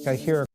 I hear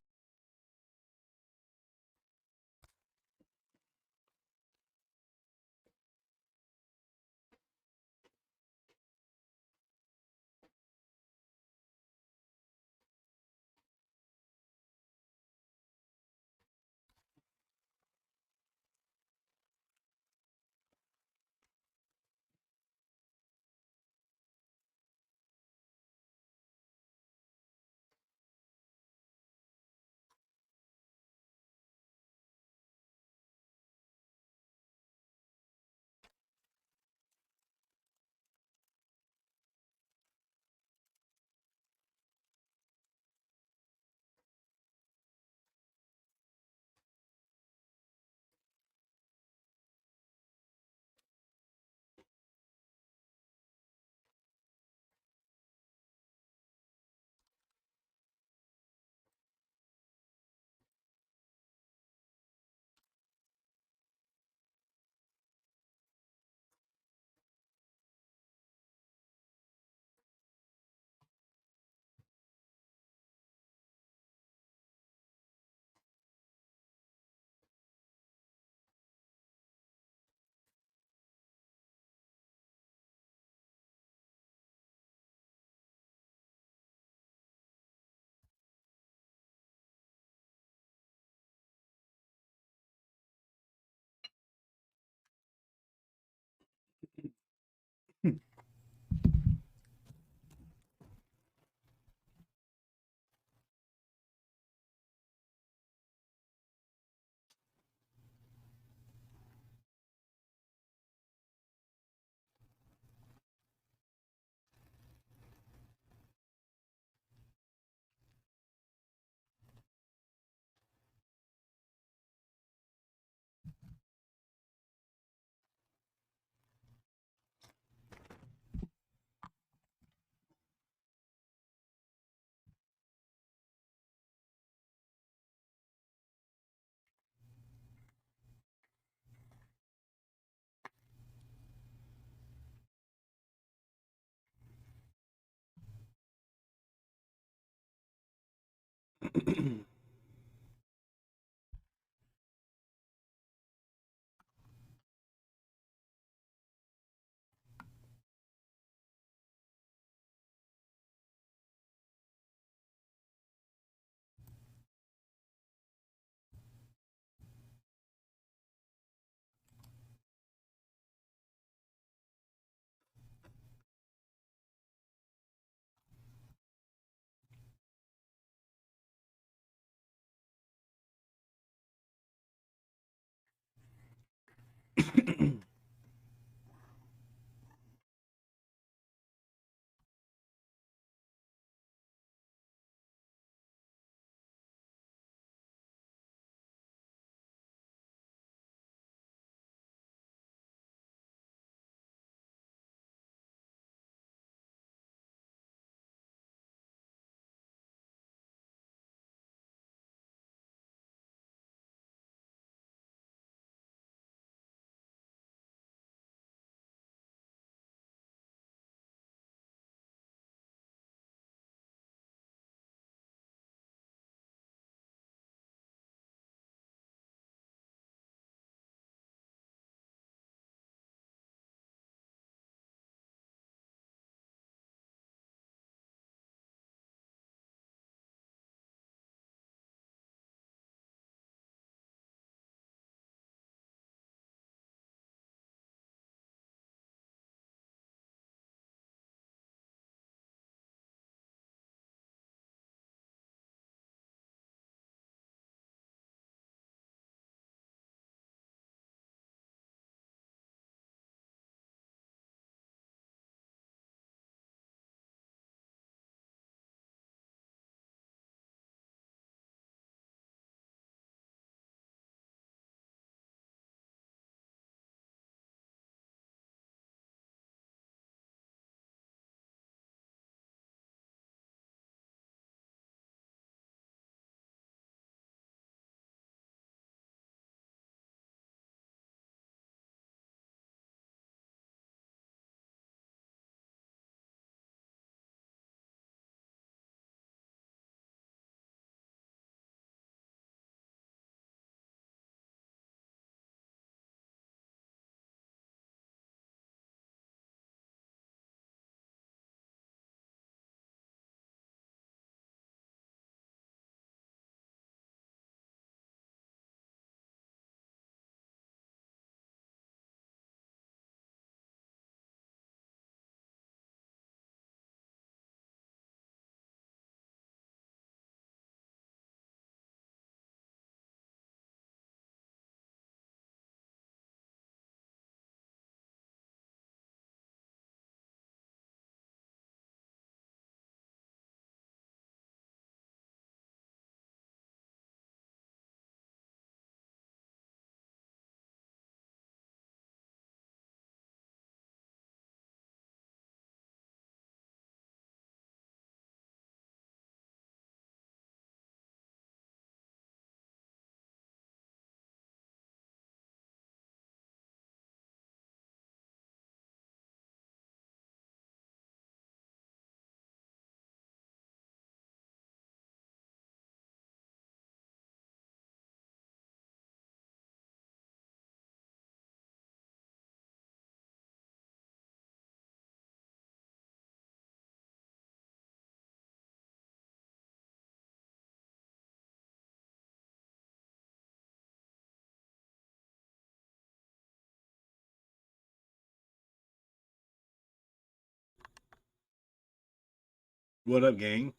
What up, gang?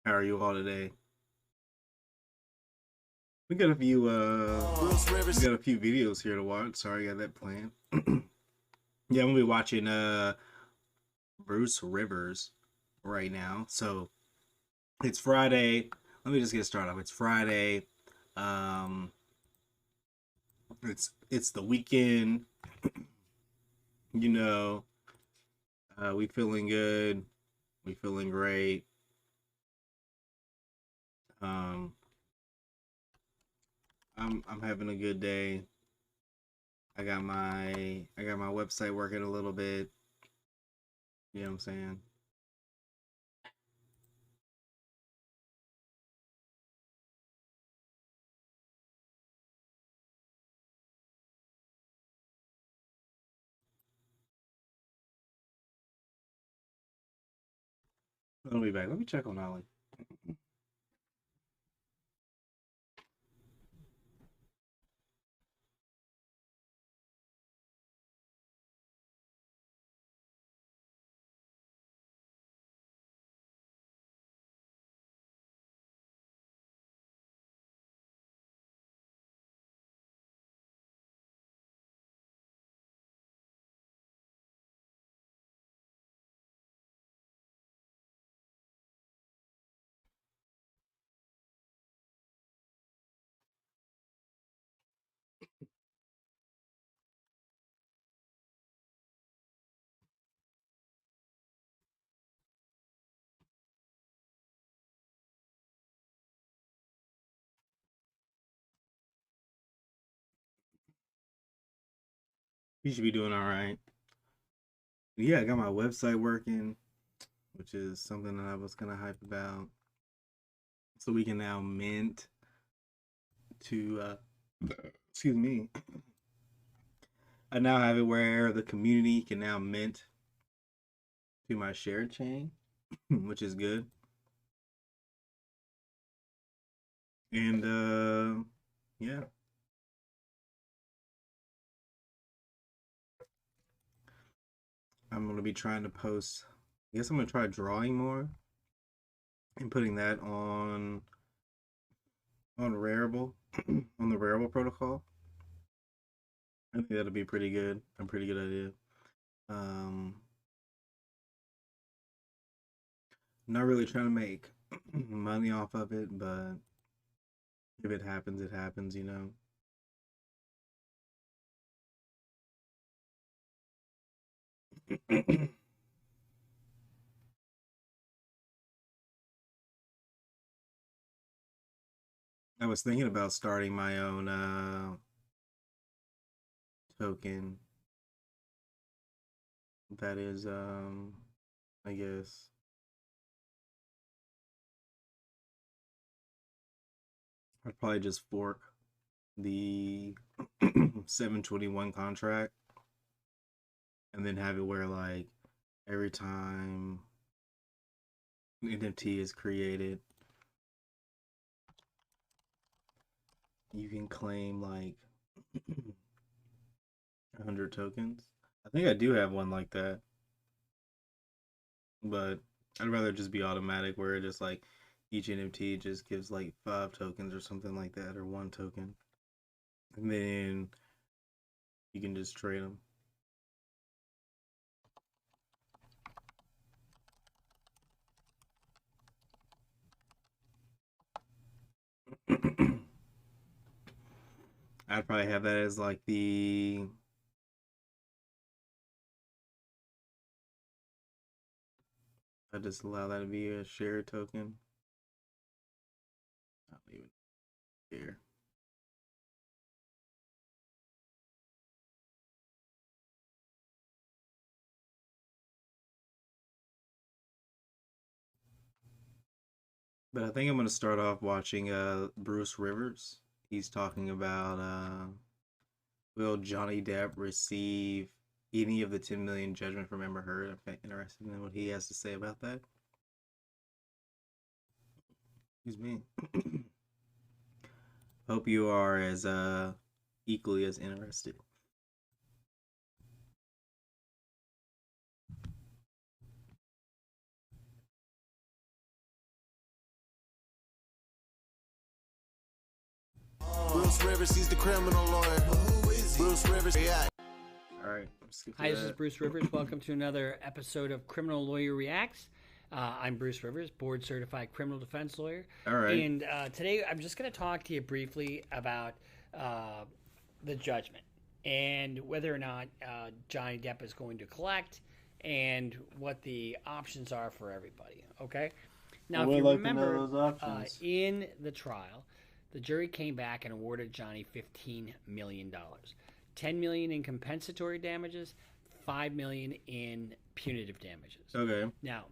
How are you all today? We got a few we got a few videos here to watch. Sorry, I got that planned. Yeah, I'm gonna be watching Bruce Rivers right now. So it's Friday. Let me just get started off. It's Friday. Um it's the weekend, you know. We feeling good. We feeling great. Um I'm having a good day. I got my website working a little bit. You know what I'm saying? I'll be back. Let me check on Ollie. You should be doing all right. Yeah, I got my website working, which is something that I was kind of hype about. So we can now mint to, excuse me, I now have it where the community can now mint to my shared chain, which is good. And yeah, I'm gonna be trying to post. I guess I'm gonna try drawing more and putting that on Rarible, on the Rarible protocol. I think that'll be pretty good. A pretty good idea. Um, Not really trying to make money off of it, but if it happens, it happens, you know. I was thinking about starting my own token that is I guess I'd probably just fork the 721 contract and then have it where like every time an NFT is created, you can claim like 100 tokens. I think I do have one like that, but I'd rather just be automatic where it just like each NFT just gives like 5 tokens or something like that, or 1 token, and then you can just trade them. I'd probably have that as like I just allow that to be a shared token. I don't even care. But I think I'm gonna start off watching Bruce Rivers. He's talking about will Johnny Depp receive any of the 10 million judgment from Amber Heard? I'm interested in what he has to say about that. Excuse me. Hope you are as equally as interested. Bruce Rivers, he's the criminal lawyer. But who is he? Bruce Rivers, yeah. All right. Hi, this is Bruce Rivers. Welcome to another episode of Criminal Lawyer Reacts. I'm Bruce Rivers, board certified criminal defense lawyer. All right. And today I'm just going to talk to you briefly about the judgment and whether or not Johnny Depp is going to collect and what the options are for everybody. Okay? Now, if you remember, in the trial, the jury came back and awarded Johnny $15 million. $10 million in compensatory damages, $5 million in punitive damages. Okay. Now,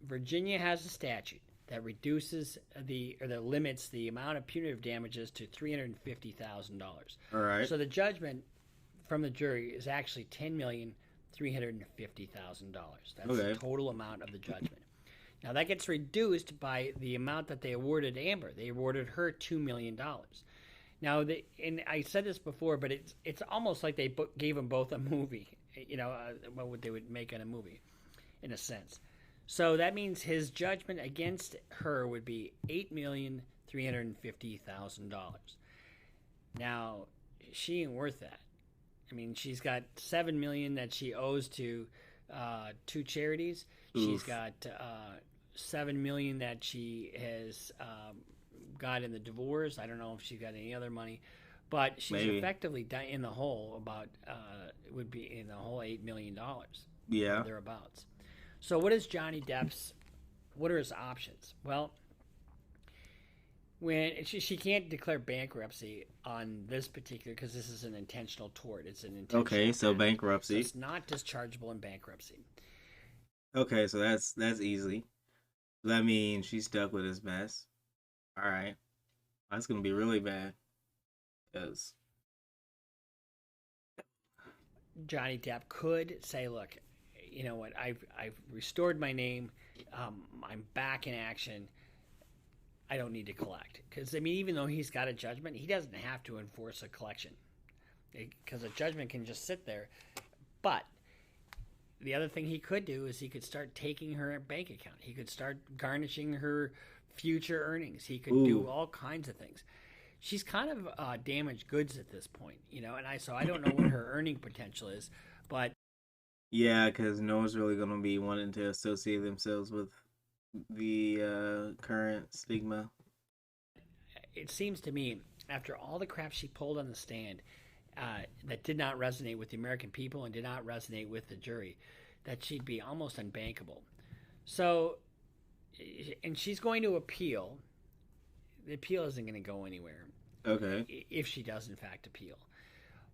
Virginia has a statute that reduces that limits the amount of punitive damages to $350,000. All right. So the judgment from the jury is actually $10,350,000. That's the total amount of the judgment. Now that gets reduced by the amount that they awarded Amber. They awarded her $2 million. Now, and I said this before, but it's almost like they gave them both a movie. What they would make in a movie, in a sense. So that means his judgment against her would be $8,350,000. Now, she ain't worth that. I mean, she's got $7 million that she owes to two charities. Oof. She's got $7 million that she has got in the divorce. I don't know if she got any other money, but she's effectively in the hole about would be in the whole $8 million. Yeah, thereabouts. So what is Johnny Depp's? What are his options? Well, when she can't declare bankruptcy on this particular, because this is an intentional tort. It's an intentional. Okay, so bankruptcy. So it's not dischargeable in bankruptcy. Okay, so that's easy. That means she's stuck with his mess. All right, that's gonna be really bad. Because Johnny Depp could say, "Look, you know what? I've restored my name. I'm back in action. I don't need to collect." Because I mean, even though he's got a judgment, he doesn't have to enforce a collection because a judgment can just sit there. But the other thing he could do is he could start taking her bank account. He could start garnishing her future earnings. He could do all kinds of things. She's kind of damaged goods at this point, and so I don't know what her earning potential is, but yeah, because no one's really going to be wanting to associate themselves with the current stigma. It seems to me, after all the crap she pulled on the stand that did not resonate with the American people and did not resonate with the jury, that she'd be almost unbankable. So, and she's going to appeal. The appeal isn't going to go anywhere. Okay. If she does, in fact, appeal.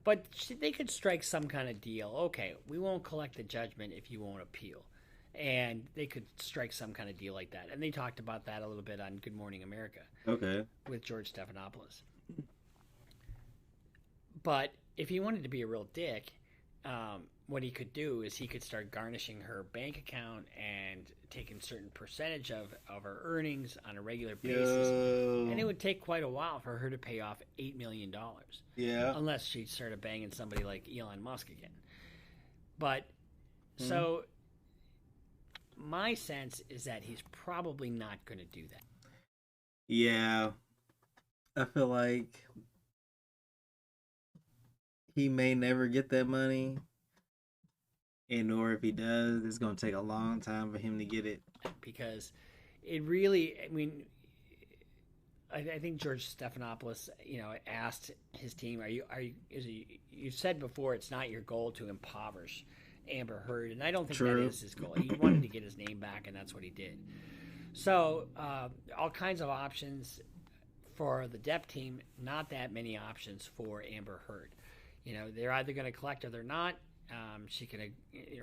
But they could strike some kind of deal. Okay, we won't collect the judgment if you won't appeal. And they could strike some kind of deal like that. And they talked about that a little bit on Good Morning America. Okay. With George Stephanopoulos. But if he wanted to be a real dick, what he could do is he could start garnishing her bank account and taking certain percentage of her earnings on a regular basis. And it would take quite a while for her to pay off $8 million. Yeah. Unless she started banging somebody like Elon Musk again. But, so, my sense is that he's probably not going to do that. Yeah. I feel like he may never get that money. Or if he does, it's going to take a long time for him to get it. Because it really, I mean, I think George Stephanopoulos, asked his team, you said before it's not your goal to impoverish Amber Heard, and I don't think that is his goal. He wanted to get his name back, and that's what he did. So, all kinds of options for the Depp team, not that many options for Amber Heard. They're either going to collect or they're not.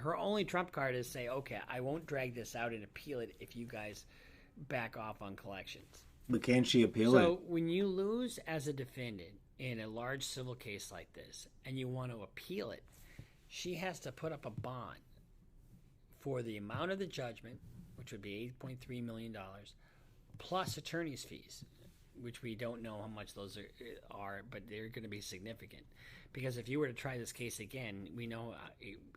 Her only trump card is say, okay, I won't drag this out and appeal it if you guys back off on collections. But can she appeal it? So when you lose as a defendant in a large civil case like this and you want to appeal it, she has to put up a bond for the amount of the judgment, which would be $8.3 million, plus attorney's fees, which we don't know how much those are, but they're going to be significant. Because if you were to try this case again, we know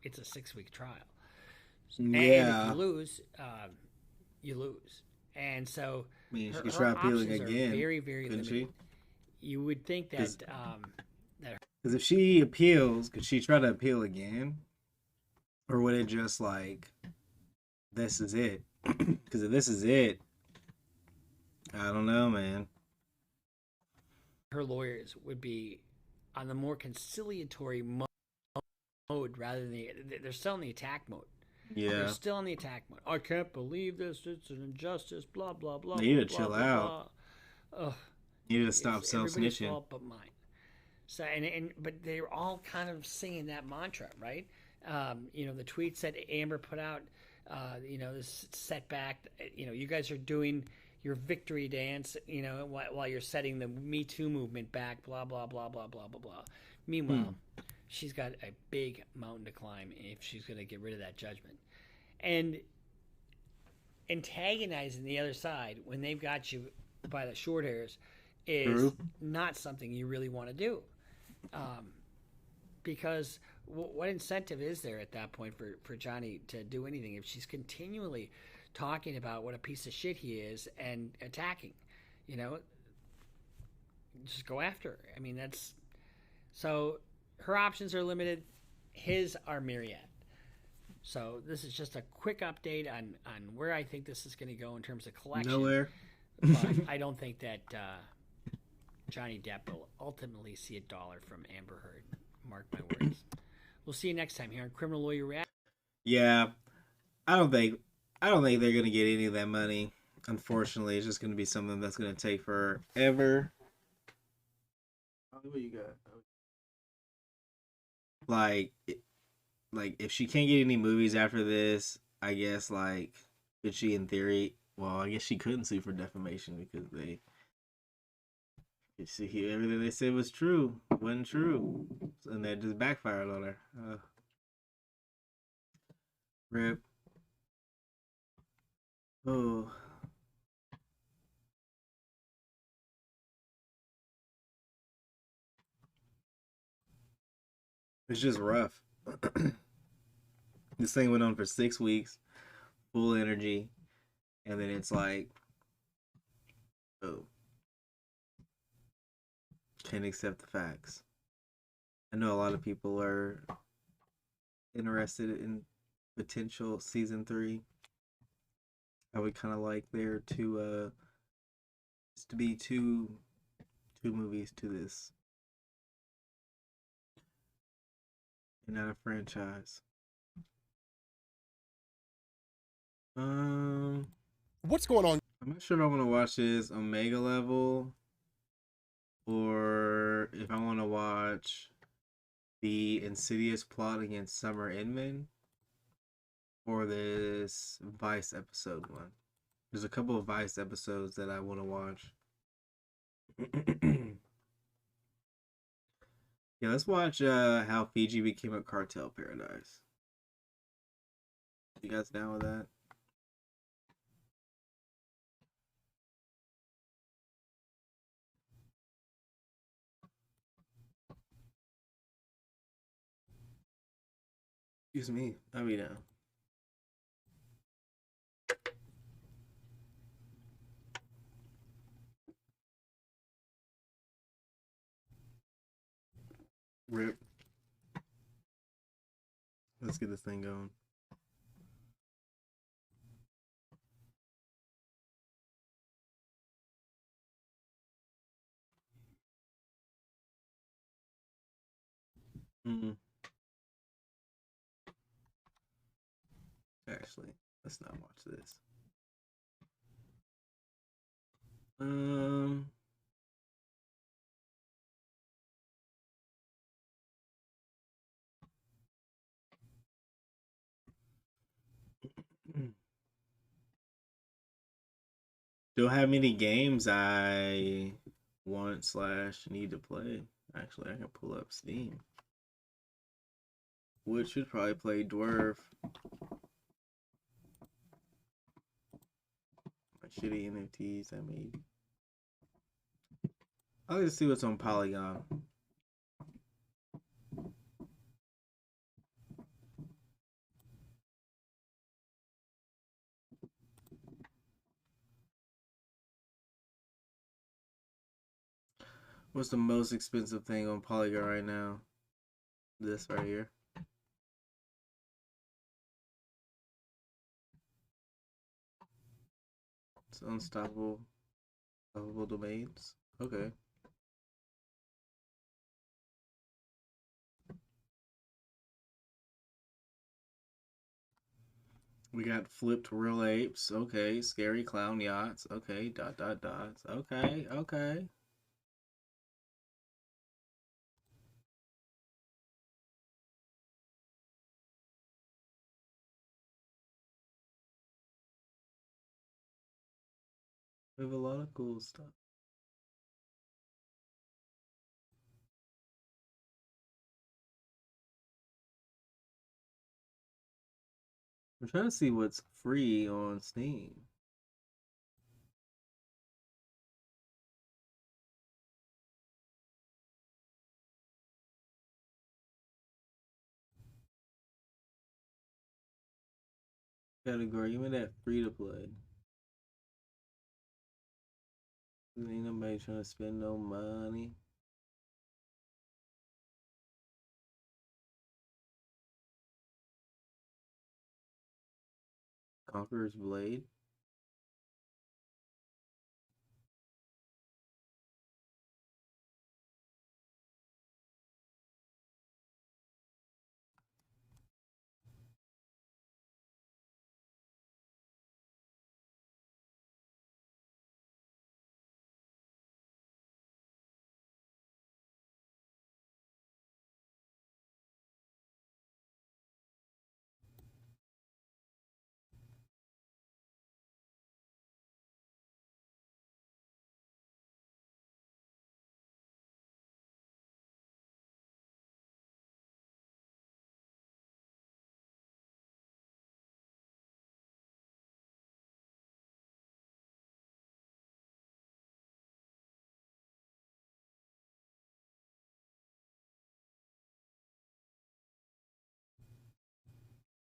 it's a 6-week trial. And if you lose, you lose. And so I mean, she could try appealing again. Are very, very limited. She? you would think that that Because if she appeals, could she try to appeal again? Or would it just like, this is it? Because if this is it, I don't know, man. her lawyers would be on the more conciliatory mode rather than they're still in the attack mode. They're Yeah. still in the attack mode. I can't believe this. It's an injustice. Blah blah blah. They need to Blah, chill blah, out. blah. Ugh, You need to stop it's everybody's self-snitching. fault but mine. So but they're all kind of singing that mantra, right? The tweets that Amber put out. This setback. You guys are doing your victory dance. While you're setting the Me Too movement back. Blah blah blah blah blah blah blah. Meanwhile, she's got a big mountain to climb if she's going to get rid of that judgment. And antagonizing the other side when they've got you by the short hairs is not something you really want to do. Because what incentive is there at that point for Johnny to do anything if she's continually talking about what a piece of shit he is and attacking? Just go after her. I mean, that's... So her options are limited. His are myriad. So this is just a quick update on where I think this is going to go in terms of collection. Nowhere. But I don't think that Johnny Depp will ultimately see $1 from Amber Heard. Mark my words. We'll see you next time here on Criminal Lawyer React. Yeah. I don't think they're going to get any of that money. Unfortunately, it's just going to be something that's going to take forever. What you got? Like if she can't get any movies after this, I guess could she in theory? Well, I guess she couldn't sue for defamation because everything they said was true, wasn't true, and that just backfired on her. Rip. Oh. It's just rough. This thing went on for 6 weeks, full energy, and then it's like, oh, can't accept the facts. I know a lot of people are interested in potential season 3. I would kind of like there to be two movies to this, and not a franchise. What's going on? I'm not sure if I want to watch this Omega level or if I want to watch the Insidious plot against Summer Inman or this Vice episode one. There's a couple of Vice episodes that I want to watch. Yeah, let's watch how Fiji became a cartel paradise. You guys down with that? Excuse me. I'll be down. Rip. Let's get this thing going. Actually, let's not watch this. Don't have many games I want / need to play. Actually, I can pull up Steam. Wood should probably play Dwarf. My shitty NFTs I made. I'll just see what's on Polygon. What's the most expensive thing on Polygon right now? This right here. It's unstoppable domains. Okay. We got flipped real apes. Okay. Scary clown yachts. Okay. Dot dot dots. Okay. Okay. We have a lot of cool stuff. I'm trying to see what's free on Steam. Category. Give me that free to play. Ain't nobody trying to spend no money. Conqueror's Blade.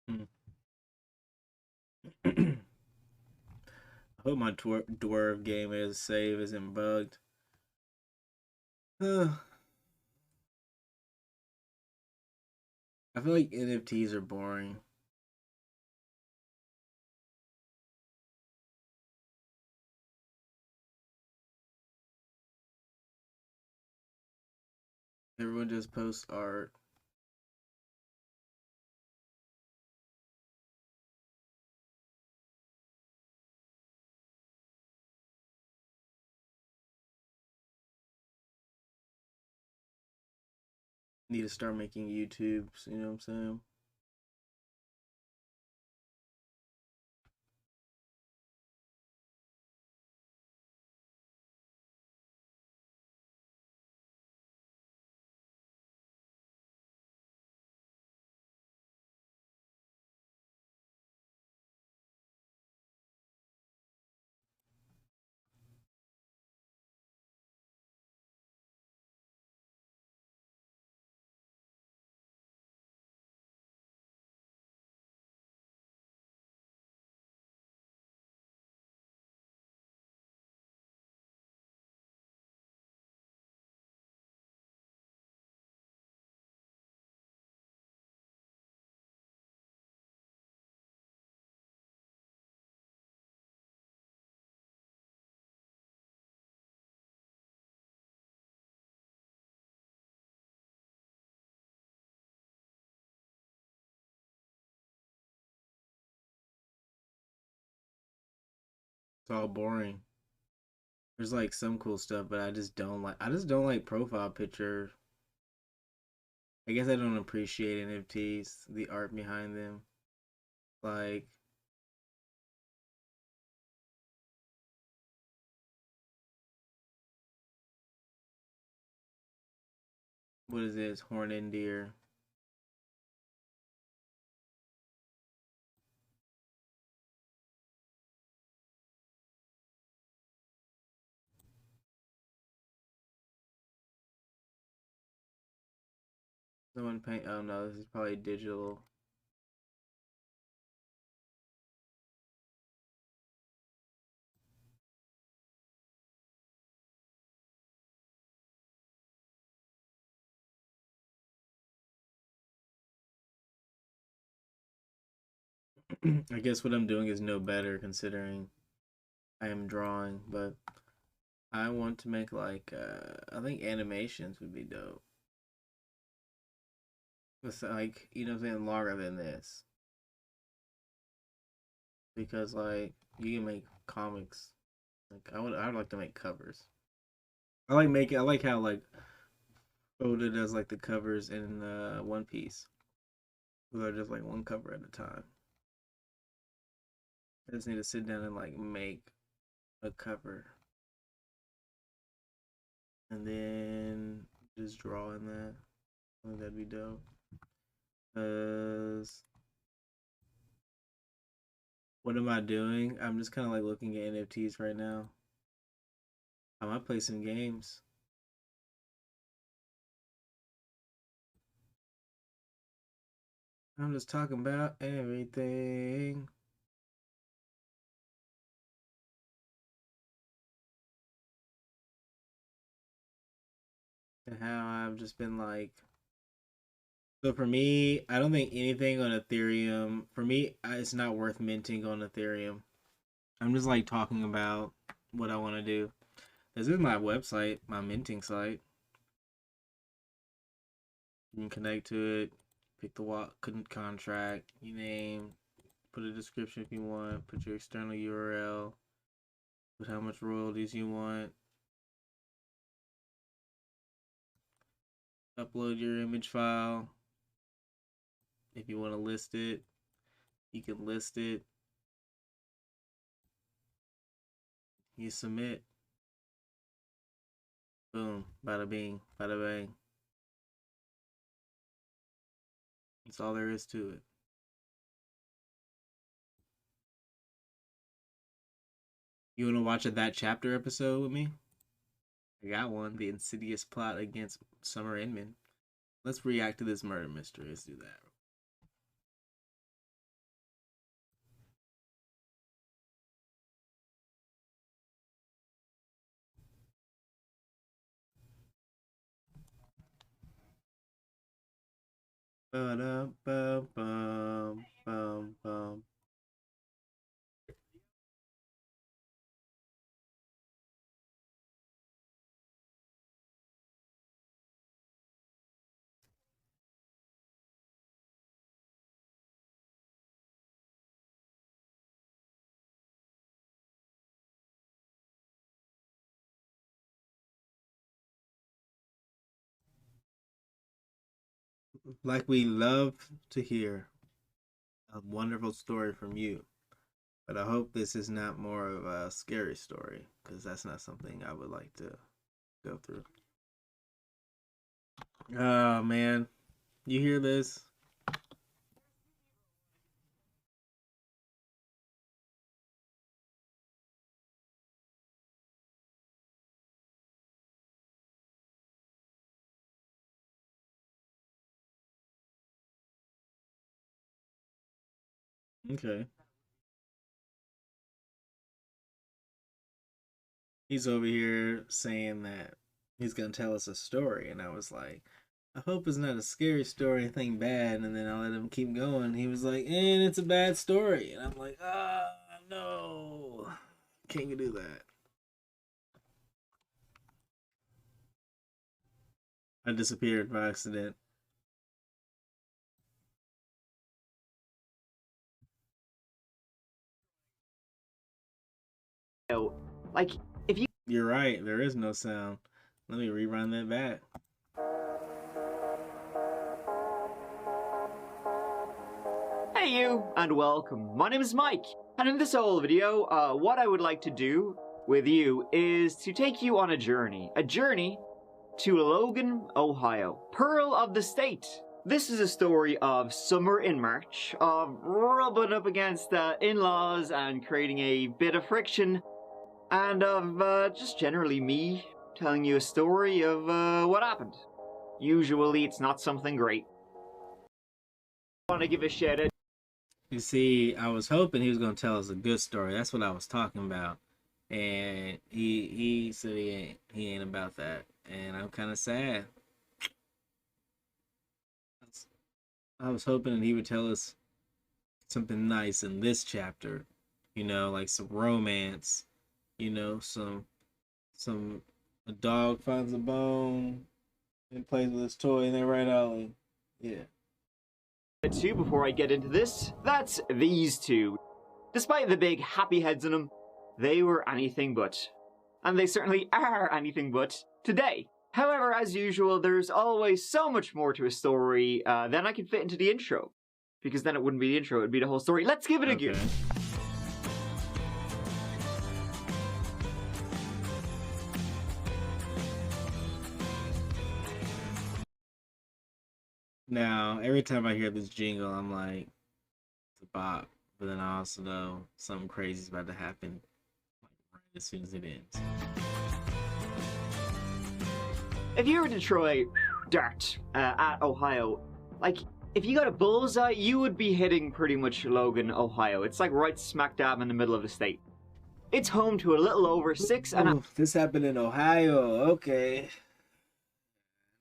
Hmm. I hope my dwarf game is save isn't bugged. I feel like NFTs are boring. Everyone just posts art. Need to start making YouTubes, you know what I'm saying? It's all boring. There's like some cool stuff, but I just don't like profile picture. I guess I don't appreciate NFTs, the art behind them. Like what is this? Horn and deer. Someone paint. Oh no, this is probably digital. I guess what I'm doing is no better considering I am drawing, but I want to make like I think animations would be dope. With like, you know what I'm saying, longer than this. Because like you can make comics. Like I would like to make covers. I like how like Oda does like the covers in One Piece. They're just like one cover at a time. I just need to sit down and like make a cover and then just draw in that. I think that'd be dope. Cause what am I doing? I'm just kind of like looking at NFTs right now. I might play some games. I'm just talking about everything. And how I've just been like. So for me, I don't think anything on Ethereum. For me, it's not worth minting on Ethereum. I'm just like talking about what I want to do. This is my website, my minting site. You can connect to it, pick the contract, you name, put a description if you want, put your external URL, put how much royalties you want, upload your image file. If you want to list it, you can list it. You submit. Boom, bada bing, bada bang. That's all there is to it. You want to watch That Chapter episode with me? I got one. The insidious plot against Summer Inman. Let's react to this murder mystery. Let's do that. Ba-da-ba-bum-bum-bum. Like we love to hear a wonderful story from you, but I hope this is not more of a scary story because that's not something I would like to go through. Oh man, you hear this? Okay. He's over here saying that he's gonna tell us a story, and I was like, I hope it's not a scary story, anything bad. And then I let him keep going. He was like, and it's a bad story, and I'm like, ah, no, can't you do that? I disappeared by accident. So, like, if you You're right. There is no sound. Let me rerun that back. Hey you, and welcome. My name is Mike, and in this whole video, what I would like to do with you is to take you on a journey to Logan, Ohio, Pearl of the State. This is a story of summer in March, of rubbing up against in-laws and creating a bit of friction, and of just generally me telling you a story of what happened. Usually it's not something great. I want to give a shout out. You see, I was hoping he was gonna tell us a good story. That's what I was talking about, and he said he ain't about that, and I'm kind of sad. I was hoping he would tell us something nice in this chapter, you know, like some romance, you know, some a dog finds a bone and plays with his toy and they ride out. Yeah. Two before I get into this, that's these two. Despite the big happy heads in them, they were anything but. And they certainly are anything but today. However, as usual, there's always so much more to a story than I can fit into the intro. Because then it wouldn't be the intro, it would be the whole story. Let's give it a go. Now, every time I hear this jingle, I'm like, it's a bop. But then I also know something crazy is about to happen right as soon as it ends. If you were to throw a dart at Ohio, like, if you got a bullseye, you would be hitting pretty much Logan, Ohio. It's like right smack dab in the middle of the state. It's home to a little over this happened in Ohio, okay.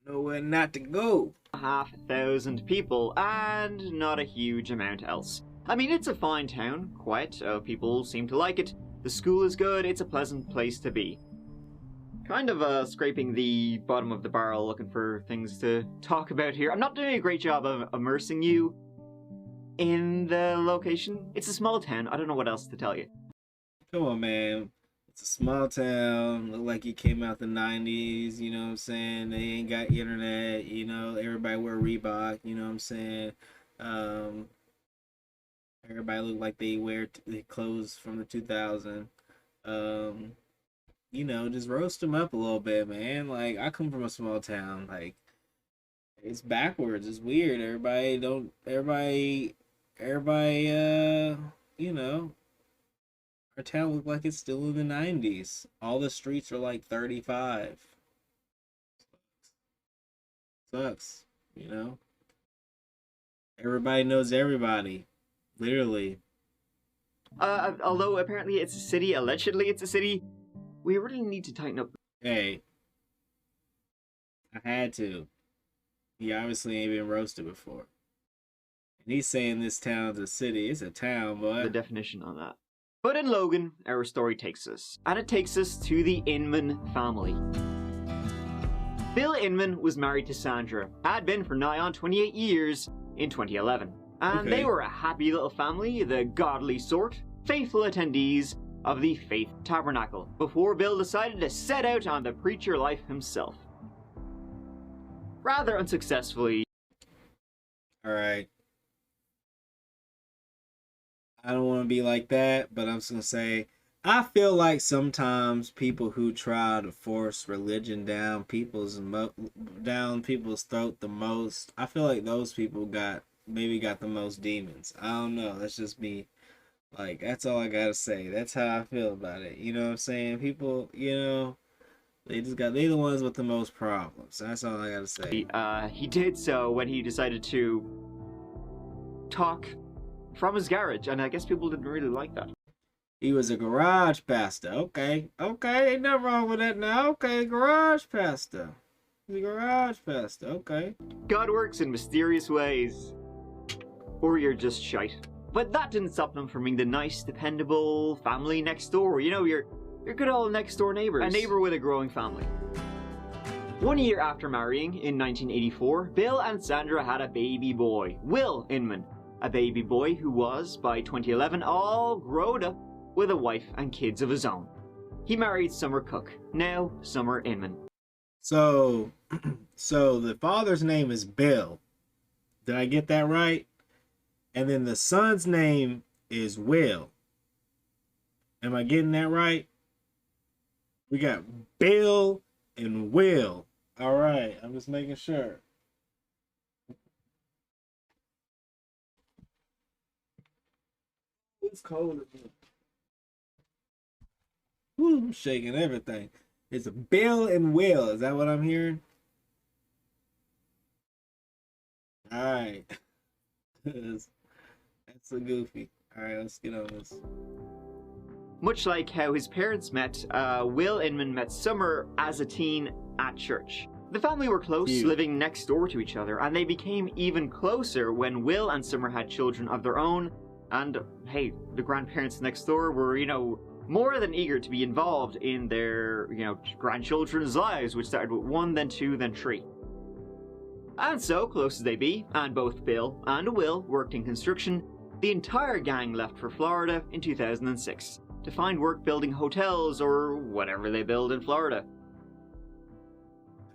Nowhere not to go. 5,500 people, and not a huge amount else. I mean, it's a fine town, quiet, people seem to like it, the school is good, it's a pleasant place to be. Kind of scraping the bottom of the barrel looking for things to talk about here. I'm not doing a great job of immersing you in the location. It's a small town, I don't know what else to tell you. Come on, man. It's a small town, look like it came out the 90s, you know what I'm saying? They ain't got internet, you know, everybody wear Reebok, you know what I'm saying? Everybody look like they wear clothes from the 2000s. You know, just roast them up a little bit, man. Like, I come from a small town, like, it's backwards, it's weird. Everybody, you know, our town look like it's still in the 90s. All the streets are like 35. Sucks, you know? Everybody knows everybody. Literally. Although apparently it's a city, allegedly it's a city, we really need to tighten up. Hey. I had to. He obviously ain't been roasted before. And he's saying this town's a city. It's a town, boy. The definition on that. But in Logan, our story takes us. And it takes us to the Inman family. Bill Inman was married to Sandra, had been for nigh on 28 years in 2011. And they were a happy little family, the godly sort, faithful attendees of the Faith Tabernacle, before Bill decided to set out on the preacher life himself. Rather unsuccessfully. Alright. I don't want to be like that, but I'm just going to say, I feel like sometimes people who try to force religion down people's throat the most, I feel like those people maybe got the most demons. I don't know. That's just me. Like, that's all I got to say. That's how I feel about it. You know what I'm saying? People, you know, they the ones with the most problems. That's all I got to say. He did so when he decided to talk from his garage, and I guess people didn't really like that. He was a garage pastor. Okay, ain't nothing wrong with that now. Okay, garage pastor. He's a garage pastor. Okay. God works in mysterious ways. Or you're just shite. But that didn't stop them from being the nice, dependable family next door. You know, your good old next door neighbors. A neighbor with a growing family. 1 year after marrying, in 1984, Bill and Sandra had a baby boy, Will Inman. A baby boy who was, by 2011, all grown up with a wife and kids of his own. He married Summer Cook, now Summer Inman. So the father's name is Bill. Did I get that right? And then the son's name is Will. Am I getting that right? We got Bill and Will. All right, I'm just making sure. It's cold. Woo, I'm shaking everything. It's Bill and Will. Is that what I'm hearing? All right. That's so goofy. All right, let's get on this. Much like how his parents met, Will Inman met Summer as a teen at church. The family were close, living next door to each other, and they became even closer when Will and Summer had children of their own, And hey, the grandparents next door were, more than eager to be involved in their, grandchildren's lives, which started with 1, then 2, then 3. And so, close as they be, and both Bill and Will worked in construction, the entire gang left for Florida in 2006 to find work building hotels or whatever they build in Florida.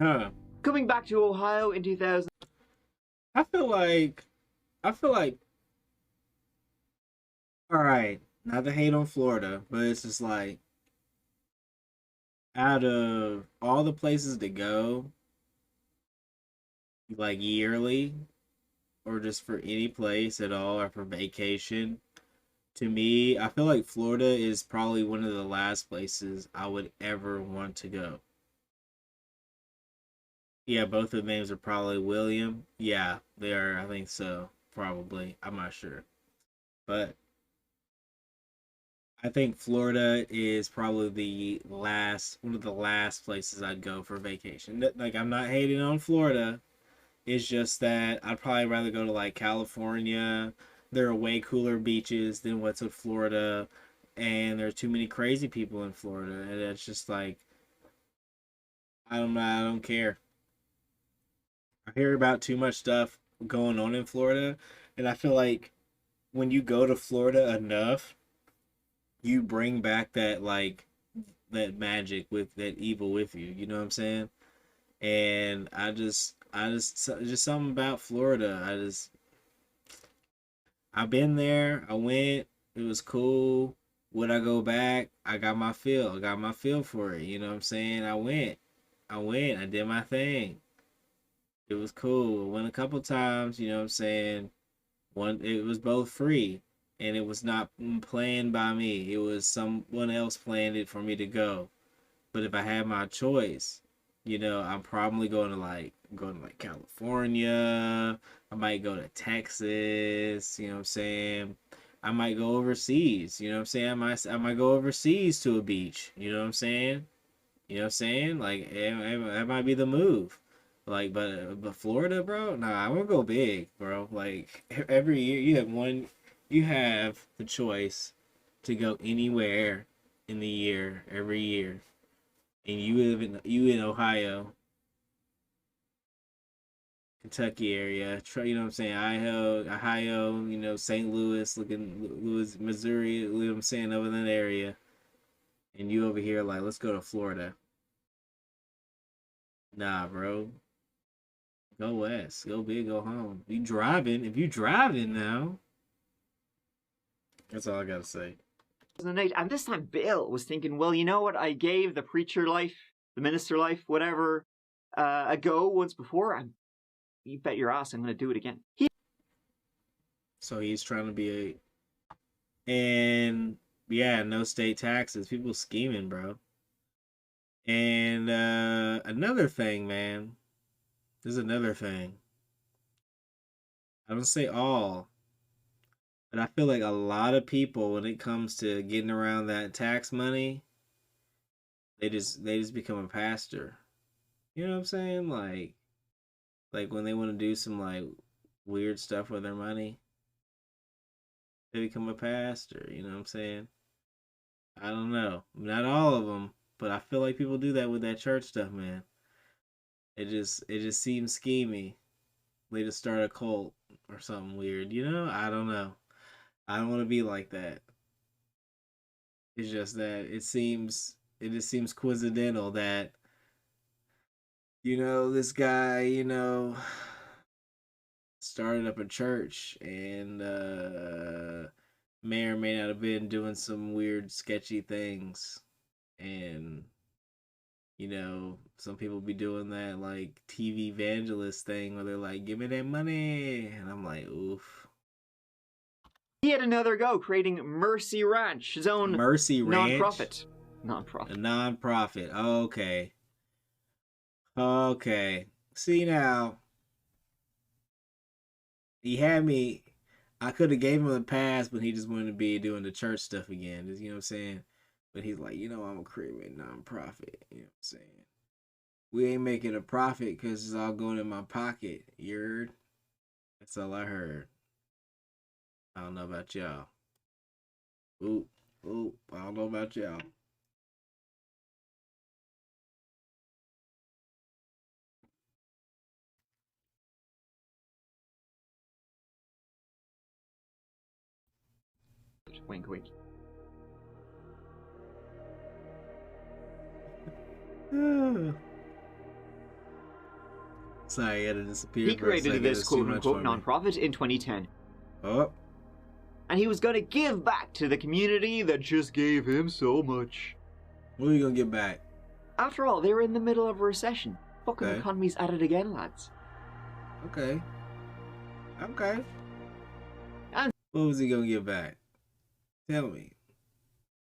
Huh. Coming back to Ohio in 2000. I feel like, all right, not to hate on Florida, but it's just like, out of all the places to go, like yearly, or just for any place at all, or for vacation, to me, I feel like Florida is probably one of the last places I would ever want to go. Yeah, both of the names are probably William. Yeah, they are. I think so. Probably. I'm not sure. But I think Florida is probably one of the last places I'd go for vacation. Like, I'm not hating on Florida. It's just that I'd probably rather go to like California. There are way cooler beaches than what's in Florida. And there's too many crazy people in Florida. And it's just like, I don't know. I don't care. I hear about too much stuff going on in Florida. And I feel like when you go to Florida enough, you bring back that like that magic with that evil with you. You know what I'm saying? And just something about Florida. I've been there. I went. It was cool. Would I go back? I got my feel. I got my feel for it. You know what I'm saying? I went. I did my thing. It was cool. I went a couple times. You know what I'm saying? It was both free, and it was not planned by me. It was someone else planned it for me to go. But if I had my choice, I'm probably going to like California. I might go to Texas. You know what I'm saying? I might go overseas. You know what I'm saying? I might go overseas to a beach. You know what I'm saying? You know what I'm saying? Like, that might be the move. Like, but Florida, bro, nah, I want to go big, bro. Like, every year you have the choice to go anywhere in the year, every year. And you in Ohio, Kentucky area, you know what I'm saying? Ohio, St. Louis, Louis, Missouri, you know what I'm saying, over that area. And you over here like, let's go to Florida. Nah, bro. Go west. Go big, go home. If you driving now. That's all I gotta say. 2008, and this time Bill was thinking, well, you know what? I gave the preacher life, the minister life, whatever, a go once before, and you bet your ass I'm going to do it again. So he's trying to be and yeah, no state taxes. People scheming, bro. And another thing, man. There's another thing. I don't say all, but I feel like a lot of people, when it comes to getting around that tax money, they just become a pastor. You know what I'm saying? Like when they want to do some like weird stuff with their money, they become a pastor. You know what I'm saying? I don't know. Not all of them, but I feel like people do that with that church stuff, man. It just seems schemy. They just start a cult or something weird. I don't know. I don't want to be like that. It's just that it just seems coincidental that this guy started up a church and may or may not have been doing some weird sketchy things, and some people be doing that like TV evangelist thing where they're like, give me that money, and I'm like, oof. He had another go creating Mercy Ranch, his own Mercy Ranch? nonprofit. A nonprofit. Okay. See, now he had me. I could have gave him a pass, but he just wanted to be doing the church stuff again. You know what I'm saying? But he's like, I'm gonna create a nonprofit. You know what I'm saying? We ain't making a profit because it's all going in my pocket. You heard? That's all I heard. I don't know about y'all. Oop, oop, I don't know about y'all. Wink, wink. Sorry, I had to disappear He for a created second. this It's too much quote-unquote for me. nonprofit in 2010. Oh, And he was gonna give back to the community that just gave him so much. what are you gonna get back? After all, they were in the middle of a recession. Fucking Okay. economy's at it again, lads. Okay. Okay. And What was he gonna get back? Tell me.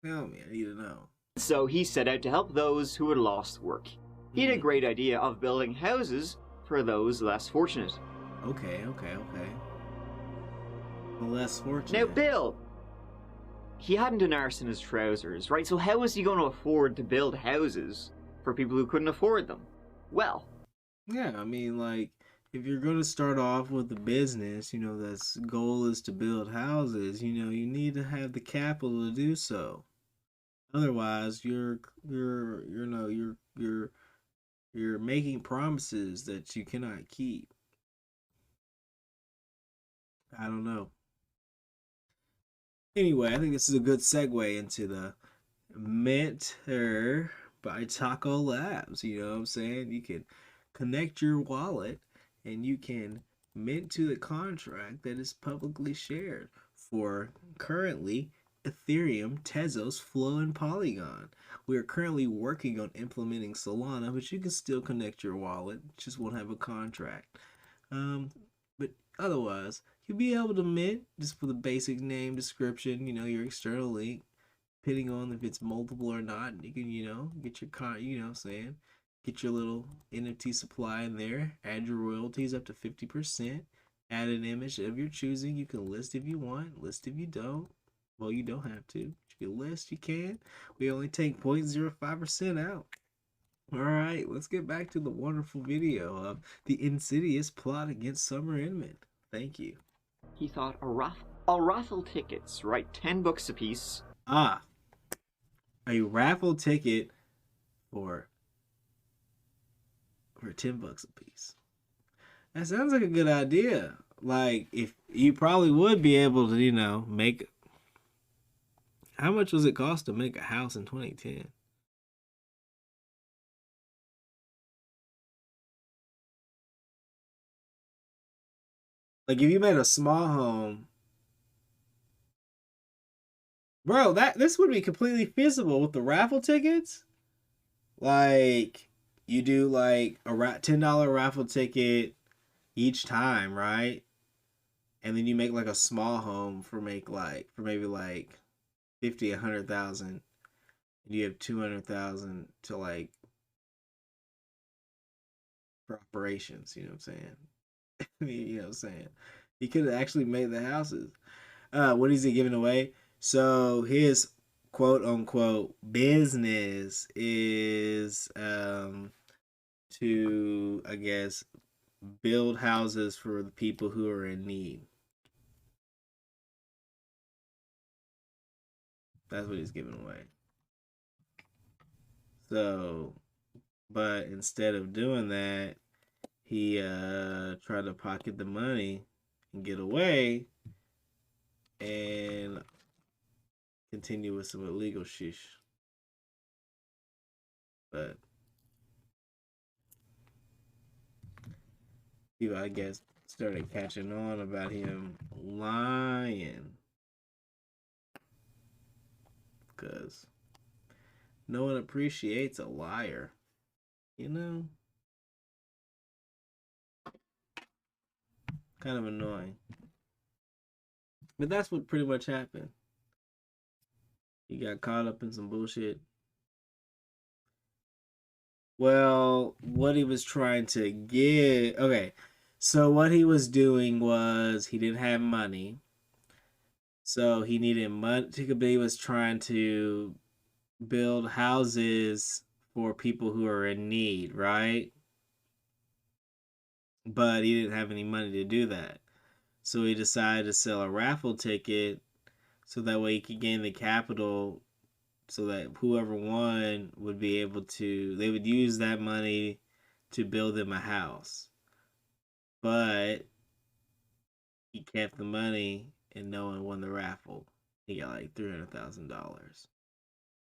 Tell me. I need to know. so he set out to help those who had lost work. He had a great idea of building houses for those less fortunate. Okay. The less fortunate. Now, Bill, he hadn't an arse in his trousers, right? So how was he going to afford to build houses for people who couldn't afford them? Well, Yeah, I mean, like, if you're going to start off with a business, that's goal is to build houses, you need to have the capital to do so. Otherwise, you're making promises that you cannot keep. I don't know. Anyway, I think this is a good segue into the Mentor by Taco Labs. You know what I'm saying? You can connect your wallet and you can mint to the contract that is publicly shared for currently Ethereum, Tezos, Flow, and Polygon. We are currently working on implementing Solana, but you can still connect your wallet, just won't have a contract. But otherwise, you'll be able to mint just for the basic name, description, your external link, depending on if it's multiple or not. You can, get your what I'm saying, get your little NFT supply in there, add your royalties up to 50%, add an image of your choosing. You can list if you want, list if you don't. Well, you don't have to. You can list, you can. We only take 0.05% out. All right, let's get back to the wonderful video of the insidious plot against Summer Inman. Thank you. he thought a raffle tickets, right? $10 a piece. A raffle ticket for $10 a piece. That sounds like a good idea. Like, if you probably would be able to, make. How much was it cost to make a house in 2010? Like, if you made a small home, bro, this would be completely feasible with the raffle tickets. Like, you do like a $10 raffle ticket each time, right? And then you make like a small home for maybe like 50, 100,000, and you have 200,000 to like for operations. You know what I'm saying? You know what I'm saying? He could have actually made the houses. What is he giving away? So his quote unquote business is to, I guess, build houses for the people who are in need. That's what he's giving away. So, but instead of doing that, he tried to pocket the money and get away and continue with some illegal shish. But people, I guess, started catching on about him lying. Because no one appreciates a liar. Kind of annoying. But that's what pretty much happened. He got caught up in some bullshit. Well, what he was trying to get. Okay. So what he was doing was he didn't have money. So he needed money. He was trying to build houses for people who are in need, right? But he didn't have any money to do that. So he decided to sell a raffle ticket so that way he could gain the capital so that whoever won would be able to, they would use that money to build them a house. But he kept the money and no one won the raffle. He got like $300,000.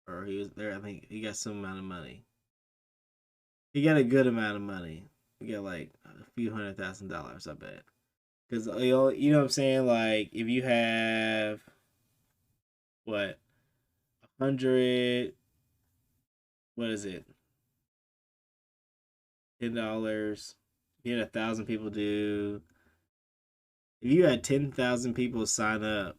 Or he was there, I think he got some amount of money. He got a good amount of money. He got like a few $100,000, I bet. Because, you know what I'm saying? Like, if you have, what, 100, what is it? $10. You had 1,000 people do. If you had 10,000 people sign up,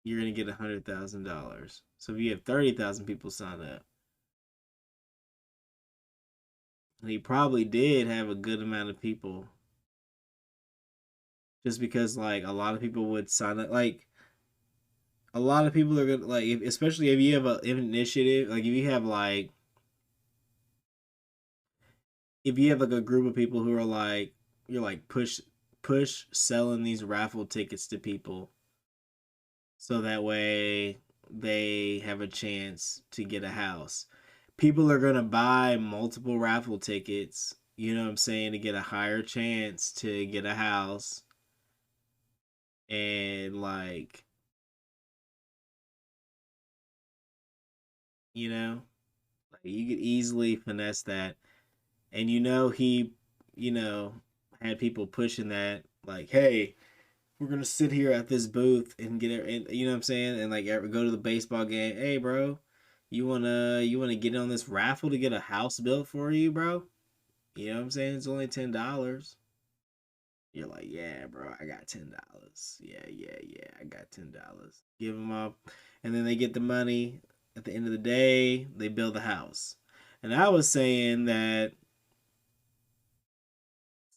you're gonna get $100,000. So if you have 30,000 people sign up, and he probably did have a good amount of people, just because like a lot of people would sign up. Like a lot of people are gonna like, especially if you have an initiative, like if you have like, if you have like a group of people who are like, you're like push selling these raffle tickets to people so that way they have a chance to get a house. People are going to buy multiple raffle tickets, you know what I'm saying, to get a higher chance to get a house. And like, you know, like you could easily finesse that. And he, you know, had people pushing that like, hey, we're gonna sit here at this booth and get it, and you know what I'm saying, and like go to the baseball game. Hey, bro, you wanna get on this raffle to get a house built for you, bro? You know what I'm saying? It's only $10. You're like, yeah, bro, I got $10. Yeah, I got $10. Give them up, and then they get the money. At the end of the day, they build the house. And I was saying that,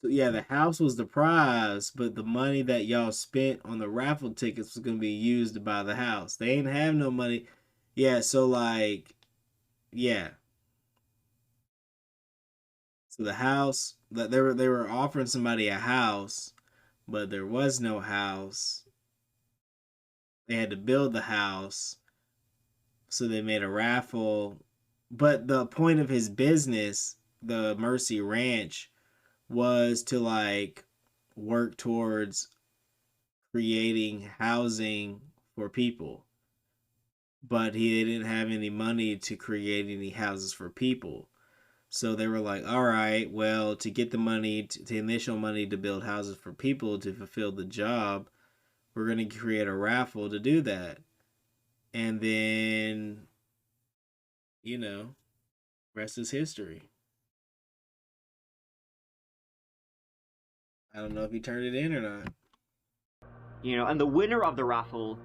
so yeah, the house was the prize, but the money that y'all spent on the raffle tickets was gonna be used to buy the house. They ain't have no money. Yeah, so like, yeah. So the house that they were offering somebody a house, but there was no house. They had to build the house, so they made a raffle. But the point of his business, the Mercy Ranch, was to like work towards creating housing for people, but he didn't have any money to create any houses for people. So they were like, all right, well, to get the money, to initial money to build houses for people to fulfill the job, we're going to create a raffle to do that. And then, you know, rest is history. I don't know if he turned it in or not. And the winner of the raffle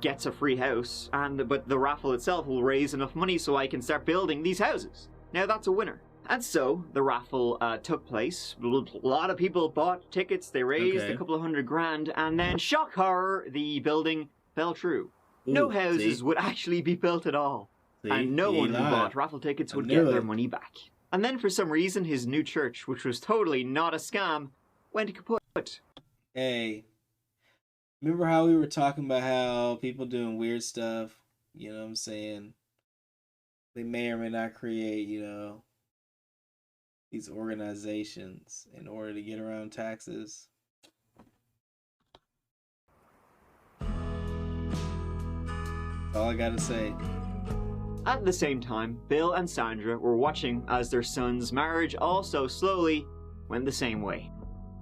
gets a free house, but the raffle itself will raise enough money so I can start building these houses. Now that's a winner. And so the raffle took place. A lot of people bought tickets. They raised a couple of $100,000, and then, shock horror, the building fell through. No houses would actually be built at all, and no one who bought raffle tickets would get their money back. And then, for some reason, his new church, which was totally not a scam, went kaput. Hey, remember how we were talking about how people doing weird stuff? You know what I'm saying? They may or may not create, these organizations in order to get around taxes. That's all I gotta say. At the same time, Bill and Sandra were watching as their son's marriage also slowly went the same way.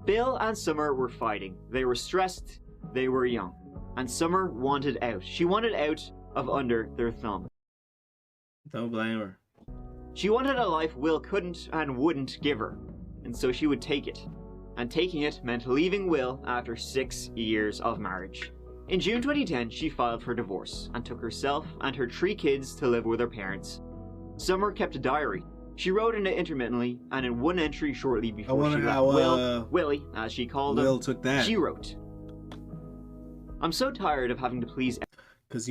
Bill and Summer were fighting. They were stressed, they were young, and Summer wanted out. She wanted out of under their thumb. Don't blame her. She wanted a life Will couldn't and wouldn't give her, and so she would take it. And taking it meant leaving Will after 6 years of marriage. In June 2010, she filed for divorce and took herself and her 3 kids to live with her parents. Summer kept a diary. She wrote in it intermittently, and in one entry shortly before she left Willie, as she called him, took that. She wrote, "I'm so tired of having to please..." Because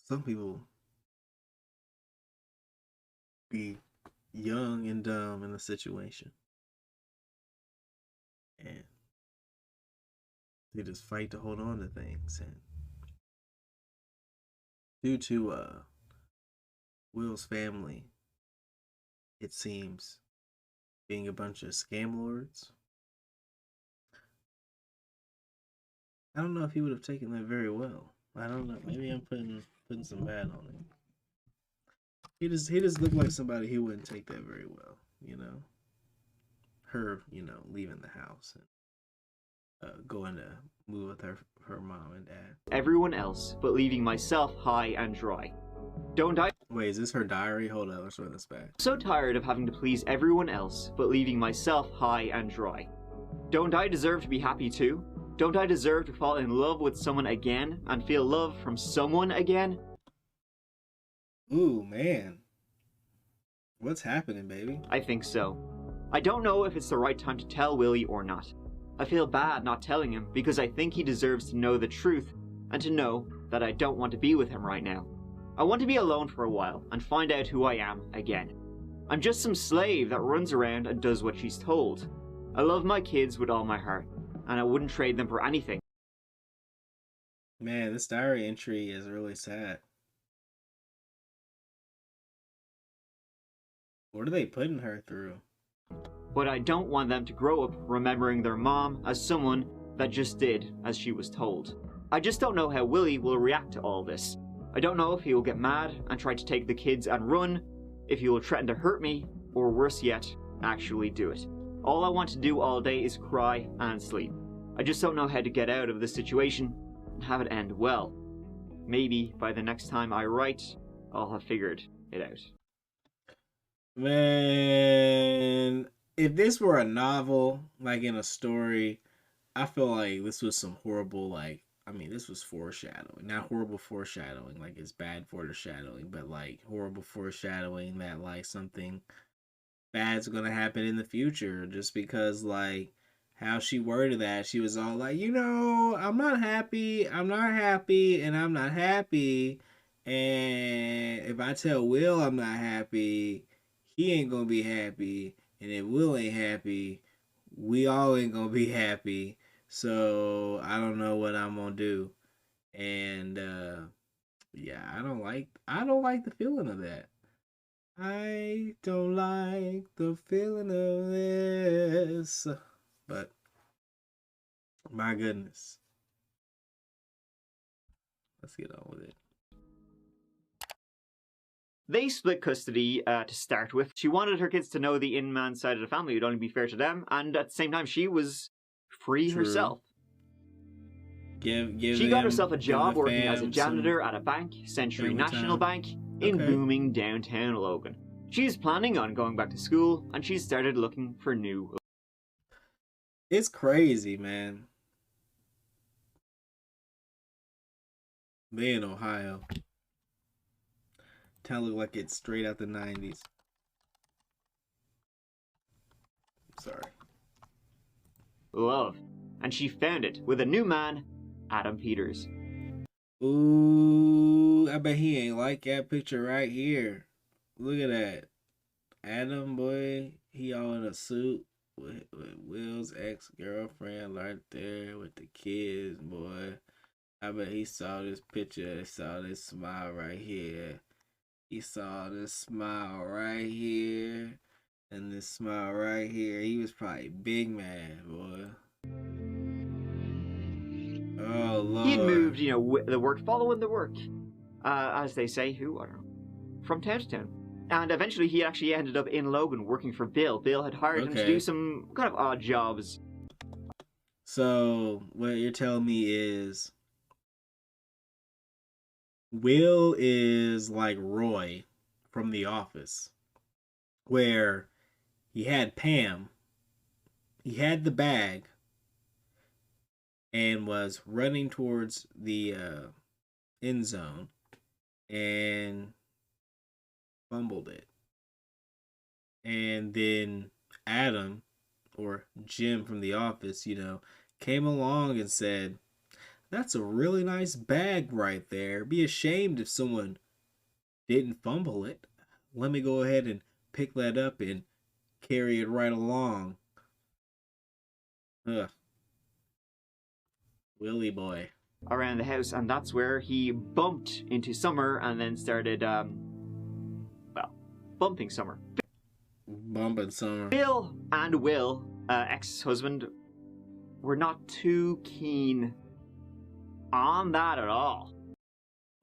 some people be young and dumb in the situation. And they just fight to hold on to things. And due to Will's family, it seems, being a bunch of scam lords, I don't know if he would have taken that very well. I don't know. Maybe I'm putting some bad on him. He just looked like somebody he wouldn't take that very well, you know. Her, leaving the house and going to move with her mom and dad. Everyone else, but leaving myself high and dry. Don't I? Wait, is this her diary? Hold on, let's run this back. So tired of having to please everyone else, but leaving myself high and dry. Don't I deserve to be happy too? Don't I deserve to fall in love with someone again and feel love from someone again? Ooh, man. What's happening, baby? I think so. I don't know if it's the right time to tell Willie or not. I feel bad not telling him because I think he deserves to know the truth and to know that I don't want to be with him right now. I want to be alone for a while and find out who I am again. I'm just some slave that runs around and does what she's told. I love my kids with all my heart, and I wouldn't trade them for anything. Man, this diary entry is really sad. What are they putting her through? But I don't want them to grow up remembering their mom as someone that just did as she was told. I just don't know how Willie will react to all this. I don't know if he will get mad and try to take the kids and run, if he will threaten to hurt me, or worse yet, actually do it. All I want to do all day is cry and sleep. I just don't know how to get out of this situation and have it end well. Maybe by the next time I write, I'll have figured it out. Man, if this were a novel, like in a story, I feel like this was some horrible, this was foreshadowing. Not horrible foreshadowing, like it's bad foreshadowing, but like horrible foreshadowing that like something bad's gonna happen in the future, just because like how she worded that, she was all like, I'm not happy, and I'm not happy, and if I tell Will I'm not happy, he ain't gonna be happy, and if Will ain't happy, we all ain't gonna be happy, so I don't know what I'm gonna do. And yeah, I don't like the feeling of that. I don't like the feeling of this. But my goodness. Let's get on with it. They split custody to start with. She wanted her kids to know the in-man side of the family would only be fair to them, and at the same time she was free herself. She got herself a job working as a janitor at a bank, Century National Bank, in booming downtown Logan. She's planning on going back to school, and she's started looking for new... It's crazy, man. They in Ohio. Town look like it's straight out the 90s. Sorry. Love. And she found it with a new man, Adam Peters. Ooh, I bet he ain't like that picture right here. Look at that. Adam, boy, he all in a suit with Will's ex-girlfriend right there with the kids, boy. I bet he saw this picture, saw this smile right here. He saw this smile right here and this smile right here. He was probably big man, boy. Oh, Lord. He had moved, the work, following the work. As they say, I don't know, from town to town. And eventually he actually ended up in Logan working for Bill. Bill had hired him to do some kind of odd jobs. So, what you're telling me is Will is like Roy from The Office, where he had Pam, he had the bag, and was running towards the end zone and fumbled it. And then Adam, or Jim from The Office, came along and said, "That's a really nice bag right there. Be ashamed if someone didn't fumble it. Let me go ahead and pick that up and carry it right along. Ugh. Willie boy. Around the house, and that's where he bumped into Summer and then started, bumping Summer. Bumping Summer. Bill and Will, ex-husband, were not too keen on that at all.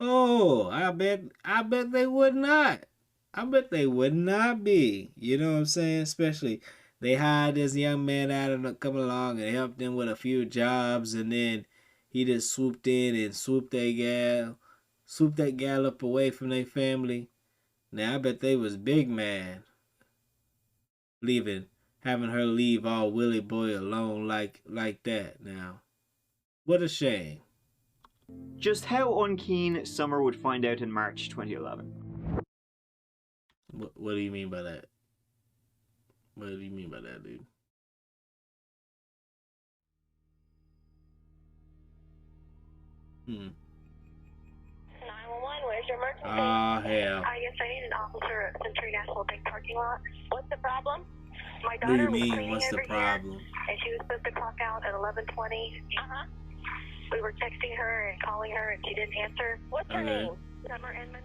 Oh, I bet they would not. I bet they would not be. You know what I'm saying? Especially they hired this young man out of come along and helped them with a few jobs, and then he just swooped in and swooped that gal up away from their family. Now I bet they was big mad. Having her leave all Willie boy alone like that now. What a shame. Just how unkeen Summer would find out in March 2011. What do you mean by that? What do you mean by that, dude? Hmm. 911, where's your emergency? Ah, hell. Yes, I need an officer at Century National Bank parking lot. What's the problem? My What do daughter you was mean, cleaning what's the over problem? here, and she was supposed to clock out at 11:20. We were texting her and calling her, and she didn't answer. What's her Okay. name? Summer Inman.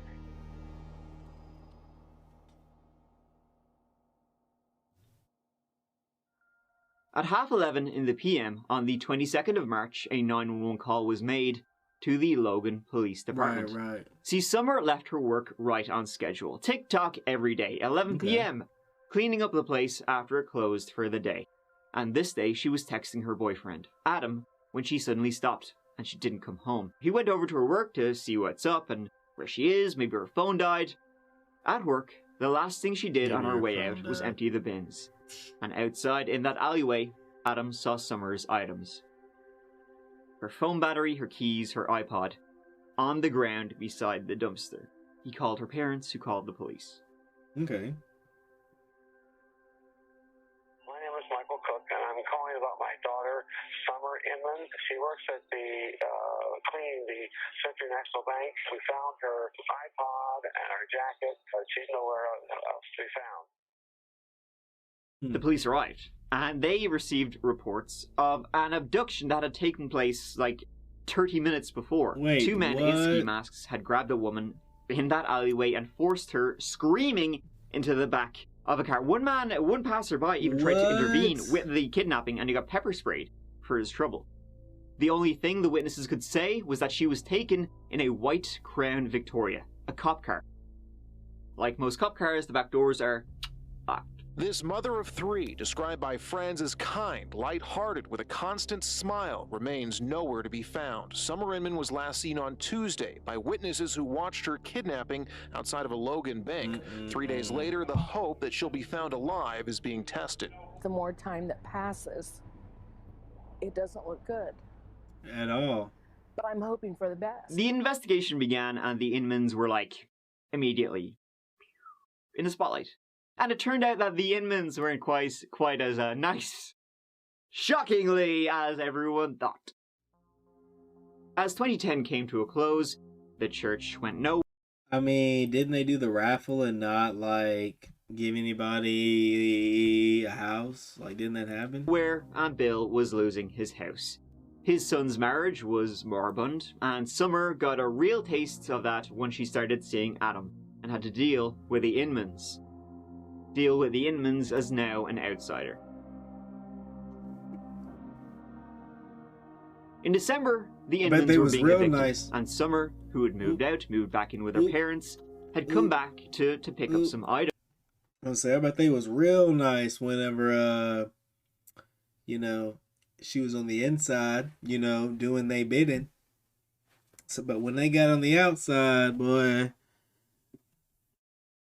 At 11:30 in the PM on the 22nd of March, a 911 call was made to the Logan Police Department. Right. See, Summer left her work right on schedule. Tick-tock every day, 11 p.m., cleaning up the place after it closed for the day. And this day, she was texting her boyfriend, Adam, when she suddenly stopped, and she didn't come home. He went over to her work to see what's up and where she is, maybe her phone died. At work, the last thing she did on her way out was empty the bins. And outside, in that alleyway, Adam saw Summer's items. Her phone battery, her keys, her iPod, on the ground beside the dumpster. He called her parents, who called the police. Okay. My name is Michael Cook, and I'm calling about my daughter, Summer Inman. She works at cleaning the Century National Bank. We found her iPod and her jacket, but she's nowhere else to be found. The police arrived, and they received reports of an abduction that had taken place like 30 minutes before. Wait, Two men in ski what? masks had grabbed a woman in that alleyway and forced her screaming into the back of a car. One passerby even tried to intervene What? with the kidnapping, and he got pepper sprayed for his trouble. The only thing the witnesses could say was that she was taken in a white Crown Victoria, a cop car. Like most cop cars, the back doors are locked. This mother of three, described by friends as kind, light-hearted, with a constant smile, remains nowhere to be found. Summer Inman was last seen on Tuesday by witnesses who watched her kidnapping outside of a Logan bank. 3 days later, the hope that she'll be found alive is being tested. The more time that passes, it doesn't look good. At all. But I'm hoping for the best. The investigation began, and the Inmans were like, immediately in the spotlight. And it turned out that the Inmans weren't quite as nice, shockingly, as everyone thought. As 2010 came to a close, the church went nowhere. I mean, didn't they do the raffle and not, like, give anybody a house? Like, didn't that happen? And Bill was losing his house. His son's marriage was moribund, and Summer got a real taste of that when she started seeing Adam, and had to deal with the Inmans. Deal with the Inmans as now an outsider. In December, the Inmans were being evicted, nice. and Summer, who had moved back in with her parents, had come back to pick up some items. I bet they was real nice whenever, she was on the inside, doing they bidding. So, but when they got on the outside, boy,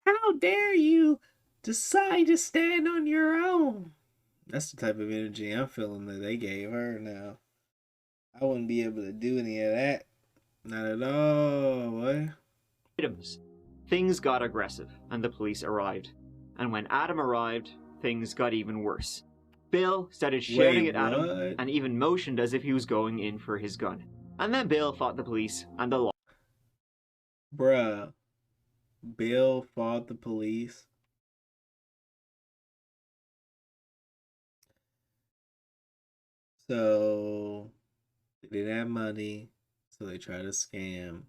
how dare you decide to stand on your own? That's the type of energy I'm feeling that they gave her now. I wouldn't be able to do any of that. Not at all, boy. Things got aggressive, and the police arrived. And when Adam arrived, things got even worse. Bill started shouting at Adam, and even motioned as if he was going in for his gun. And then Bill fought the police and the law. Bruh. Bill fought the police. So they didn't have money, so they tried to scam.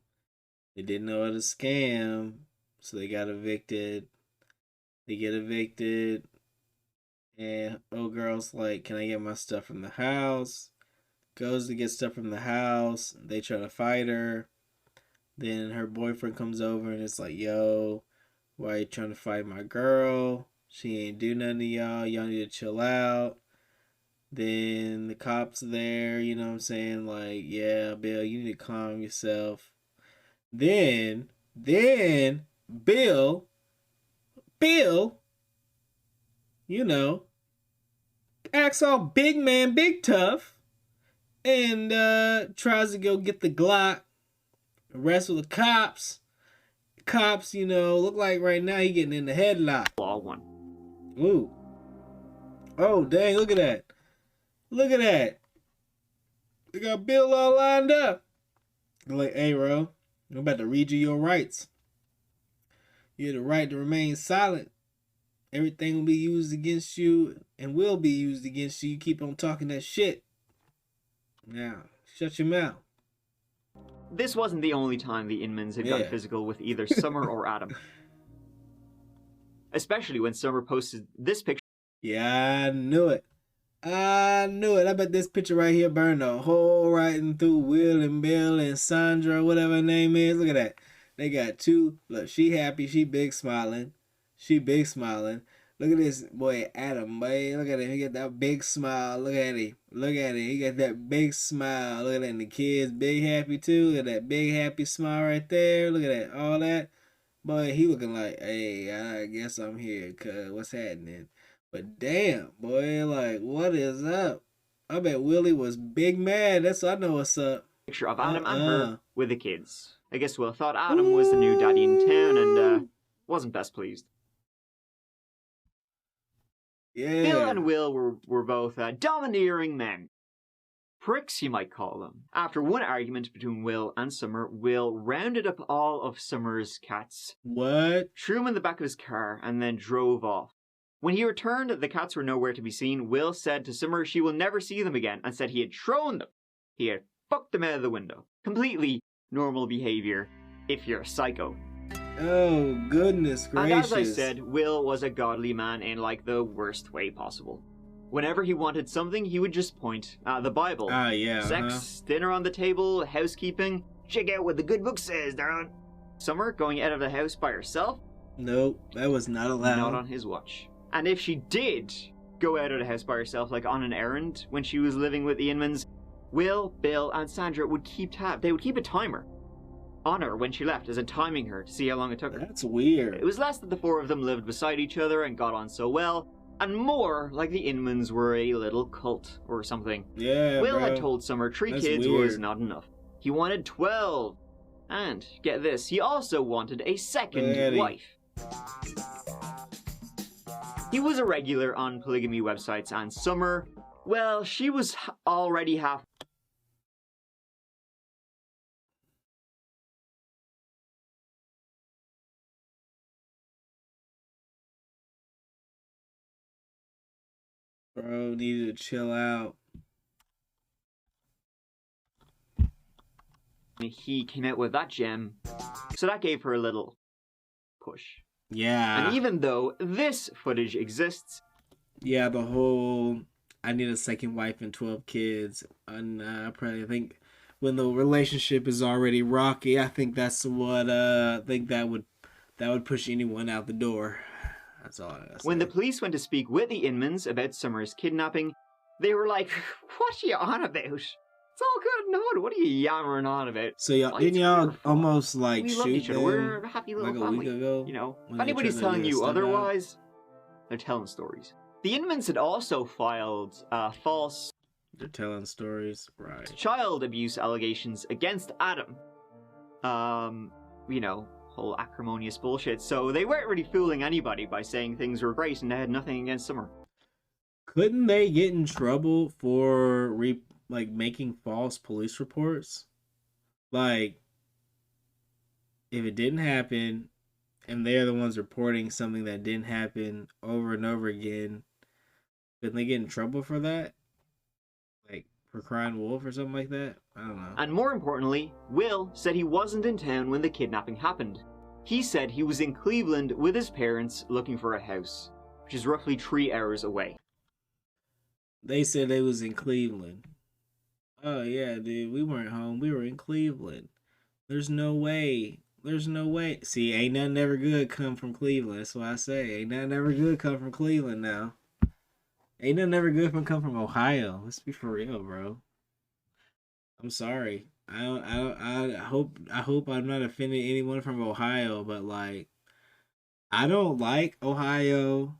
They didn't know how to scam, so they got evicted. They get evicted, and old girl's like, "Can I get my stuff from the house?" Goes to get stuff from the house. They try to fight her. Then her boyfriend comes over and it's like, "Yo, why are you trying to fight my girl? She ain't do nothing to y'all. Y'all need to chill out." Then the cops there, you know what I'm saying? Like, "Yeah, Bill, you need to calm yourself." Then Bill, you know, acts all big man, big tough, and tries to go get the Glock, wrestle the cops. Cops, look like right now he getting in the headlock. Law one. Ooh. Oh, dang, look at that. Look at that. They got Bill all lined up. They're like, "Hey, bro, I'm about to read you your rights. You have the right to remain silent. Everything will be used against you and will be used against you. You keep on talking that shit. Now, shut your mouth." This wasn't the only time the Inmans had gotten physical with either Summer or Adam. Especially when Summer posted this picture. Yeah, I knew it. I bet this picture right here burned a hole right in through Will and Bill and Sandra, whatever her name is. Look at that. They got two. Look, she happy. She big smiling. Look at this boy, Adam, boy. Look at him. He got that big smile. Look at him. He got that big smile. Look at that. And the kids big happy too. Look at that big happy smile right there. Look at that. All that. Boy, he looking like, "Hey, I guess I'm here, cuz what's happening?" But damn, boy, like, what is up? I bet Willie was big mad. That's I know what's up. Picture of Adam and her with the kids. I guess Will thought Adam was the new daddy in town and wasn't best pleased. Yeah. Bill and Will were both domineering men. Pricks, you might call them. After one argument between Will and Summer, Will rounded up all of Summer's cats. What? Threw them in the back of his car and then drove off. When he returned, the cats were nowhere to be seen. Will said to Summer she will never see them again and said he had thrown them. He had fucked them out of the window. Completely normal behavior if you're a psycho. Oh, goodness gracious. And as I said, Will was a godly man in like the worst way possible. Whenever he wanted something, he would just point at the Bible. Yeah. Sex, dinner on the table, housekeeping. Check out what the good book says, darling. Summer going out of the house by herself? Nope, that was not allowed. Not on his watch. And if she did go out of the house by herself, like on an errand, when she was living with the Inmans, Will, Bill, and Sandra would keep tab. They would keep a timer on her when she left, as in timing her to see how long it took her. That's weird. It was less that the four of them lived beside each other and got on so well, and more like the Inmans were a little cult or something. Yeah, Will bro. had told Summer three That's kids weird. was not enough. He wanted 12. And, get this, he also wanted a second wife. He was a regular on polygamy websites, and Summer, well, she was already half. Bro, needed to chill out. He came out with that gem, so that gave her a little push. Yeah. And even though this footage exists, yeah, the whole I need a second wife and 12 kids, and I think when the relationship is already rocky, I think that's what I think that would push anyone out the door. That's all I gotta say. When the police went to speak with the Inmans about Summer's kidnapping, they were like, "What are you on about? It's all good, no. What are you yammering on about?" So y'all didn't y'all almost like we love shoot each other. them We're a happy little like family. a week ago? You know, when if they anybody's tried to telling get you stuff out? otherwise, they're telling stories. The Inmans had also filed false They're telling stories, right? child abuse allegations against Adam. You know, whole acrimonious bullshit. So they weren't really fooling anybody by saying things were great and they had nothing against Summer. Couldn't they get in trouble for making false police reports? Like, if it didn't happen, and they're the ones reporting something that didn't happen over and over again, couldn't they get in trouble for that? Like, for crying wolf or something like that. I don't know. And more importantly, Will said he wasn't in town when the kidnapping happened. He said he was in Cleveland with his parents looking for a house, which is roughly 3 hours away. They said they was in Cleveland. Oh yeah, dude, we weren't home. We were in Cleveland. There's no way. There's no way. See, ain't nothing ever good come from Cleveland. That's why I say ain't nothing ever good come from Cleveland now. Ain't nothing ever good come from Ohio. Let's be for real, bro. I'm sorry. I hope I'm not offending anyone from Ohio, but like, I don't like Ohio.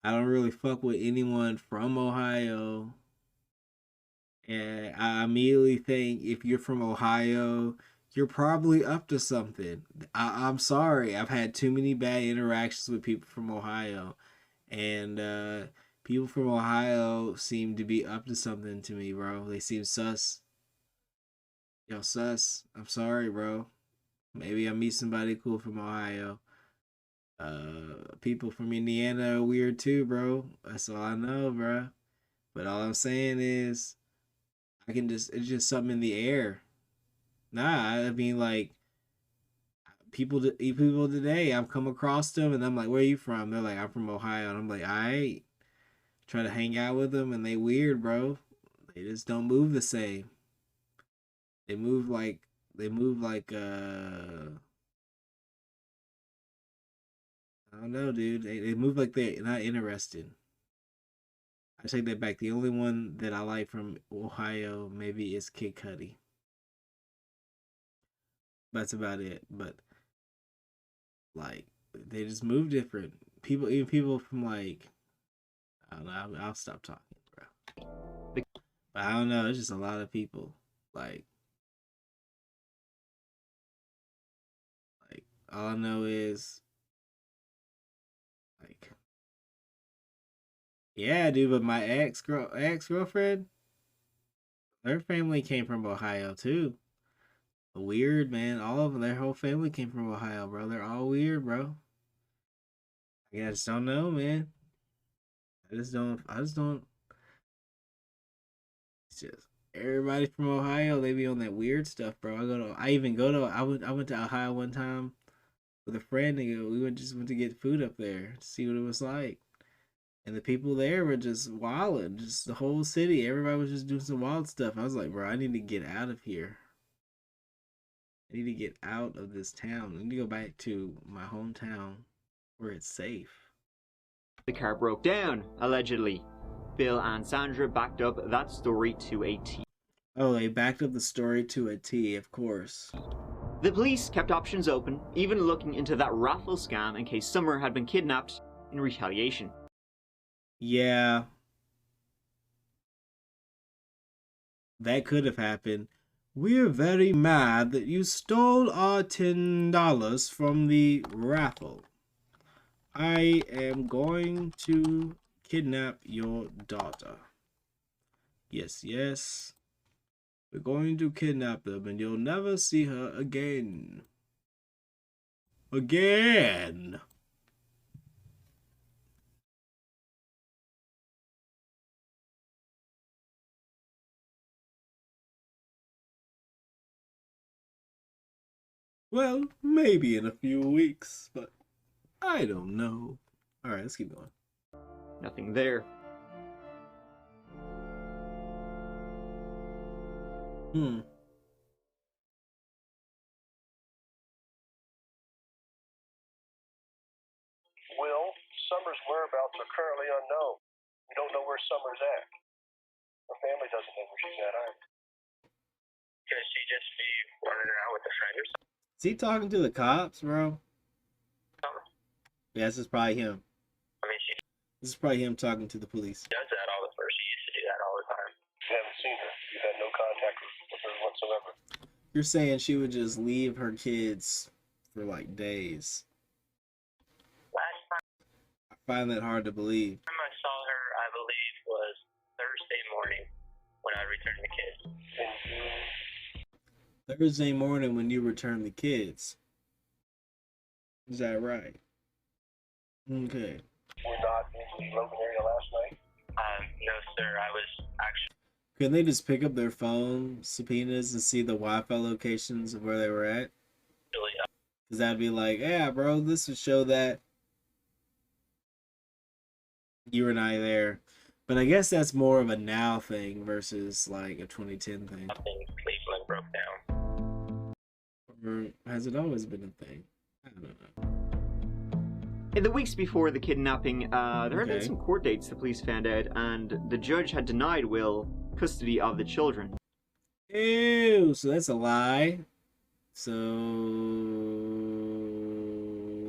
I don't really fuck with anyone from Ohio. And I immediately think if you're from Ohio, you're probably up to something. I'm sorry. I've had too many bad interactions with people from Ohio. And people from Ohio seem to be up to something to me, bro. They seem sus. Yo, sus. I'm sorry, bro. Maybe I meet somebody cool from Ohio. People from Indiana are weird too, bro. That's all I know, bro. But all I'm saying is, it's just something in the air. Nah, I mean, like, people today, I've come across them and I'm like, where are you from? They're like, I'm from Ohio. And I'm like, I try to hang out with them and they weird, bro. They just don't move the same. They move like I don't know, dude. They move like they're not interested. I take that back. The only one that I like from Ohio maybe is Kid Cudi. That's about it. But like, they just move different. Even people from like, I don't know. I'll stop talking, bro. But I don't know. It's just a lot of people. Like all I know is like, yeah, dude. But my ex girlfriend, their family came from Ohio too. Weird, man. All of them, their whole family came from Ohio, bro. They're all weird, bro. I just don't know, man. I just don't. It's just everybody from Ohio. They be on that weird stuff, bro. I went to Ohio one time with a friend. And we went to get food up there to see what it was like. And the people there were just wilding, just the whole city. Everybody was just doing some wild stuff. I was like, bro, I need to get out of here. I need to get out of this town. I need to go back to my hometown where it's safe. The car broke down, allegedly. Bill and Sandra backed up that story to a T. Oh, they backed up the story to a T, of course. The police kept options open, even looking into that raffle scam in case Summer had been kidnapped in retaliation. Yeah. That could have happened. We're very mad that you stole our $10 from the raffle. I am going to kidnap your daughter. Yes, yes. We're going to kidnap them and you'll never see her again. Again! Well, maybe in a few weeks, but I don't know. Alright, let's keep going. Nothing there. Will, Summer's whereabouts are currently unknown. We don't know where Summer's at. Her family doesn't know where she's at either. Could she just be running around with a friend or something? Is he talking to the cops, bro? Yeah, this is probably him. I mean, This is probably him talking to the police. does that all the time. She used to do that all the time. You haven't seen her. You've had no contact with her whatsoever. You're saying she would just leave her kids for like days. Last time I find that hard to believe. I saw her, I believe, was Thursday morning when I returned the kids. Thursday morning when you returned the kids. Is that right? Okay. We're not in the Logan area last night? No, sir. I was actually... Can they just pick up their phone subpoenas and see the Wi-Fi locations of where they were at? Because that'd be like, yeah, bro, this would show that you and I there. But I guess that's more of a now thing versus like a 2010 thing. Cleveland broke down. Or has it always been a thing? I don't know. In the weeks before the kidnapping, there had been Okay. some court dates the police found out, and the judge had denied Will custody of the children. Ew, so that's a lie. So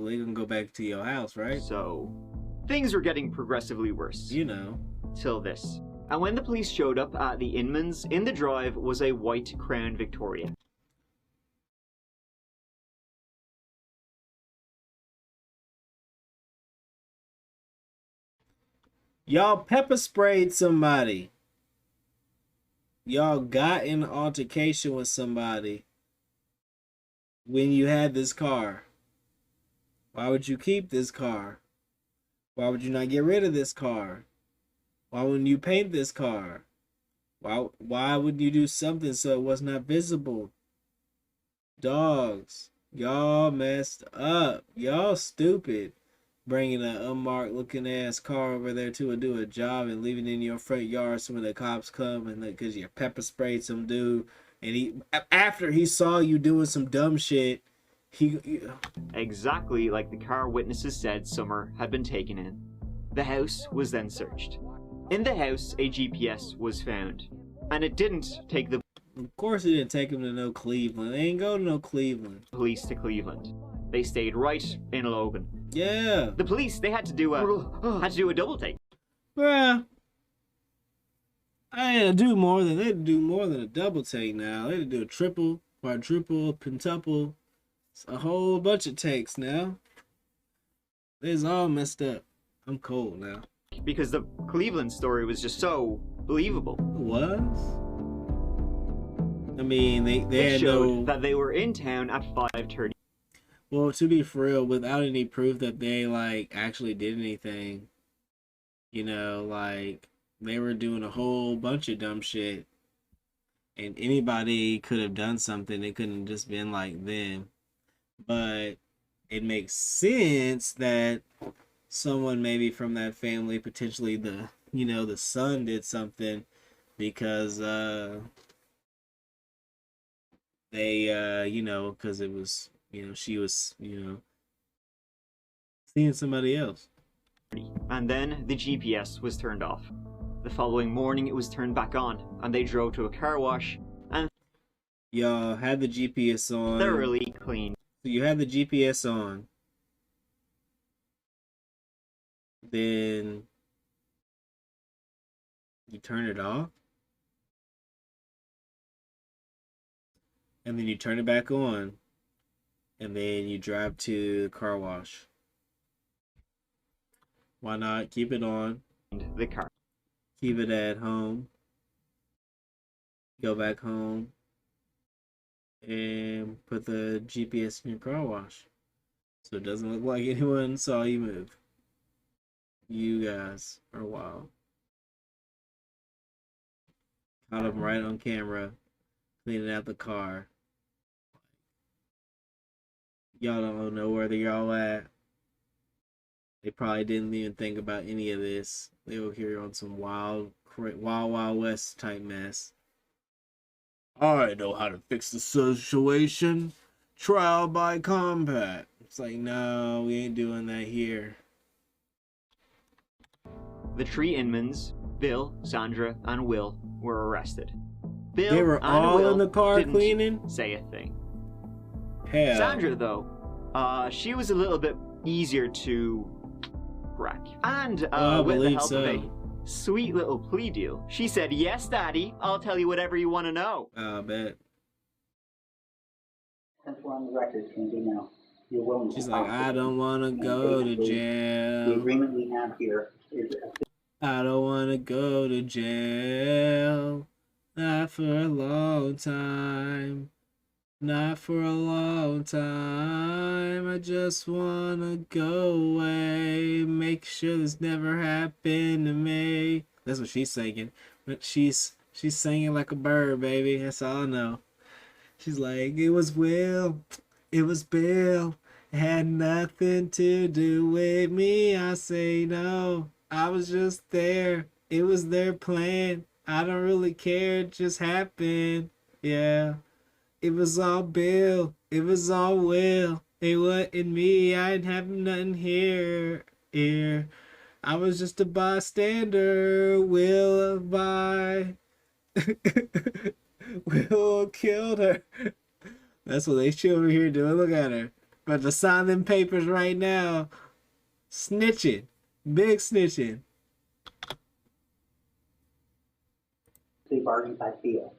they can go back to your house, right? So, things were getting progressively worse. You know. Till this. And when the police showed up at the Inmans, in the drive was a white Crown Victoria. Y'all pepper sprayed somebody. Y'all got in an altercation with somebody when you had this car. Why would you keep this car? Why would you not get rid of this car? Why wouldn't you paint this car? Why would you do something so it was not visible? Dogs, y'all messed up. Y'all stupid. Bringing an unmarked looking ass car over there to do a job and leaving it in your front yard so when the cops come and because you pepper sprayed some dude and he after he saw you doing some dumb shit, he Exactly like the car witnesses said Summer had been taken in. The house was then searched. In the house, a GPS was found. And it didn't take the of course it didn't take him to no Cleveland. They ain't go to no Cleveland. police to Cleveland. They stayed right in Logan. Yeah. The police, they had to do a double take. Bruh. I had to do more than they had to do more than a double take now. They had to do a triple, quadruple, pentuple. It's a whole bunch of takes now. It's all messed up. I'm cold now. Because the Cleveland story was just so believable. It was? I mean, they It had showed no... that they were in town at 5:30. Well, to be for real, without any proof that they, like, actually did anything, you know, like, they were doing a whole bunch of dumb shit, and anybody could have done something. It couldn't have just been like them. But it makes sense that someone maybe from that family, potentially the son did something because, they, because it was... she was, seeing somebody else. And then the GPS was turned off. The following morning it was turned back on, and they drove to a car wash and Y'all had the GPS on. thoroughly cleaned. So you had the GPS on. Then you turn it off. And then you turn it back on. And then you drive to the car wash. Why not keep it on? The car. Keep it at home. Go back home. And put the GPS in your car wash. So it doesn't look like anyone saw you move. You guys are wild. Caught them right on camera. Cleaning out the car. Y'all don't know where y'all at. They probably didn't even think about any of this. They were here on some wild west type mess. I know how to fix the situation. Trial by combat. It's like, no, we ain't doing that here. The three Inmans, Bill, Sandra, and Will, were arrested. Bill They were and all Will in the car didn't cleaning? say a thing. Hell. Sandra, though, she was a little bit easier to crack. And I with the believe help so. of a sweet little plea deal, she said, "Yes, Daddy, I'll tell you whatever you want to know." I bet. Since we're on the record, Candy, now, you're willing to She's like, talk I to don't them. want to And go to basically, jail. The agreement we have here is I don't want to go to jail. Not for a long time. Not for a long time. I just want to go away. Make sure this never happened to me. That's what she's singing. But she's She's singing like a bird, baby. That's all I know. She's like, it was Will, it was Bill. It had nothing to do with me. I say no. I was just there. It was their plan. I don't really care. It just happened. Yeah. It was all Bill. It was all Will. It wasn't me. I didn't have nothing here. I was just a bystander. Will by. Will killed her. That's what she over here doing. Look at her. About to sign them papers right now. Snitching. Big snitching. Plea bargain by feel.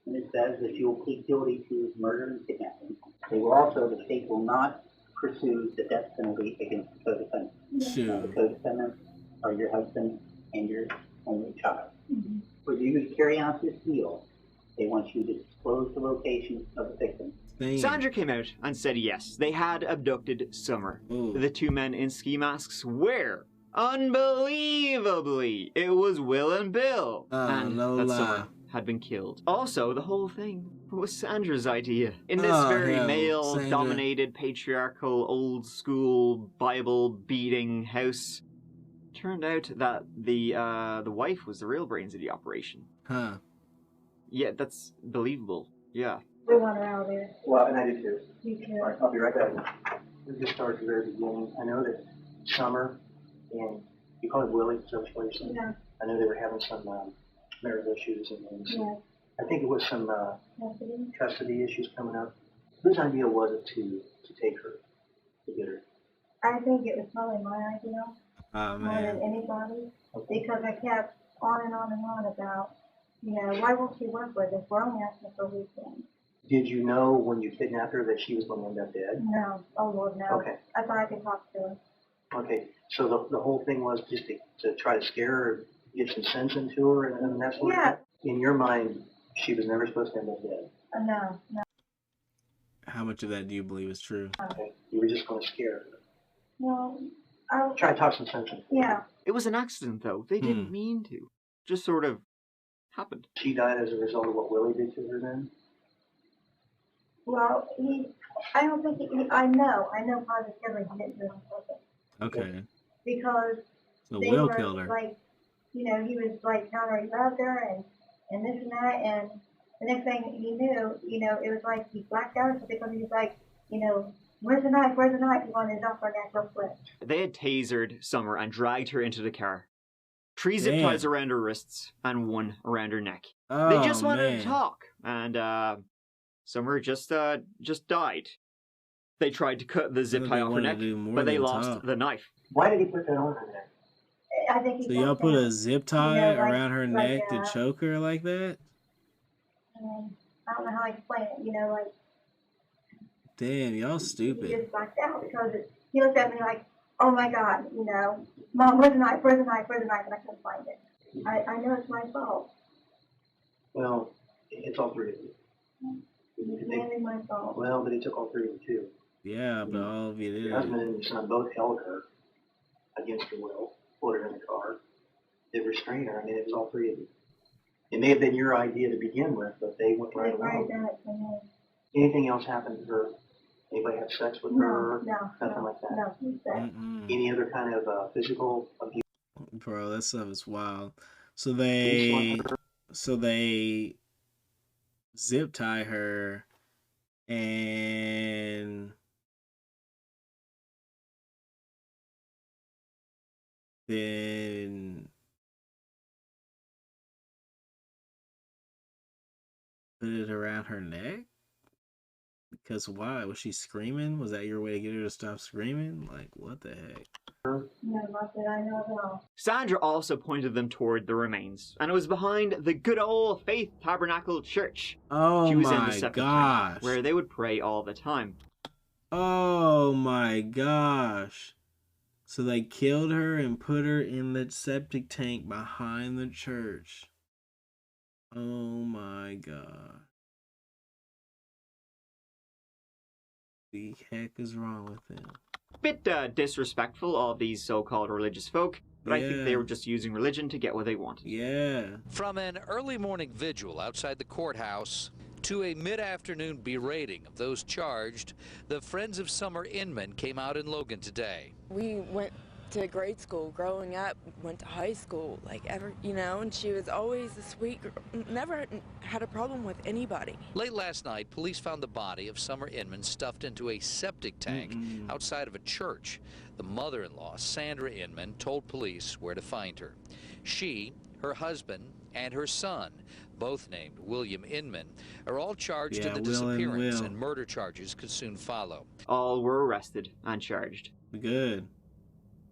And it says that you will plead guilty to murder and kidnapping. They will also, the state will not pursue the death penalty against the co-defendant. The co-defendants are your husband and your only child. For you to carry out this deal, they want you to disclose the location of the victim. Sandra came out and said yes, they had abducted Summer. Ooh. The two men in ski masks were, unbelievably, it was Will and Bill. And no that lie. Summer had been killed. Also, the whole thing was Sandra's idea. In this very hell, male-dominated, patriarchal, old-school, Bible-beating house, turned out that the wife was the real brains of the operation. Huh. Yeah, that's believable. Yeah. We want her out of there. Well, and I do too. You too. All right, I'll be right back. Let's just start at the very beginning. I know that Summer and you call it Willie's situation. Yeah. I know they were having some marital issues and things. Yeah. I think it was some custody issues coming up. Whose idea was it to take her, to get her? I think it was probably my idea Oh, more than man. anybody, because I kept on and on and on about, why won't she work with us? We're only asking for weekends. Did you know when you kidnapped her that she was going to end up dead? No. Oh, Lord, no. Okay. I thought I could talk to her. Okay. So the whole thing was just to try to scare her, get some sense into her, and that's what. Yeah. In your mind, she was never supposed to end up dead. No. How much of that do you believe is true? Okay. You were just going to scare her. Well, Try to talk some sense into her. yeah. It was an accident, though. They didn't mean to. Just sort of happened. She died as a result of what Willie did to her then? Well, I don't think I know positively he didn't do it on purpose. Okay. Because So they Will were killed her. like, he was like telling her he loved her and this and that, and the next thing he knew, it was like he blacked out because he was like, where's the knife? Where's the knife? He wanted his off her neck real quick. They had tasered Summer and dragged her into the car. 3 zip ties around her wrists and 1 around her neck. Oh, They just wanted man. to talk, and Summer just died. They tried to cut the zip They tie off her wanted neck, to do more but they than lost talk. the knife. Why did he put that on her neck? I think he So y'all put a zip tie like- around her like, neck to choke her like that? I don't know how to explain it, like Damn, y'all he stupid. just blacked out because he looked at me like, oh my God, Mom, where's the knife? Where's the knife? Where's the knife? And I couldn't find it. I know it's my fault. Well, it's all 3 of you. It's mainly my fault. Well, but he took all 3 of you too. Yeah, but all of you did. Your husband and your son both held her against her will, put her in the car. They restrained her. I mean, it was all 3 of you. It may have been your idea to begin with, but they went right along. Anything else happen to her? Anybody have sex with her? No, Nothing like that? No, Any other kind of physical abuse? Bro, that stuff is wild. So they zip tie her and then put it around her neck? Because why? Was she screaming? Was that your way to get her to stop screaming? Like, what the heck? No, not that I know at all. Sandra also pointed them toward the remains, and it was behind the good old Faith Tabernacle Church. Oh She was in the my septic gosh. tank, where they would pray all the time. Oh my gosh. So they killed her and put her in the septic tank behind the church. Oh my god. The heck is wrong with him? Bit disrespectul of these so-called religious folk, But I think they were just using religion to get what they wanted. Yeah. From an early morning vigil outside the courthouse to a mid-afternoon berating of those charged, the Friends of Summer Inman came out in Logan today. We went to grade school growing up, went to high school, like ever, you know, and she was always a sweet girl, never had a problem with anybody. Late last night, police found the body of Summer Inman stuffed into a septic tank outside of a church. The mother-in-law, Sandra Inman, told police where to find her. She, her husband, and her son, both named William Inman, are all charged in the disappearance, and murder charges could soon follow. All were arrested and charged. Good.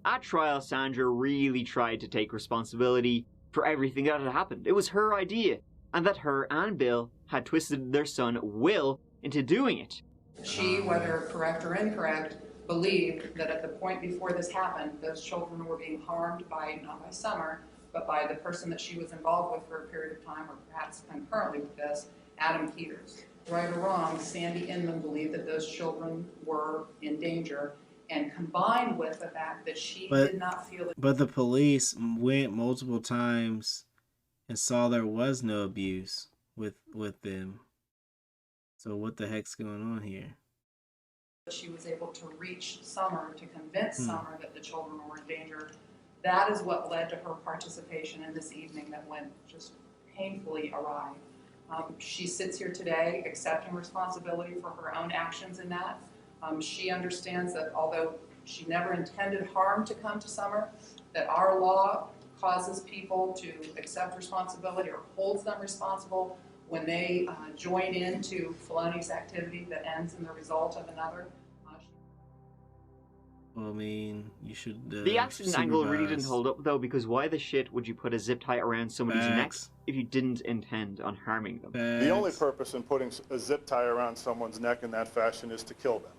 At trial, Sandra really tried to take responsibility for everything that had happened. It was her idea, and that her and Bill had twisted their son, Will, into doing it. She, whether correct or incorrect, believed that at the point before this happened, those children were being harmed by, not by Summer, but by the person that she was involved with for a period of time, or perhaps concurrently with this, Adam Peters. Right or wrong, Sandy Inman believed that those children were in danger, and combined with the fact that she did not feel that... But the police went multiple times and saw there was no abuse with them. So what the heck's going on here? She was able to reach Summer to convince Summer that the children were in danger. That is what led to her participation in this evening that went just painfully awry. She sits here today accepting responsibility for her own actions in that. She understands that although she never intended harm to come to Summer, that our law causes people to accept responsibility or holds them responsible when they join into felonious activity that ends in the result of another. Well, I mean, you should the accident angle really didn't hold up, though, because why the shit would you put a zip tie around somebody's neck if you didn't intend on harming them? The only purpose in putting a zip tie around someone's neck in that fashion is to kill them.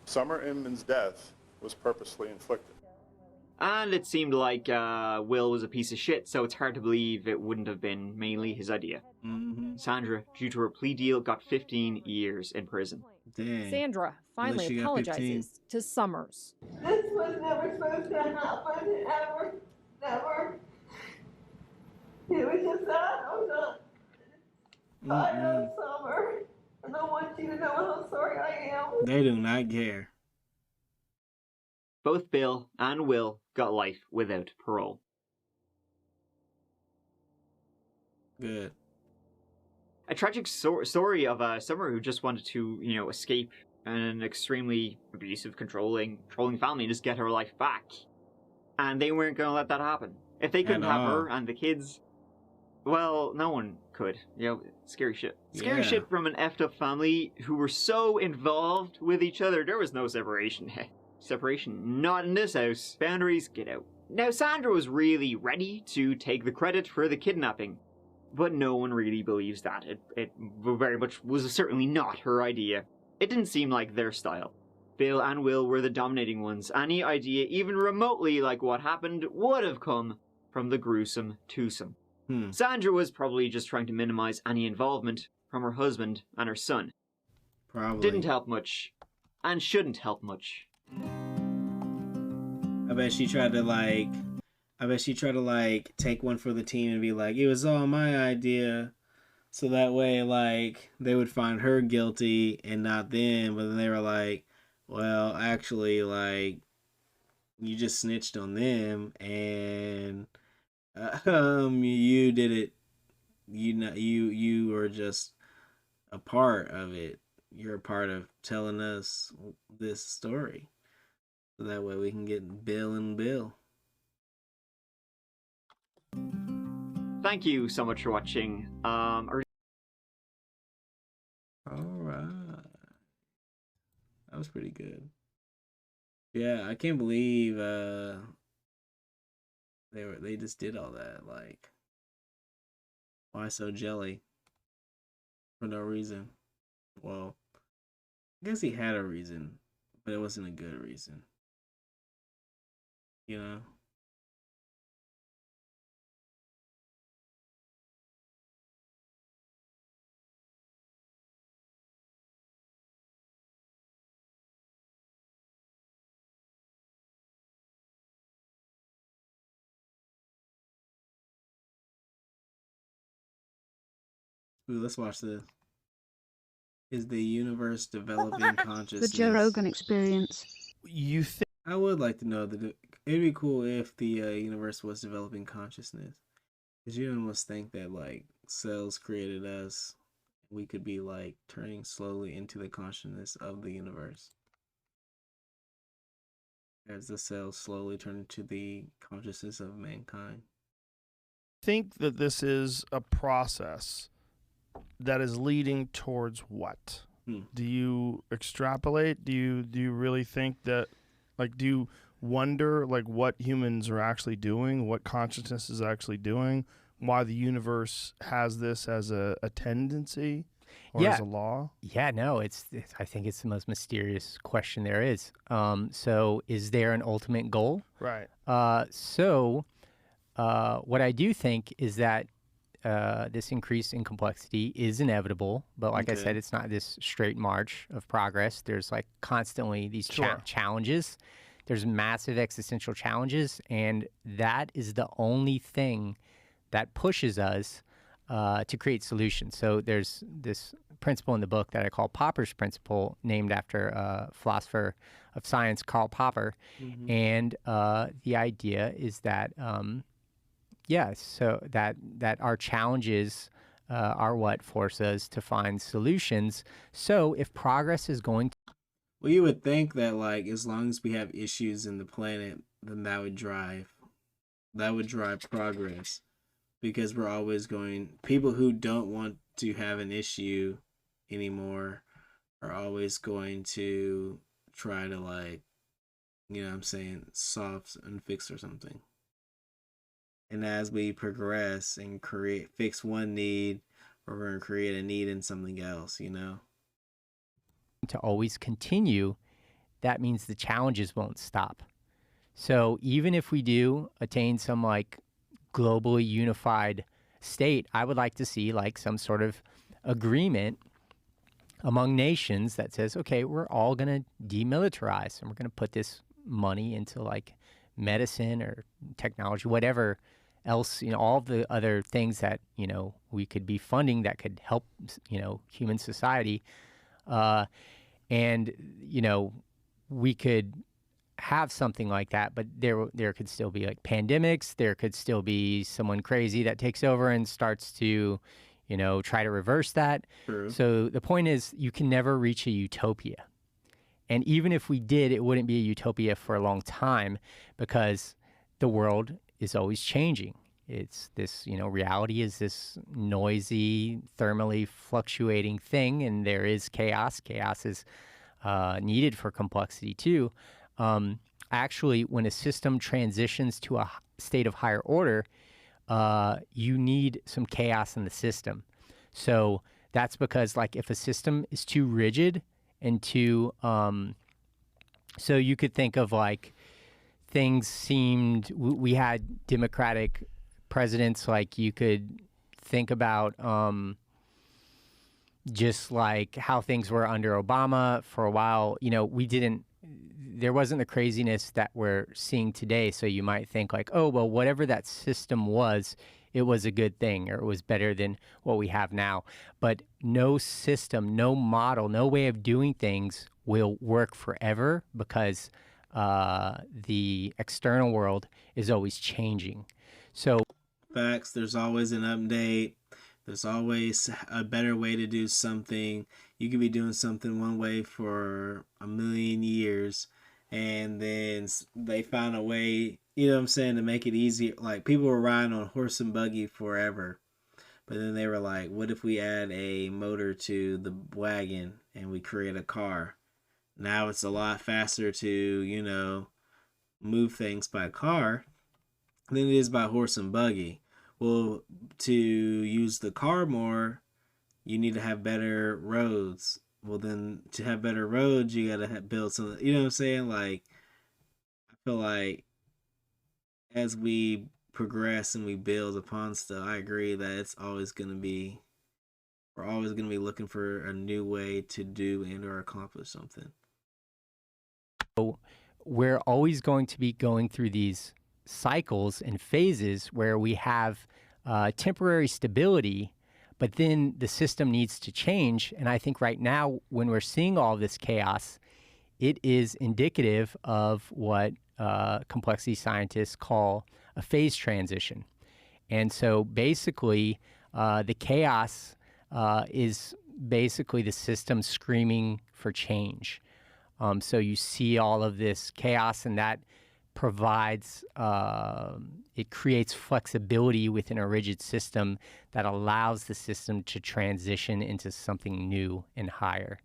Summer Inman's death was purposely inflicted. And it seemed like Will was a piece of shit, so it's hard to believe it wouldn't have been mainly his idea. Sandra, due to her plea deal, got 15 years in prison. Dang. Sandra finally apologizes to Summers. This was never supposed to happen, ever, never. It was just that. I love Summer, and I want you to know how sorry I am. They do not care. Both Bill and Will got life without parole. Good. A tragic story of Summer who just wanted to, escape an extremely abusive, controlling family and just get her life back. And they weren't going to let that happen. If they couldn't have her and the kids, well, no one could. Scary shit. Scary shit from an effed up family who were so involved with each other. There was no separation. Separation, not in this house. Boundaries, get out. Now, Sandra was really ready to take the credit for the kidnapping, but no one really believes that. It very much was certainly not her idea. It didn't seem like their style. Bill and Will were the dominating ones. Any idea, even remotely like what happened, would have come from the gruesome twosome. Sandra was probably just trying to minimize any involvement from her husband and her son. Probably. Didn't help much, and shouldn't help much. I bet she tried to take one for the team and be like, it was all my idea. So that way, they would find her guilty and not them. But then they were like, well, actually, you just snitched on them and you did it. You were just a part of it. You're a part of telling us this story. So that way we can get Bill and Bill. Thank you so much for watching. Alright. That was pretty good. Yeah, I can't believe they just did all that. Why so jelly? For no reason. Well, I guess he had a reason, but it wasn't a good reason. You know? Ooh, let's watch this. Is the universe developing consciousness? The Joe Rogan Experience. You think? I would like to know that it'd be cool if the universe was developing consciousness. Because you almost think that like cells created us, we could be like turning slowly into the consciousness of the universe. As the cells slowly turn into the consciousness of mankind. Think that this is a process that is leading towards what? Do you extrapolate? Do you really think that, like, do you wonder like what humans are actually doing, what consciousness is actually doing, why the universe has this as a tendency or as a law? Yeah, no, it's I think it's the most mysterious question there is. So is there an ultimate goal? Right. What I do think is that this increase in complexity is inevitable, but like I said, it's not this straight march of progress. There's like constantly these challenges. There's massive existential challenges, and that is the only thing that pushes us to create solutions. So there's this principle in the book that I call Popper's principle, named after philosopher of science Karl Popper, and the idea is that so that our challenges are what force us to find solutions. So if progress is going to... Well, you would think that like as long as we have issues in the planet, then that would drive progress, because we're always people who don't want to have an issue anymore are always going to try to like, solve and fix or something. And as we progress and fix one need, we're going to create a need in something else, To always continue, that means the challenges won't stop. So even if we do attain some like globally unified state, I would like to see like some sort of agreement among nations that says, okay, we're all going to demilitarize and we're going to put this money into like medicine or technology, whatever else, all the other things that, we could be funding that could help, human society. And, we could have something like that, but there could still be like pandemics. There could still be someone crazy that takes over and starts to, try to reverse that. True. So the point is you can never reach a utopia. And even if we did, it wouldn't be a utopia for a long time, because the world is always changing. It's this, reality is this noisy, thermally fluctuating thing, and there is chaos. Chaos is needed for complexity too. Actually, when a system transitions to a state of higher order, you need some chaos in the system. So that's because, like, if a system is too rigid and too, so you could think of like things seemed, we had democratic presidents, like you could think about just like how things were under Obama for a while. There wasn't the craziness that we're seeing today. So you might think like, oh, well, whatever that system was, it was a good thing, or it was better than what we have now. But no system, no model, no way of doing things will work forever, because the external world is always changing. So facts, there's always an update. There's always a better way to do something. You could be doing something one way for a million years, and then they found a way, to make it easier. Like, people were riding on horse and buggy forever, but then they were like, what if we add a motor to the wagon and we create a car? Now it's a lot faster to, move things by car than it is by horse and buggy. Well, to use the car more, you need to have better roads. Well, then to have better roads, you got to build some, you know what I'm saying? Like, I feel like as we progress and we build upon stuff, I agree that it's always going to be, we're always going to be looking for a new way to do and or accomplish something. So we're always going to be going through these cycles and phases where we have temporary stability, But then the system needs to change. And I think right now, when we're seeing all this chaos, it is indicative of what complexity scientists call a phase transition. And so basically, the chaos is basically the system screaming for change. So you see all of this chaos, and that provides, it creates flexibility within a rigid system that allows the system to transition into something new and higher.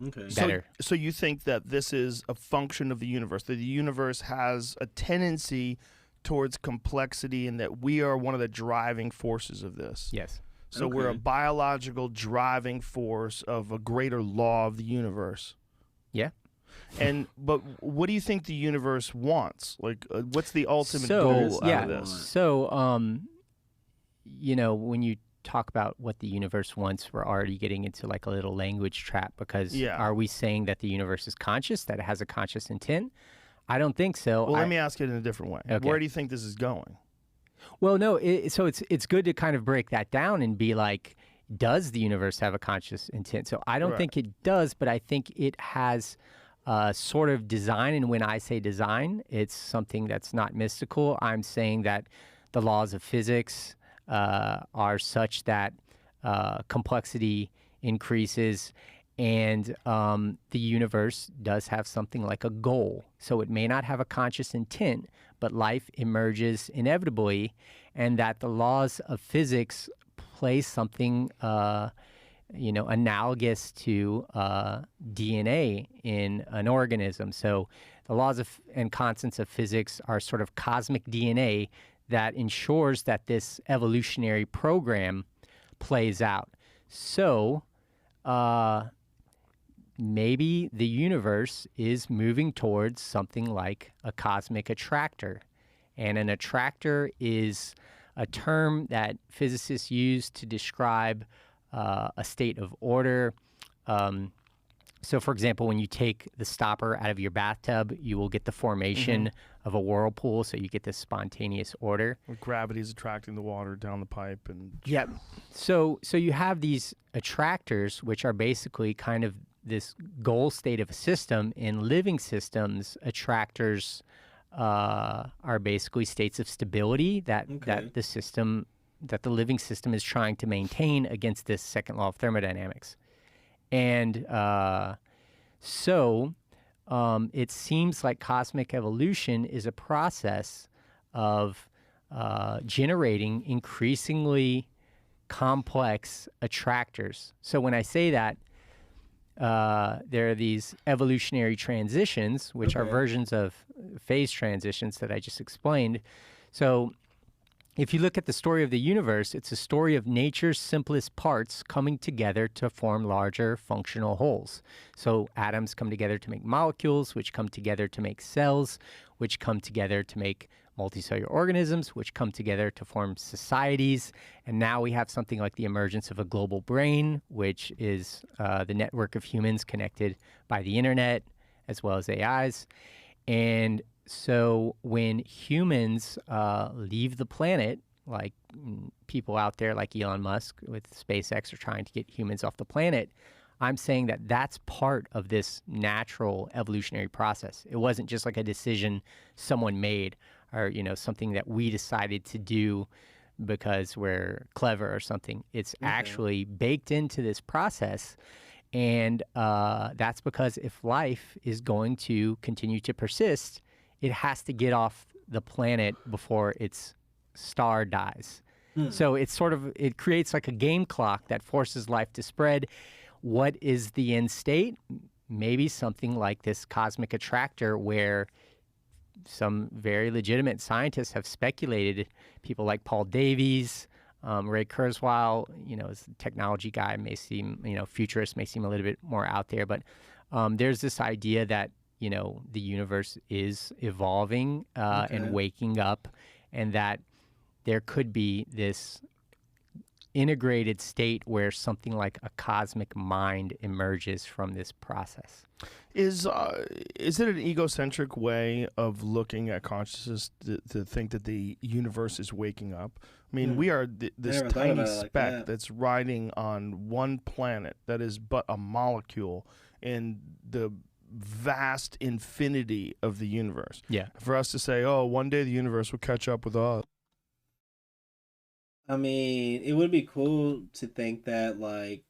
Okay. Better. So you think that this is a function of the universe, that the universe has a tendency towards complexity and that we are one of the driving forces of this? Yes. So we're a biological driving force of a greater law of the universe. Yeah. But what do you think the universe wants? Like, what's the ultimate goal out of this? So, you know, when you talk about what the universe wants, we're already getting into like a little language trap, because are we saying that the universe is conscious, that it has a conscious intent? I don't think so. Well, let me ask it in a different way. Okay. Where do you think this is going? Well, no, so it's good to kind of break that down and be like, does the universe have a conscious intent? So I don't think it does, but I think it has sort of design. And when I say design, it's something that's not mystical. I'm saying that the laws of physics are such that complexity increases, and the universe does have something like a goal. So it may not have a conscious intent, but life emerges inevitably, and that the laws of physics play something analogous to DNA in an organism. So the laws and constants of physics are sort of cosmic DNA that ensures that this evolutionary program plays out. So maybe the universe is moving towards something like a cosmic attractor. And an attractor is a term that physicists use to describe a state of order. So, for example, when you take the stopper out of your bathtub, you will get the formation of a whirlpool, so you get this spontaneous order. Where gravity is attracting the water down the pipe. So you have these attractors, which are basically kind of this goal state of a system. In living systems, attractors are basically states of stability that the living system is trying to maintain against this second law of thermodynamics. And so it seems like cosmic evolution is a process of generating increasingly complex attractors. So when I say that, there are these evolutionary transitions, which are versions of phase transitions that I just explained. So if you look at the story of the universe, it's a story of nature's simplest parts coming together to form larger functional wholes. So atoms come together to make molecules, which come together to make cells, which come together to make multicellular organisms, which come together to form societies. And now we have something like the emergence of a global brain, which is the network of humans connected by the internet, as well as AIs. And so when humans leave the planet, like people out there like Elon Musk with SpaceX are trying to get humans off the planet, I'm saying that that's part of this natural evolutionary process. It wasn't just like a decision someone made, or something that we decided to do because we're clever or something. It's actually baked into this process. And that's because if life is going to continue to persist, it has to get off the planet before its star dies. So it creates like a game clock that forces life to spread. What is the end state? Maybe something like this cosmic attractor, where some very legitimate scientists have speculated, people like Paul Davies, Ray Kurzweil, as a technology guy, may seem, futurist, may seem a little bit more out there, but there's this idea that, the universe is evolving and waking up, and that there could be this integrated state where something like a cosmic mind emerges from this process. Is it an egocentric way of looking at consciousness to think that the universe is waking up? I mean, we are this tiny speck that's riding on one planet that is but a molecule in the vast infinity of the universe. Yeah. For us to say, oh, one day the universe will catch up with us. I mean, it would be cool to think that, like,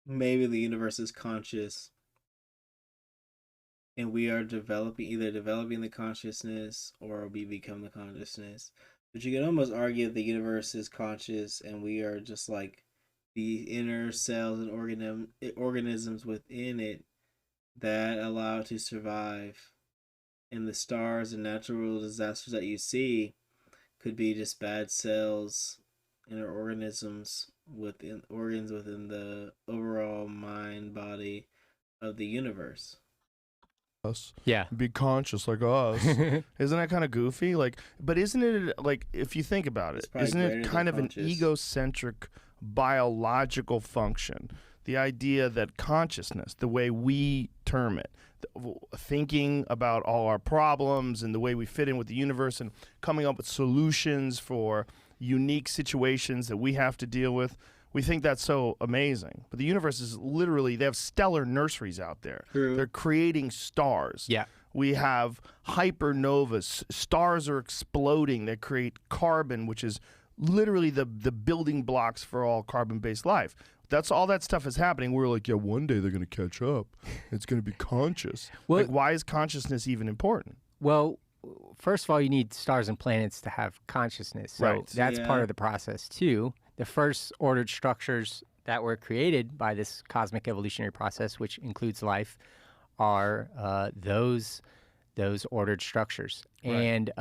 maybe the universe is conscious and we are either developing the consciousness or we become the consciousness. But you can almost argue that the universe is conscious and we are just like the inner cells and organisms within it that allow it to survive. And the stars and natural disasters that you see could be just bad cells and organisms within the overall mind body of the universe. Us. Yeah. Be conscious like us. Isn't that kind of goofy? Like, but isn't it, like, if you think about it, isn't it kind of an egocentric biological function? The idea that consciousness, the way we term it, thinking about all our problems and the way we fit in with the universe and coming up with solutions for unique situations that we have to deal with. We think that's so amazing. But the universe is literally, they have stellar nurseries out there. True. They're creating stars. Yeah. We have hypernovas. Stars are exploding that create carbon, which is literally the building blocks for all carbon-based life. That's all that stuff is happening. We're like, yeah, one day they're going to catch up. It's going to be conscious. Well, like, why is consciousness even important? Well, first of all, you need stars and planets to have consciousness. So that's part of the process, too. The first ordered structures that were created by this cosmic evolutionary process, which includes life, are those ordered structures. Right. And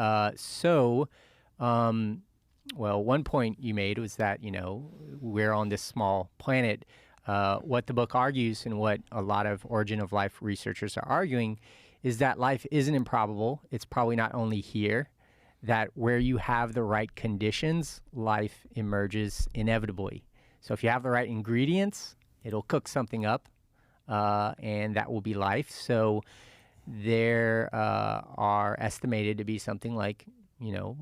well, one point you made was that, you know, we're on this small planet. What the book argues and what a lot of origin of life researchers are arguing is that life isn't improbable. It's probably not only here, that where you have the right conditions, life emerges inevitably. So if you have the right ingredients, it'll cook something up, and that will be life. So there are estimated to be something like, you know,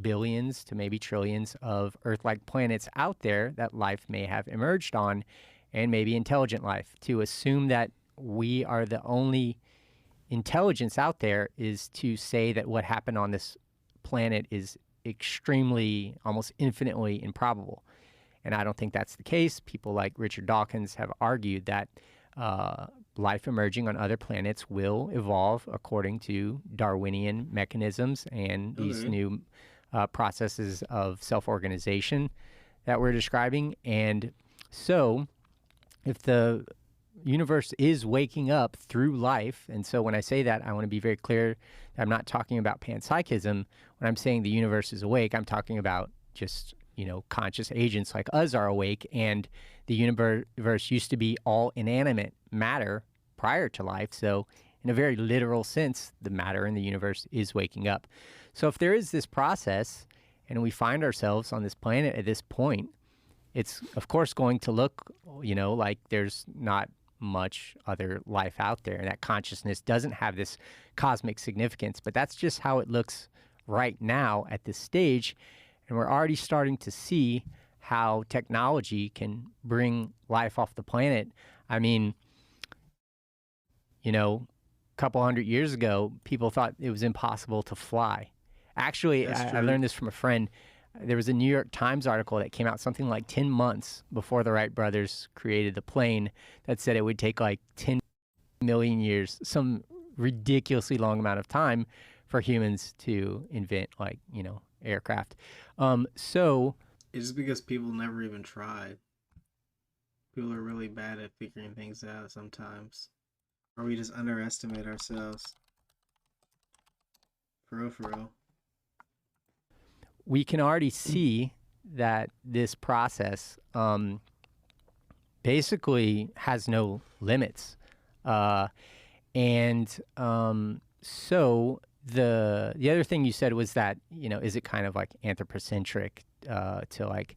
billions to maybe trillions of Earth-like planets out there that life may have emerged on, and maybe intelligent life. To assume that we are the only intelligence out there is to say that what happened on this planet is extremely, almost infinitely improbable. And I don't think that's the case. People like Richard Dawkins have argued that life emerging on other planets will evolve according to Darwinian mechanisms and these new processes of self-organization that we're describing. And so if the universe is waking up through life, and so when I say that, I want to be very clear that I'm not talking about panpsychism. When I'm saying the universe is awake, I'm talking about just, you know, conscious agents like us are awake, and the universe used to be all inanimate matter prior to life. So in a very literal sense, the matter in the universe is waking up. So if there is this process and we find ourselves on this planet at this point, it's of course going to look, you know, like there's not much other life out there, and that consciousness doesn't have this cosmic significance. But that's just how it looks right now at this stage. And we're already starting to see how technology can bring life off the planet. I mean, you know, a couple hundred years ago, people thought it was impossible to fly. Actually, I learned this from a friend. There was a New York Times article that came out something like 10 months before the Wright brothers created the plane that said it would take like 10 million years, some ridiculously long amount of time for humans to invent, like, you know, aircraft. So it's just because people never even tried. People are really bad at figuring things out sometimes. Or we just underestimate ourselves. For real. We can already see that this process basically has no limits. So the other thing you said was that, you know, is it kind of like anthropocentric to like,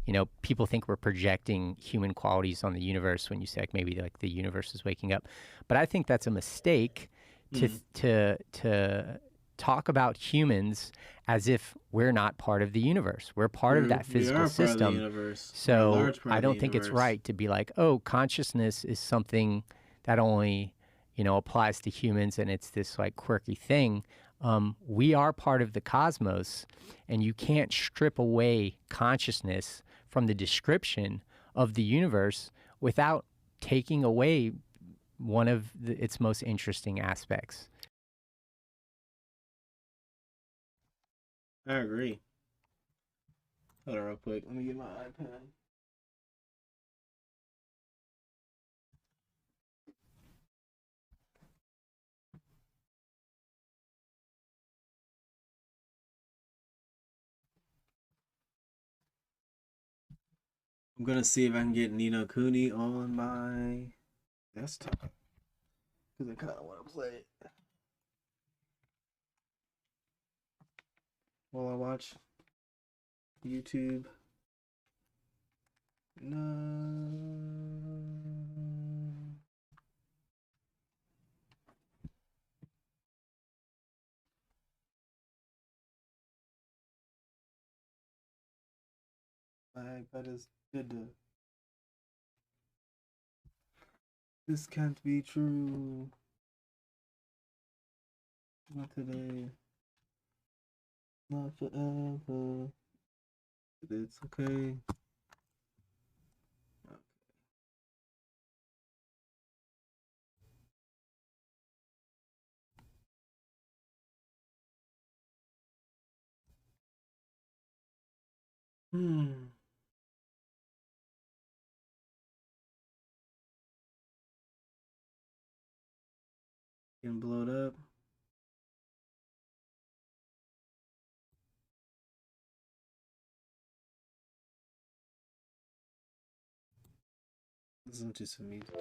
you know, people think we're projecting human qualities on the universe when you say like maybe like the universe is waking up, but I think that's a mistake to talk about humans as if we're not part of the universe. We're part of that physical system. Part of the universe. So I don't think it's right to be like, oh, consciousness is something that only, you know, applies to humans and it's this like quirky thing. We are part of the cosmos, and you can't strip away consciousness from the description of the universe without taking away one of its most interesting aspects. I agree. Hold on real quick. Let me get my iPad. I'm gonna see if I can get Nino Kuni on my desktop because I kind of want to play it while I watch YouTube. No. That is good to. This can't be true. Not today. Not forever. It's okay. Getting blowed up. Listen to some music.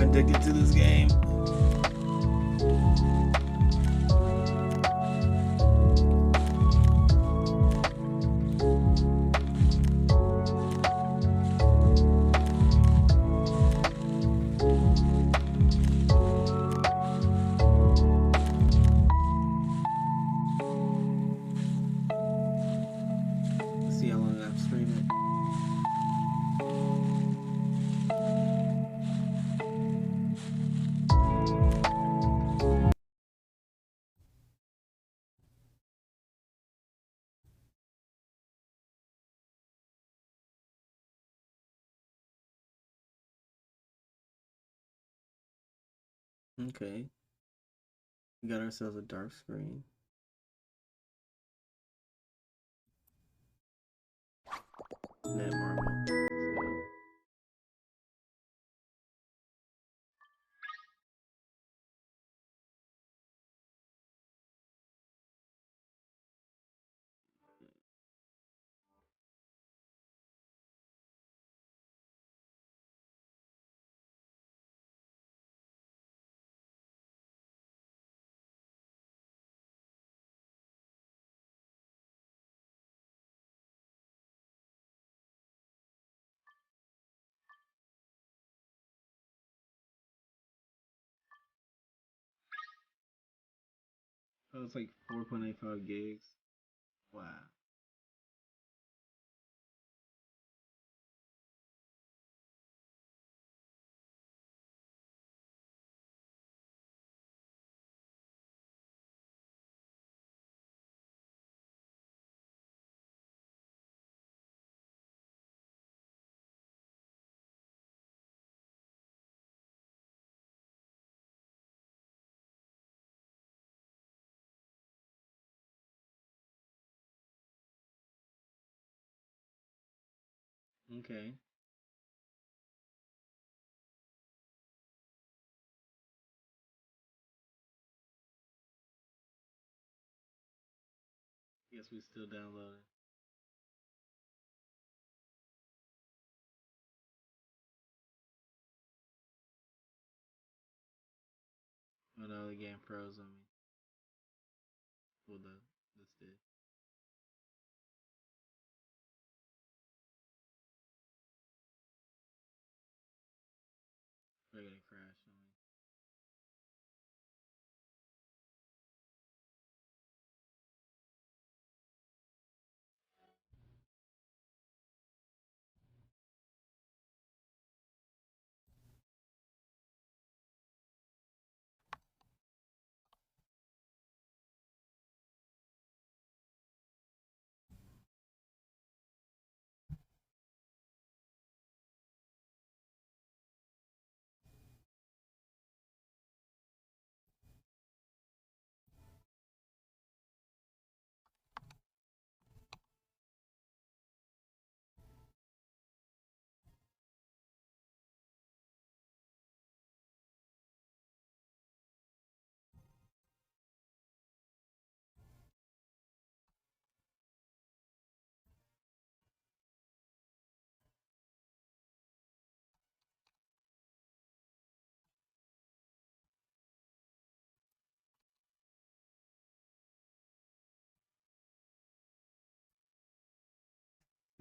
addicted to this game. Let's see how long I've streamed it. Okay. We got ourselves a dark screen. Net marble. Oh, it's like 4.85 gigs. Wow. Okay. Guess we still downloading. Oh no, the game froze on me. Well, this did. We're gonna crash on me.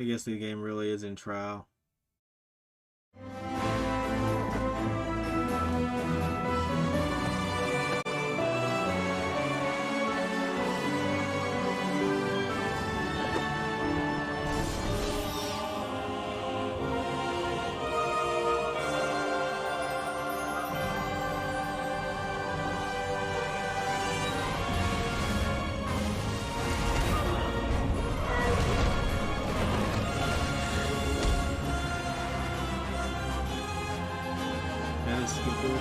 I guess the game really is in trial. That is cool.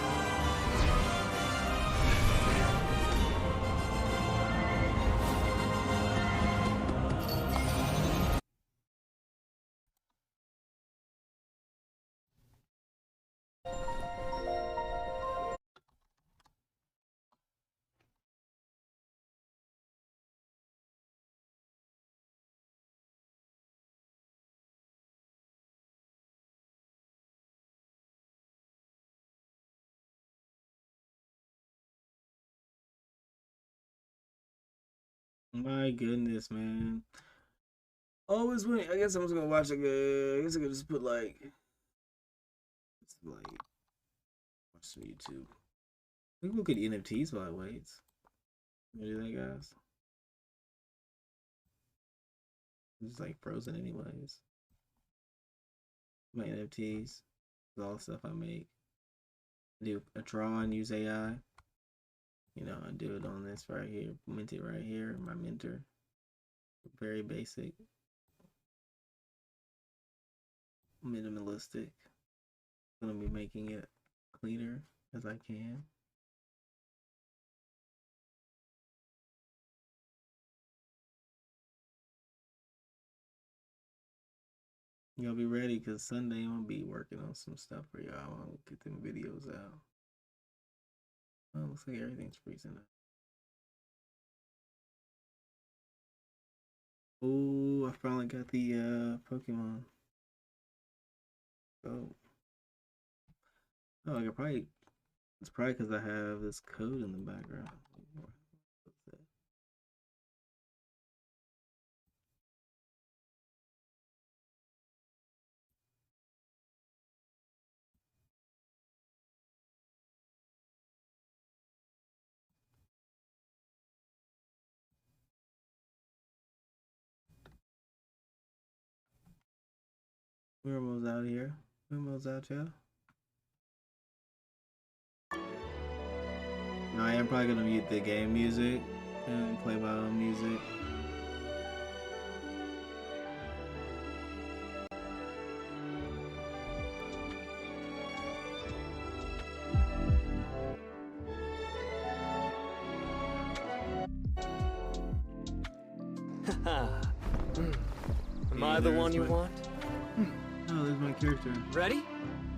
My goodness, man. Always winning. I guess I'm just gonna watch like I guess I could just put like watch some YouTube. We can look at NFTs while it waits. You do that, guys? It's like frozen anyways. My NFTs, all the stuff I make. Do a draw and use AI. You know, I do it on this right here, mint it right here, my Minter. Very basic, minimalistic. I'm gonna be making it cleaner as I can. Y'all be ready because Sunday I'm gonna be working on some stuff for y'all. I'll get them videos out. Oh, looks like everything's freezing up. Oh, I finally got the Pokemon. Oh, I could probably. It's probably because I have this code in the background. What's that? We're almost out here. We're almost out, y'all. No, I am probably gonna mute the game music and play my own music. Am I the one you want? Oh, there's my character. Ready?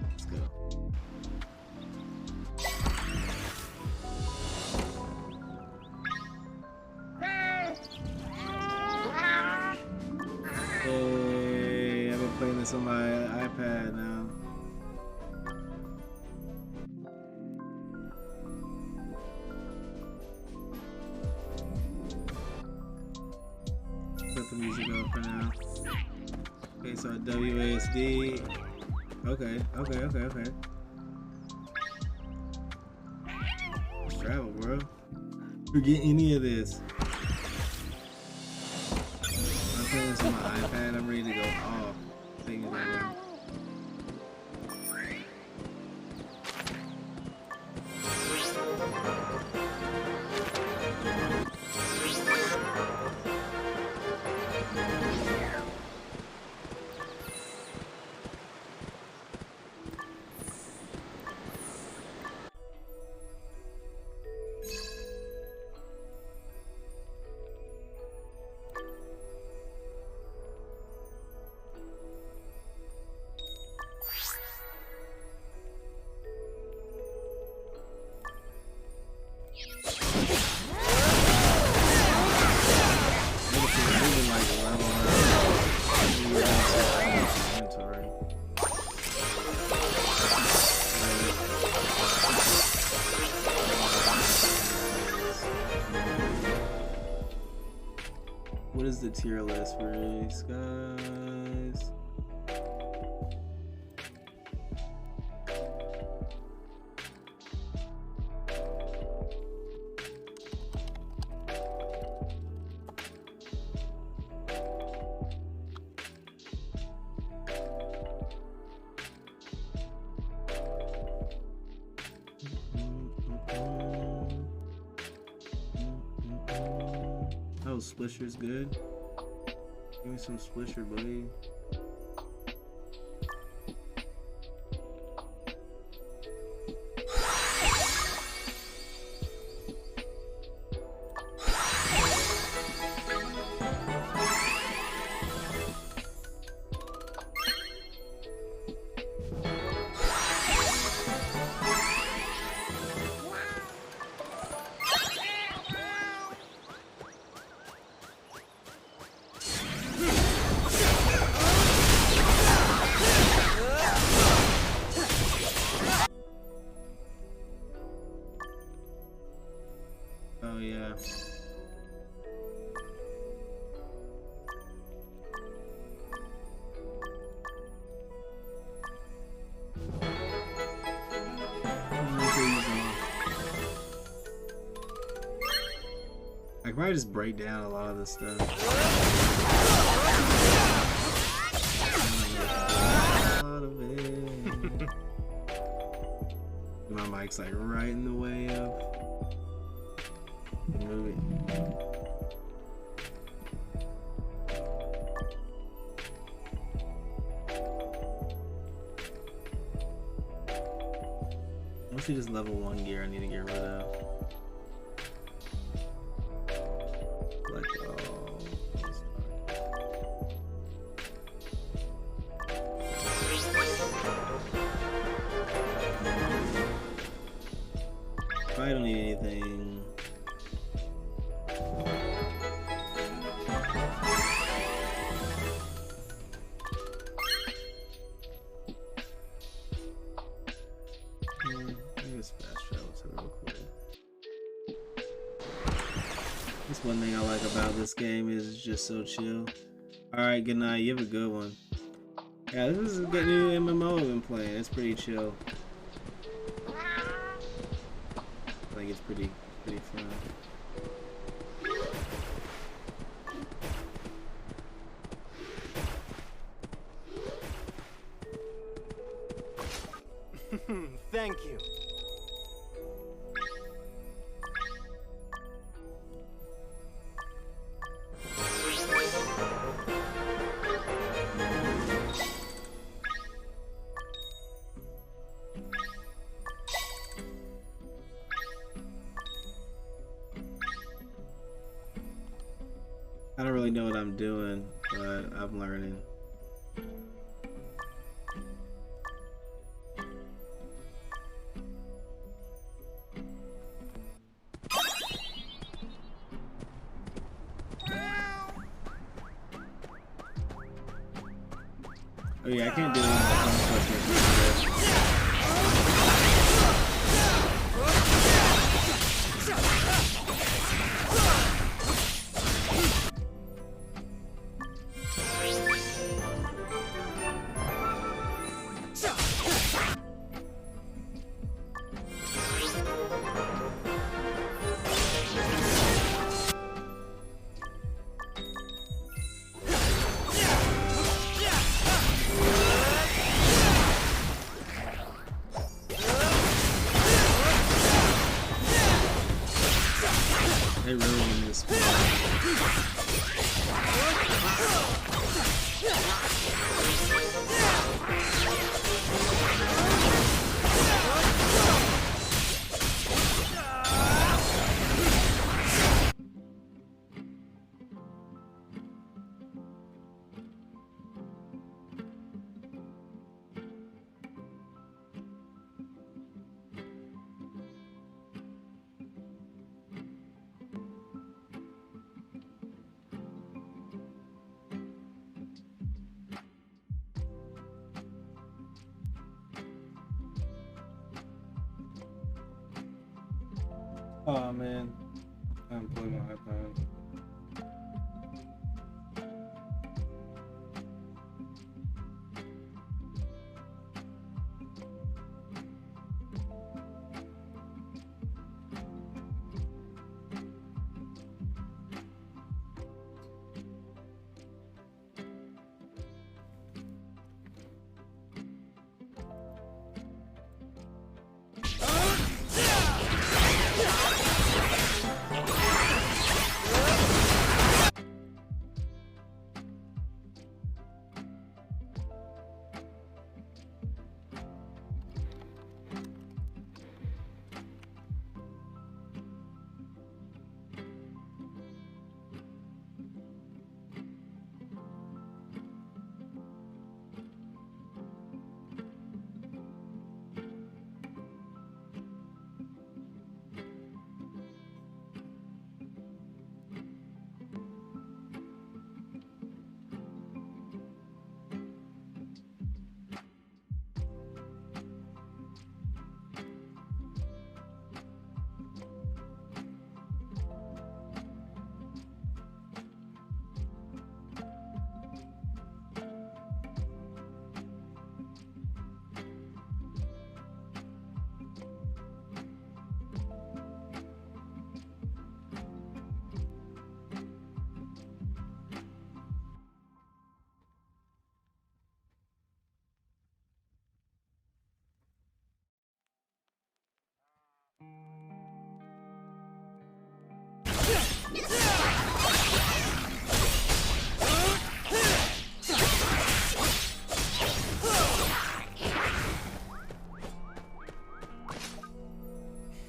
Let's go. Hey, I've been playing this on my iPad now. Put the music on for now. Okay, so WASD. Okay. Let's travel, bro. Forget any of this. I'm playing this on my iPad. I'm ready to go off. Things like that. What is the tier list for these guys? Oh, Splisher's good. Give me some Splisher, buddy. probably just break down a lot of this stuff. A lot of it. My mic's like right in the way of the movie. Mostly just level 1 gear I need to get rid of. Like, I don't need anything. That's one thing I like about this game is it's just so chill. Alright, good night. You have a good one. Yeah, this is a good new MMO I've been playing. It's pretty chill. I think it's pretty fun. Thank you. I don't really know what I'm doing, but I'm learning. Oh yeah, I can't do anything. They really need this. Oh man, I unplugged my iPad.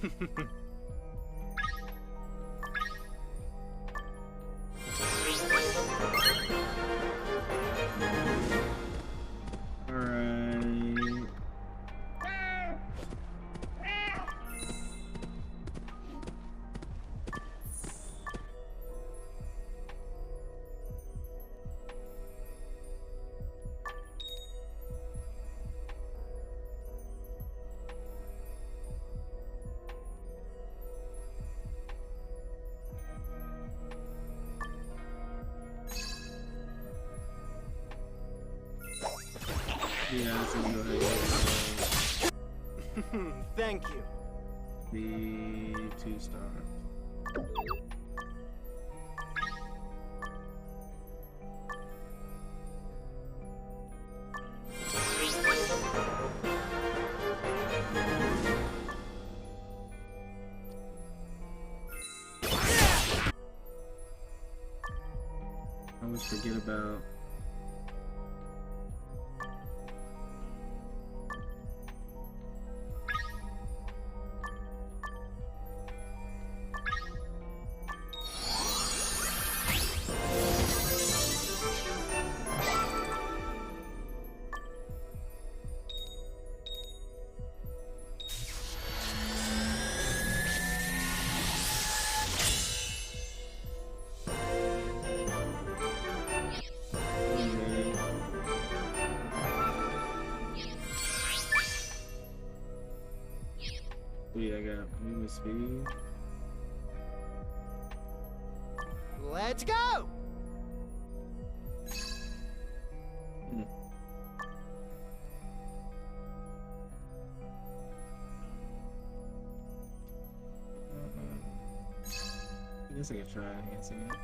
Alright. Yeah, so go ahead. Thank you. The 2-star. I always forget about. Sweet, I got movement speed. Let's go! I guess I could try enhancing it.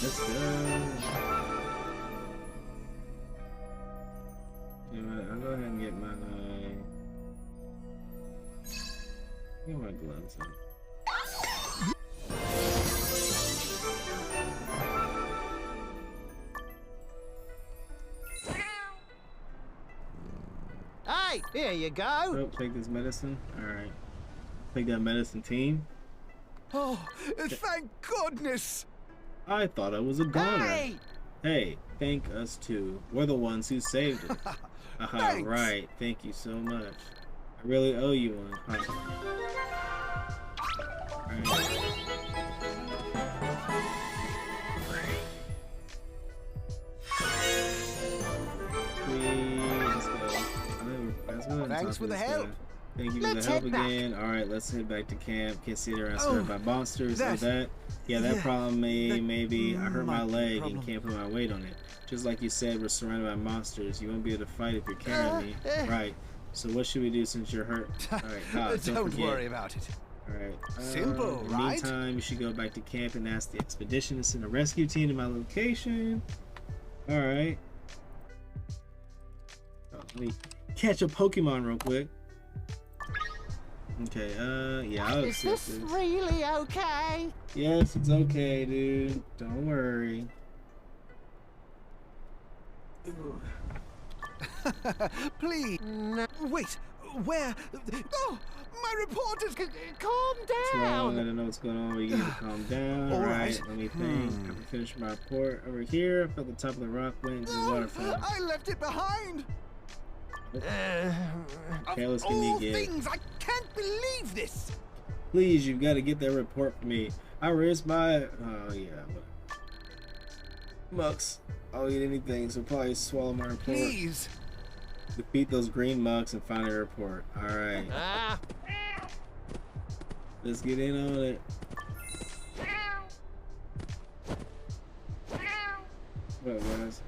Let's go. You know what, I'll go ahead and get my gloves on. Hey, here you go. Oh, take this medicine. Alright. Take that medicine, team. Oh, thank goodness. I thought I was a goner. Hey! Hey, thank us too. We're the ones who saved it. Haha, Thanks. right. Thank you so much. I really owe you one. Huh? Alright. Thanks for the help. Thank you for Let's the help head back. again. Alright, let's head back to camp. Can't sit around Oh, surrounded by monsters or that. Yeah, that problem maybe I hurt my leg and can't put my weight on it. Just like you said, we're surrounded by monsters. You won't be able to fight if you're carrying me. Right. So what should we do since you're hurt? Alright, Don't forget. worry about it. Alright. Simple, in the right? meantime, you should go back to camp and ask the expedition to send a rescue team to my location. Alright. Oh, let me catch a Pokemon real quick. Okay, yeah, I'll Is accept this this. really okay? Yes, it's okay, dude. Don't worry. Please. No. Wait, where? Oh, my report is. Calm What's down. wrong? I don't know what's going on. We need to calm down. All Alright, right. let me think. I can finish my report over here. I felt the top of the rock went into the waterfall. I left it behind. Okay, let's give All me a gift. things, I can't believe this. Please, you've got to get that report for me. I risked my. Oh, yeah. Mucks. I'll eat anything, so probably swallow my report. Please. Defeat those green mucks and find a report. Alright. Ah. Let's get in on it. What was?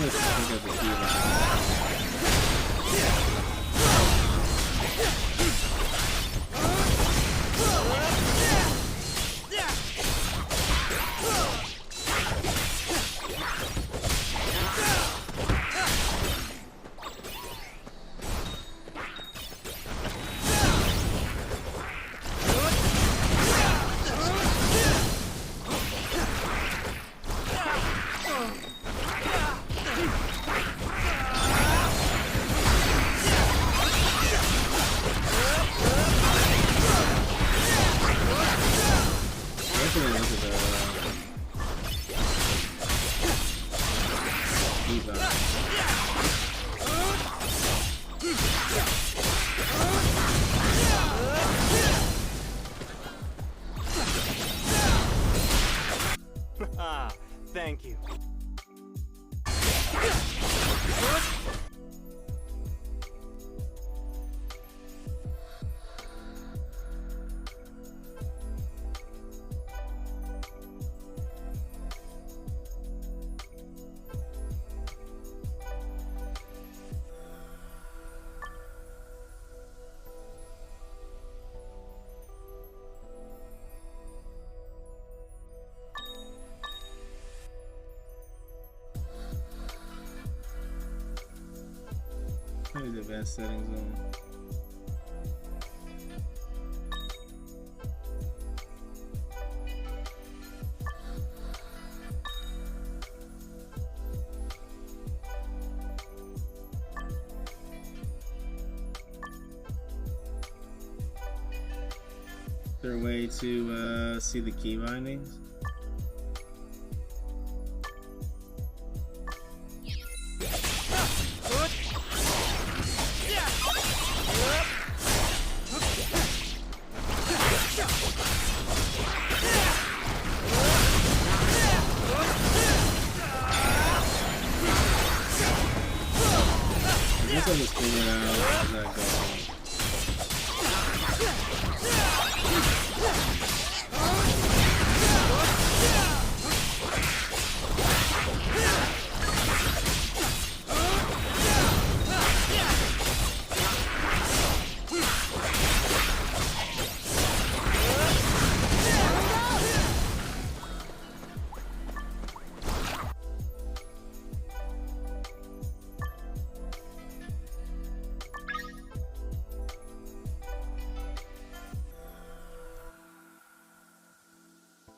let's look at the key Thank you. The advanced settings on. Is there a way to see the key bindings? I just figured out as I go.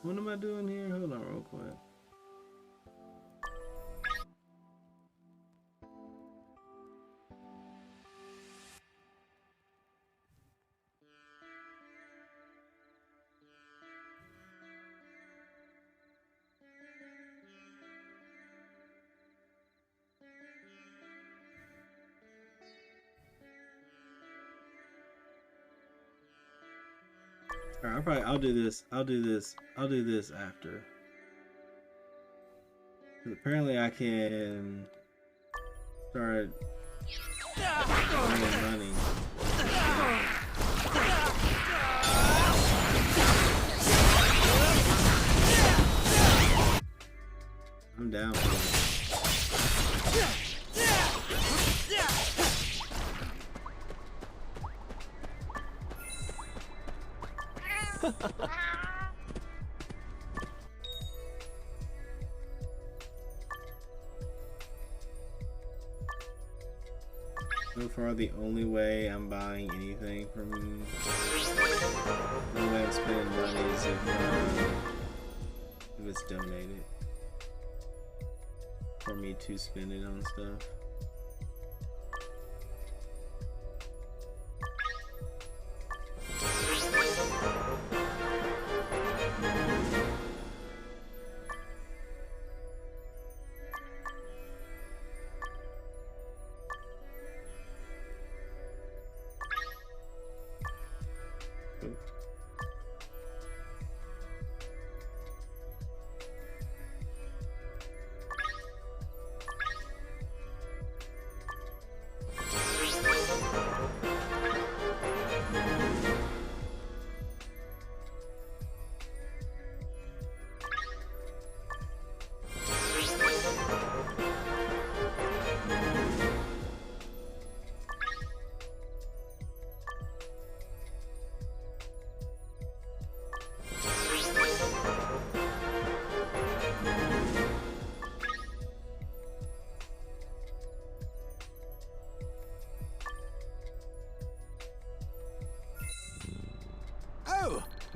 What am I doing here? Hold on real quick. Alright, I'll do this after. Apparently I can start earning money. I'm down for it. So far, the only way I'm buying anything from, the only way I'm spending money is if it's donated for me to spend it on stuff.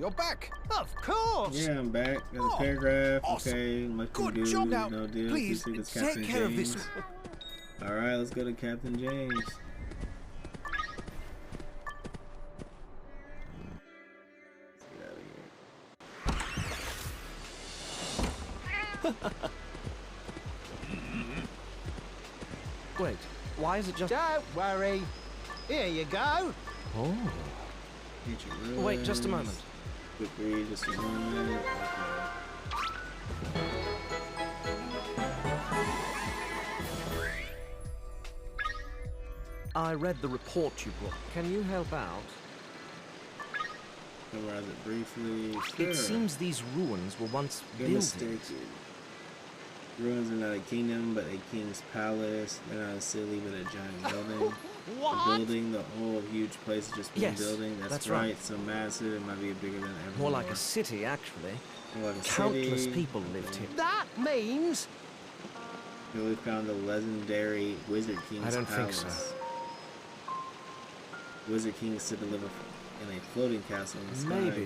you're back. Of course. Yeah, I'm back. Got this paragraph. Awesome. Okay, much Good do. job. Now, No deal. please Please take Captain care James. of this. All right, let's go to Captain James. Wait, why is it just... Don't worry. Here you go. Oh. Wait, just a moment. Quick read, just a moment. I read the report you brought. Can you help out? Summarize it briefly. Sure. It seems these ruins were once You're buildings. mistaken. Ruins are not a kingdom, but a king's palace. They're not a city, but a giant building. What? A building, the whole huge place is just one Yes, building. That's right. right. So massive, it might be bigger than ever. More like a city, actually. More like a Countless city. people lived here. That means... Here we found the legendary Wizard King's I don't palace. think so. Wizard King is said to live in a floating castle in the sky. Maybe.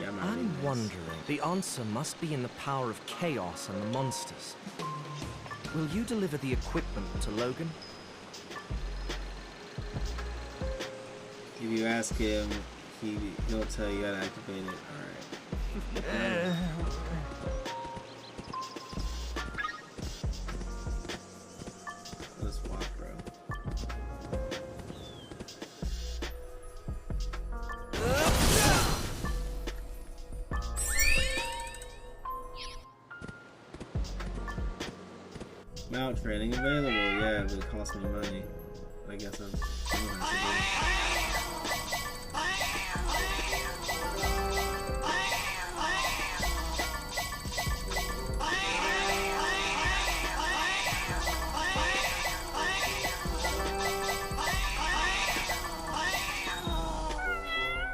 Yeah, I'm wondering. The answer must be in the power of chaos and the monsters. Will you deliver the equipment to Logan? If you ask him, he'll tell you how to activate it. Alright. Let's walk, bro. Mount training available, yeah, but it costs me money. I guess I'm gonna have to do.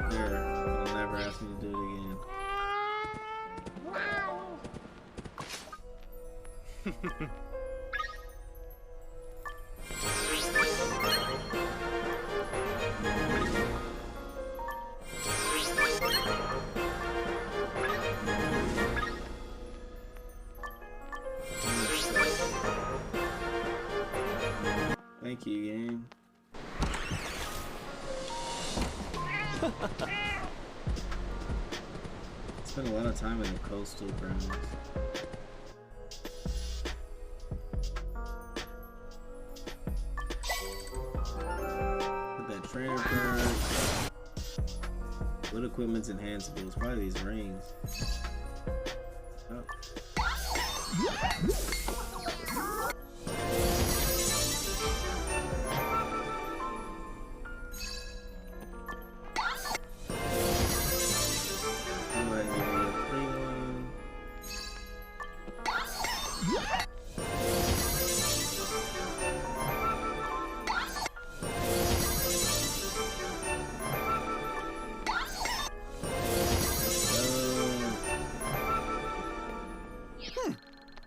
There, it'll never ask me to do it again. Thank you, game. Spent a lot of time in the coastal grounds. Put that trainer first. What equipment's enhanceable? It's probably these rings. Oh.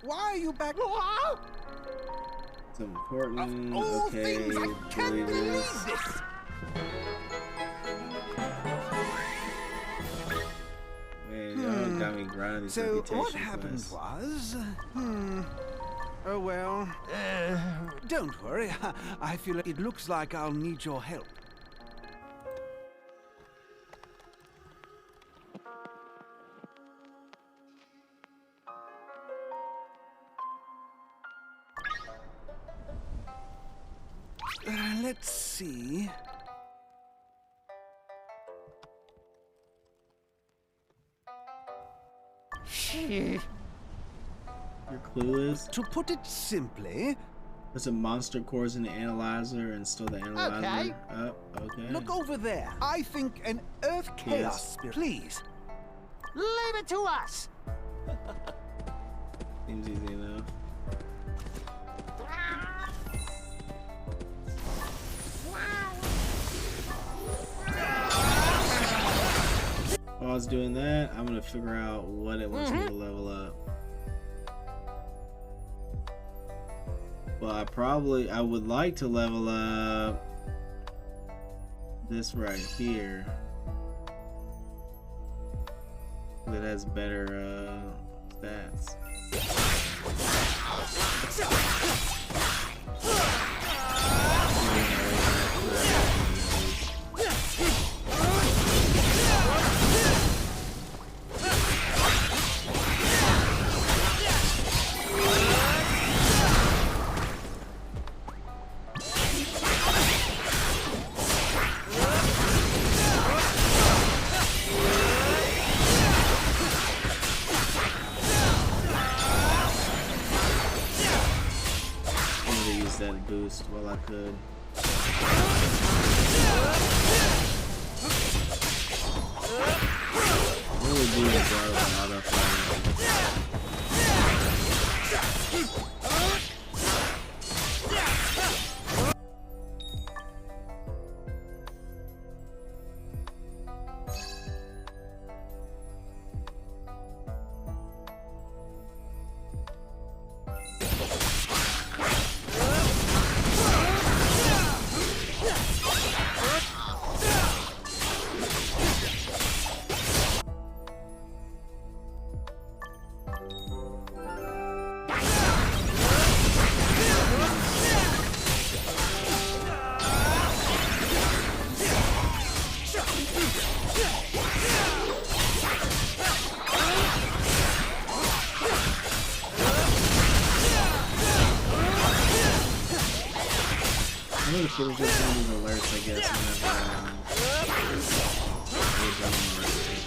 Why are you back? It's important. All Okay, things, I can't believe believe this. this. Man, y'all got me grinding these So what reputation happened quests. was, oh well, don't worry. I feel it looks like I'll need your help. Let's see. You're clueless? To put it simply, there's a monster cores in the analyzer and store the analyzer. Okay. Okay. Look over there. I think an Earth Chaos Spirit. Please. Leave it to us. Seems easy enough. While I was doing that, I'm gonna figure out what it wants me to level up. Well, I would like to level up this right here that has better stats. That boost while I could. Really do enjoy the auto fire. She'll just send these alerts, I guess, whenever we're done with the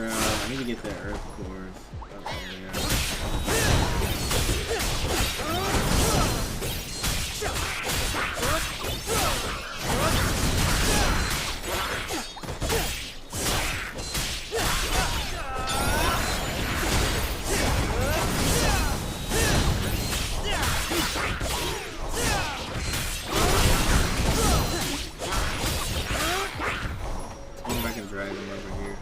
I need to get that earth cores up there. I wonder if I can drag them over here.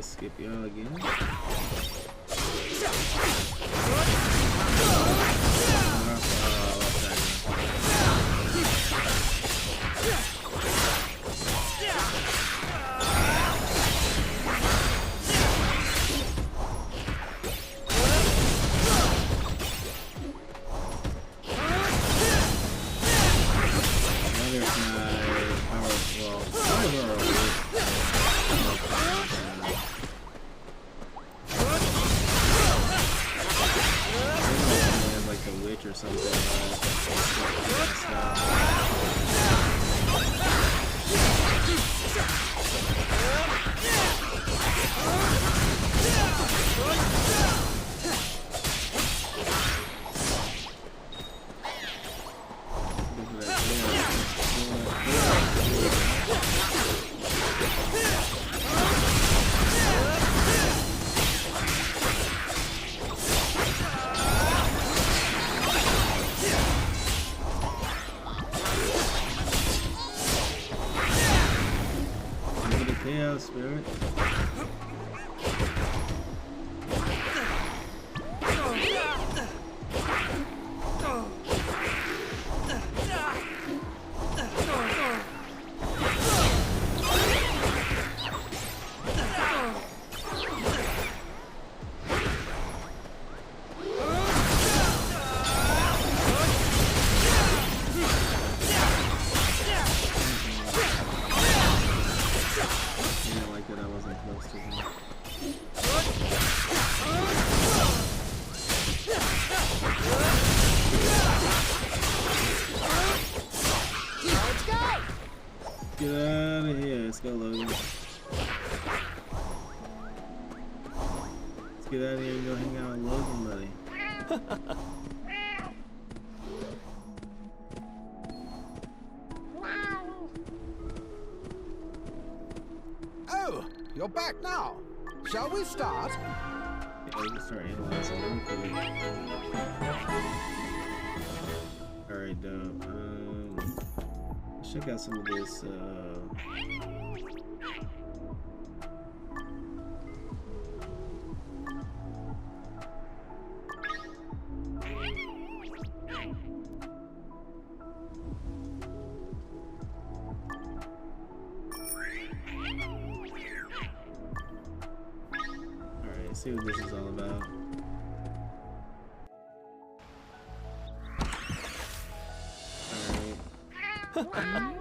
Skip y'all again. Or something. Yeah, spirit. Get out of here. Let's go, Logan. Let's get out of here and go hang out with Logan, buddy. Oh, you're back now. Shall we start? Yeah, we can start analyzing everything. Alright, dope. Let's check out some of this, Alright, see what this is all about. Alright.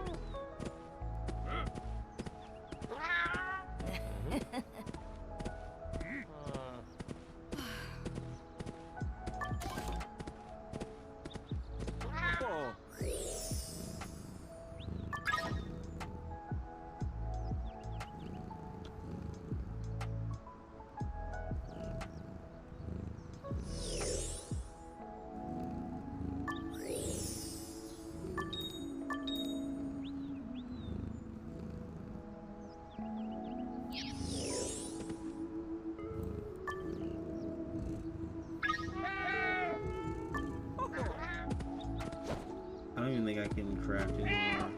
I don't even think I can craft anymore.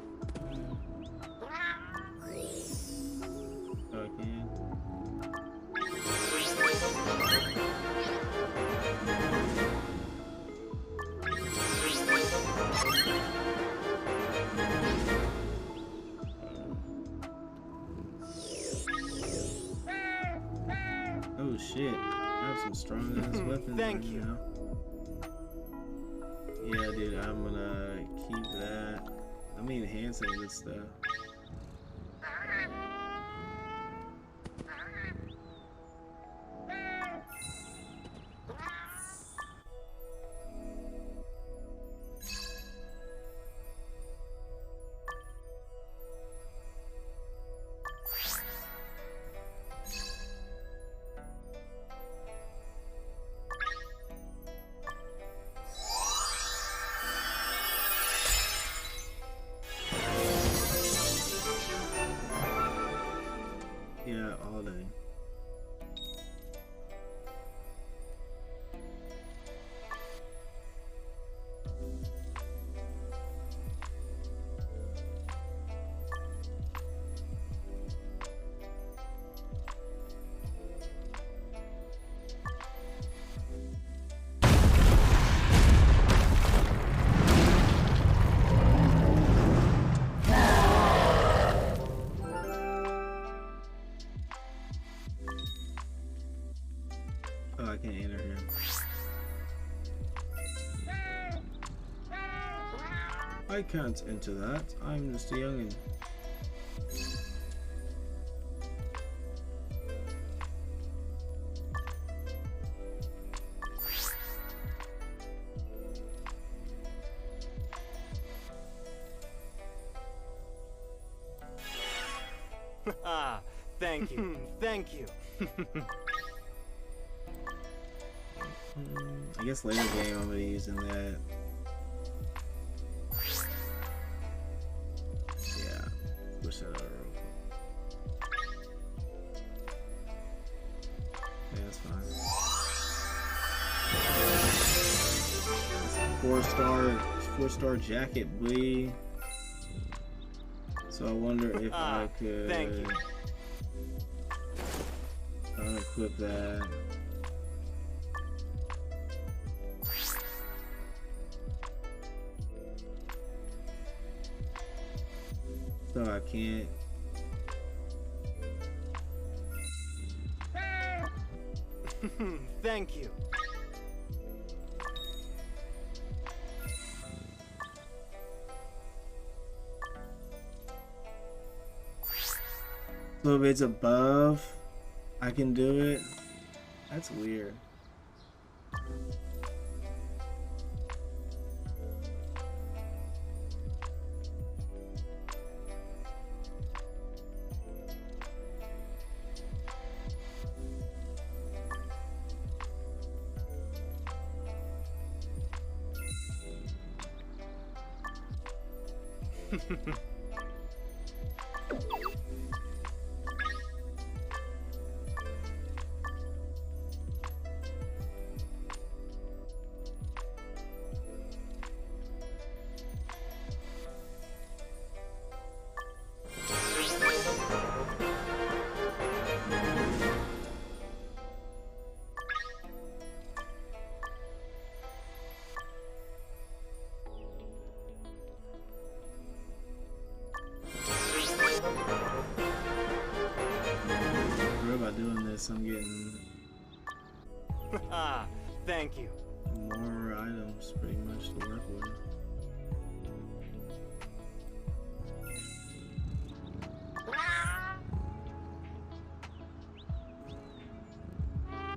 Oh, I can. Oh shit, I have some strong ass weapons. Thank right you. Now. Yeah, dude, I'm gonna keep that. I'm enhancing this stuff. can't enter him. I can't enter that. I'm just a youngin'. Ah, thank you. Thank you. I guess later game I'm gonna be using that. Yeah, push that over real quick. Yeah, that's fine. It's 4-star jacket, boy. So I wonder if I could unequip that. So I can't. Thank you. So if it's above, I can do it. That's weird. I'm getting thank you. More items pretty much to work with.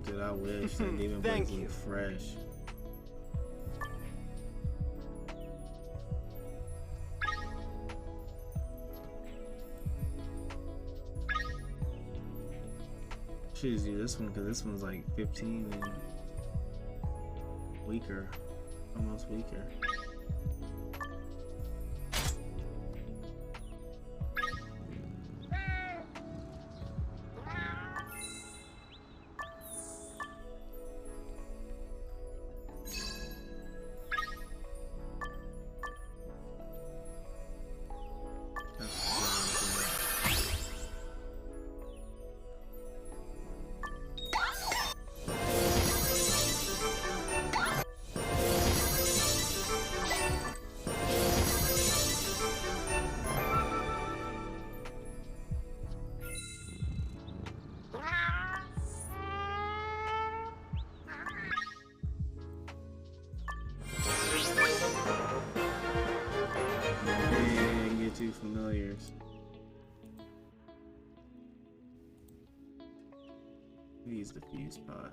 Dude, I wish that Demon Blades look fresh. Should just do this one because this one's like 15 and weaker, almost weaker. Two familiars. Use the fuse pot.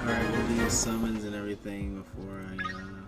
Alright, we'll do summons and everything before I log on.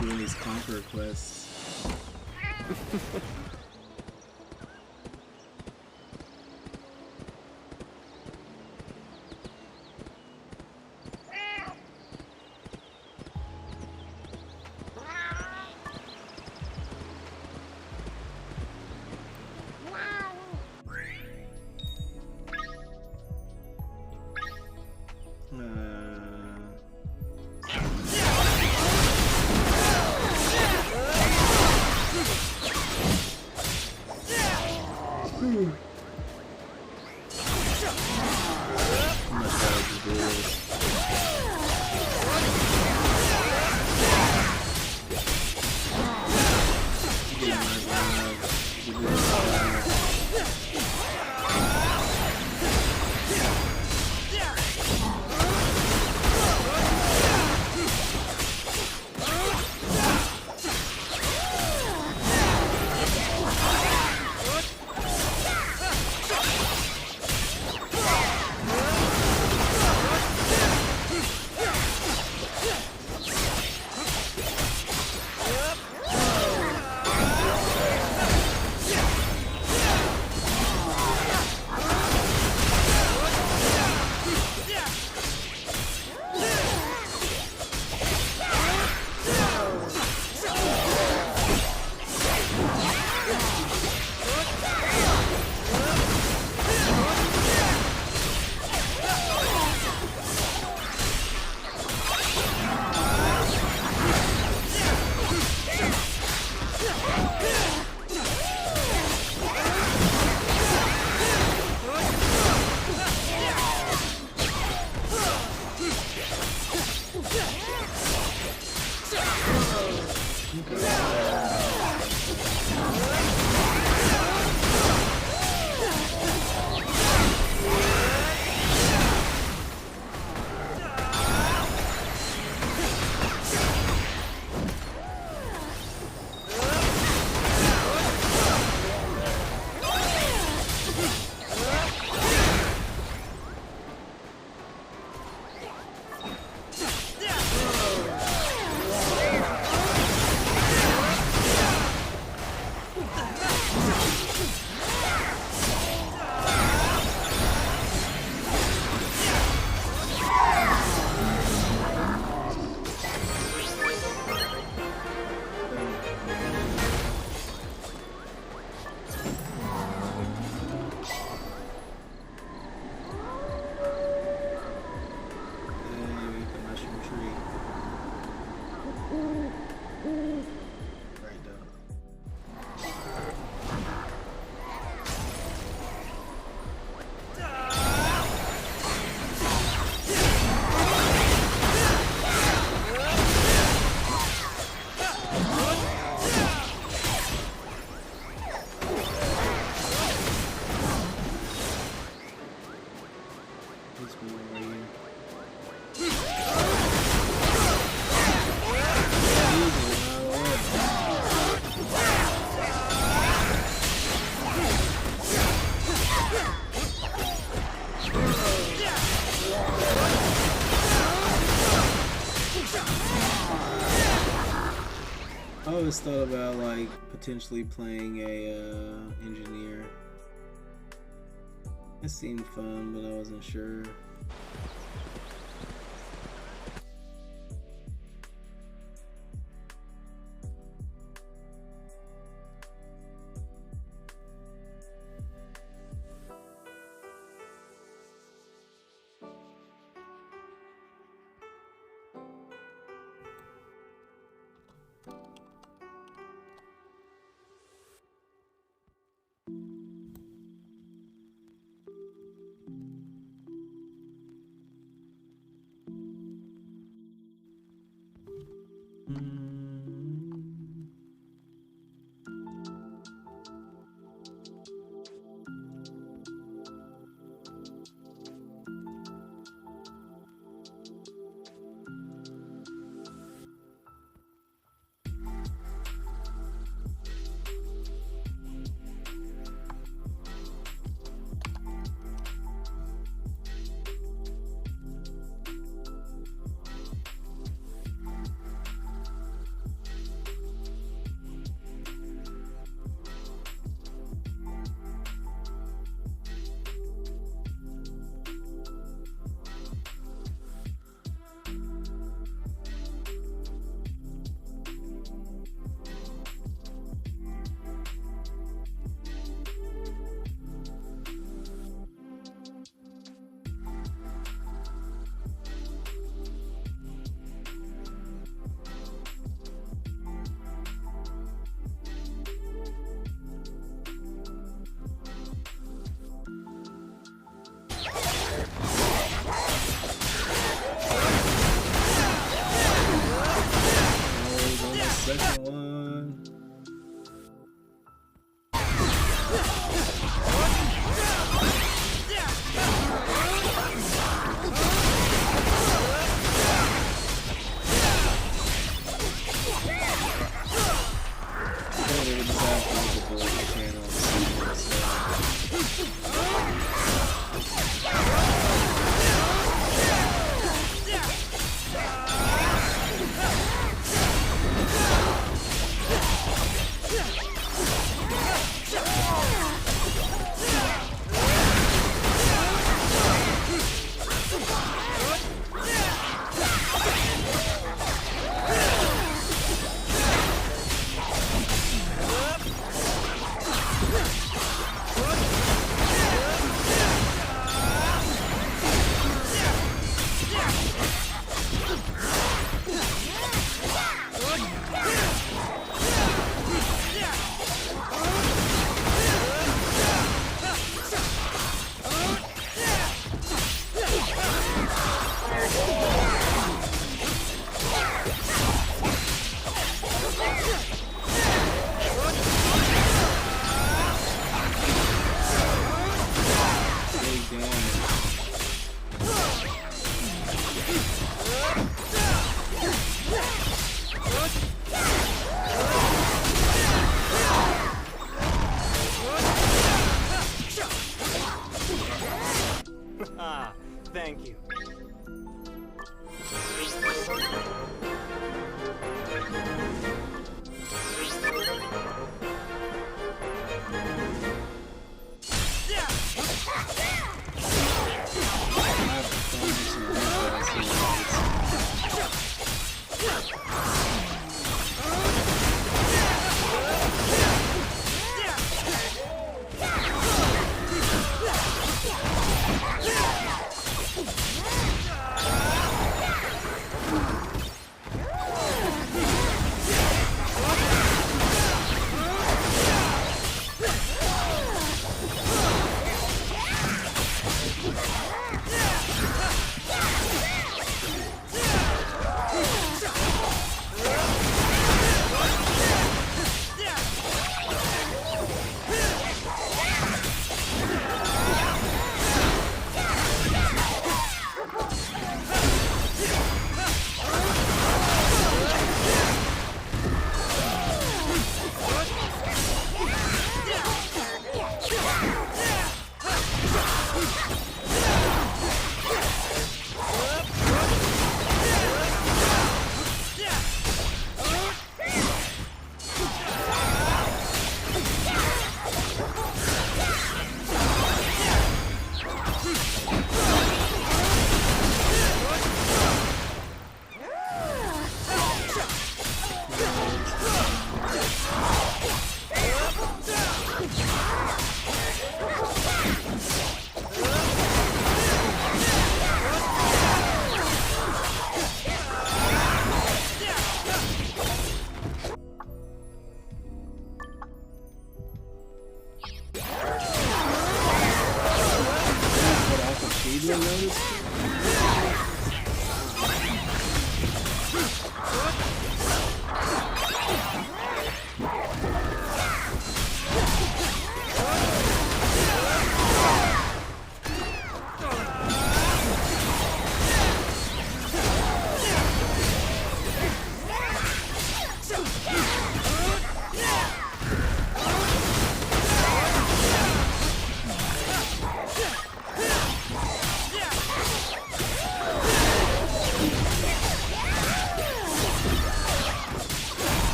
doing these conqueror quests. I always thought about like potentially playing a engineer. It seemed fun, but I wasn't sure. second one. Thank you.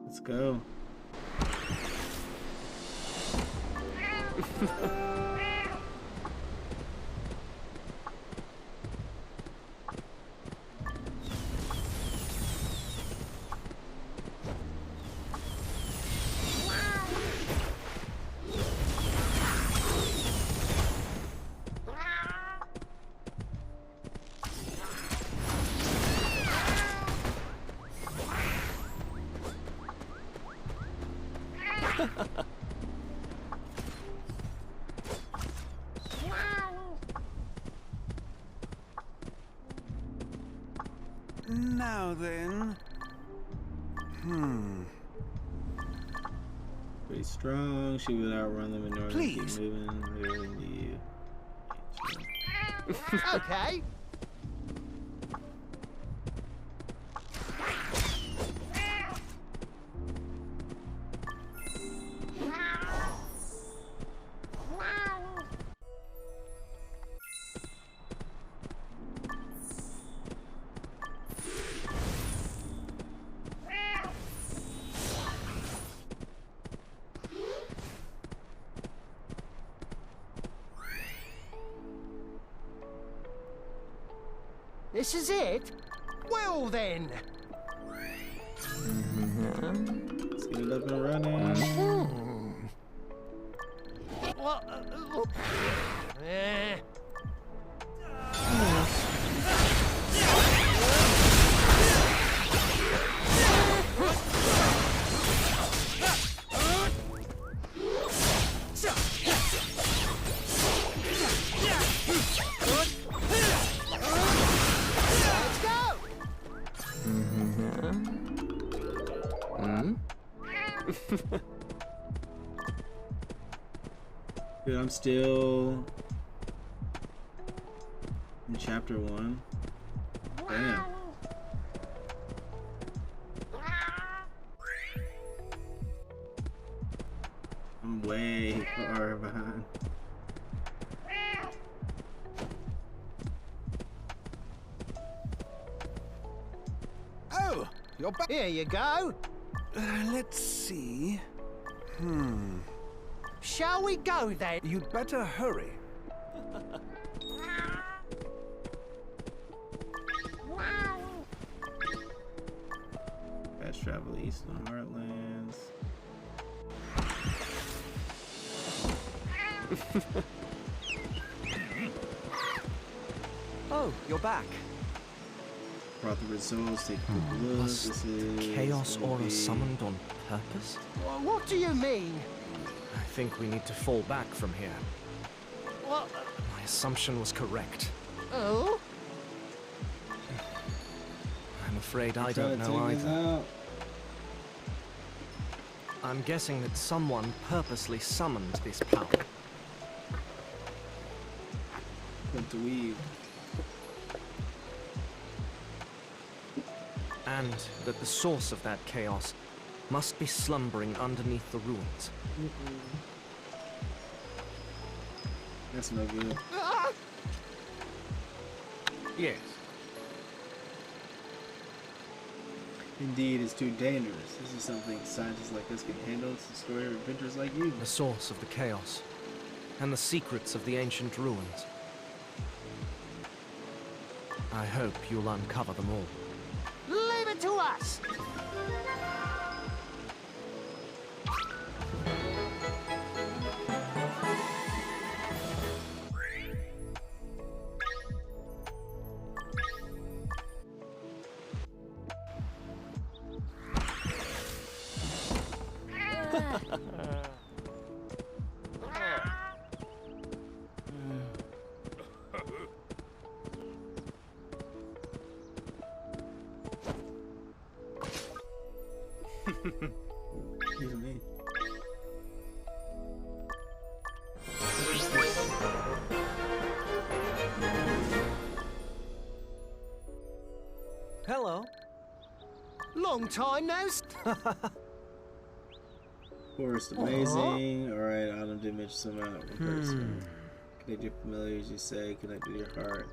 Let's go. Now then. Pretty strong. She would outrun them in order to keep moving. They really need you. Okay. This is it? Well then. Let's get it up and running. Dude, I'm still in chapter 1. Damn. I'm way far behind. Oh, you're back. Here you go. Let's see. Shall we go then? You'd better hurry. Fast travel east in the Heartlands. Oh, you're back. Brought the results, take a quick look. Was This is Chaos gonna Aura be- summoned on purpose? What do you mean? I think we need to fall back from here. What? My assumption was correct. Oh? I'm afraid I Try to don't know take us either. out. I'm guessing that someone purposely summoned this power. Put the weave. And that the source of that chaos must be slumbering underneath the ruins. That's no good. Yes. Indeed, it's too dangerous. This is something scientists like us can handle. It's the story of adventurers like you. The source of the chaos. And the secrets of the ancient ruins. I hope you'll uncover them all. Leave it to us. Excuse me. Hello. Long time no. Forest amazing. Alright, Autumn did mention some out one person. Connect your familiars, you say, connect with your heart.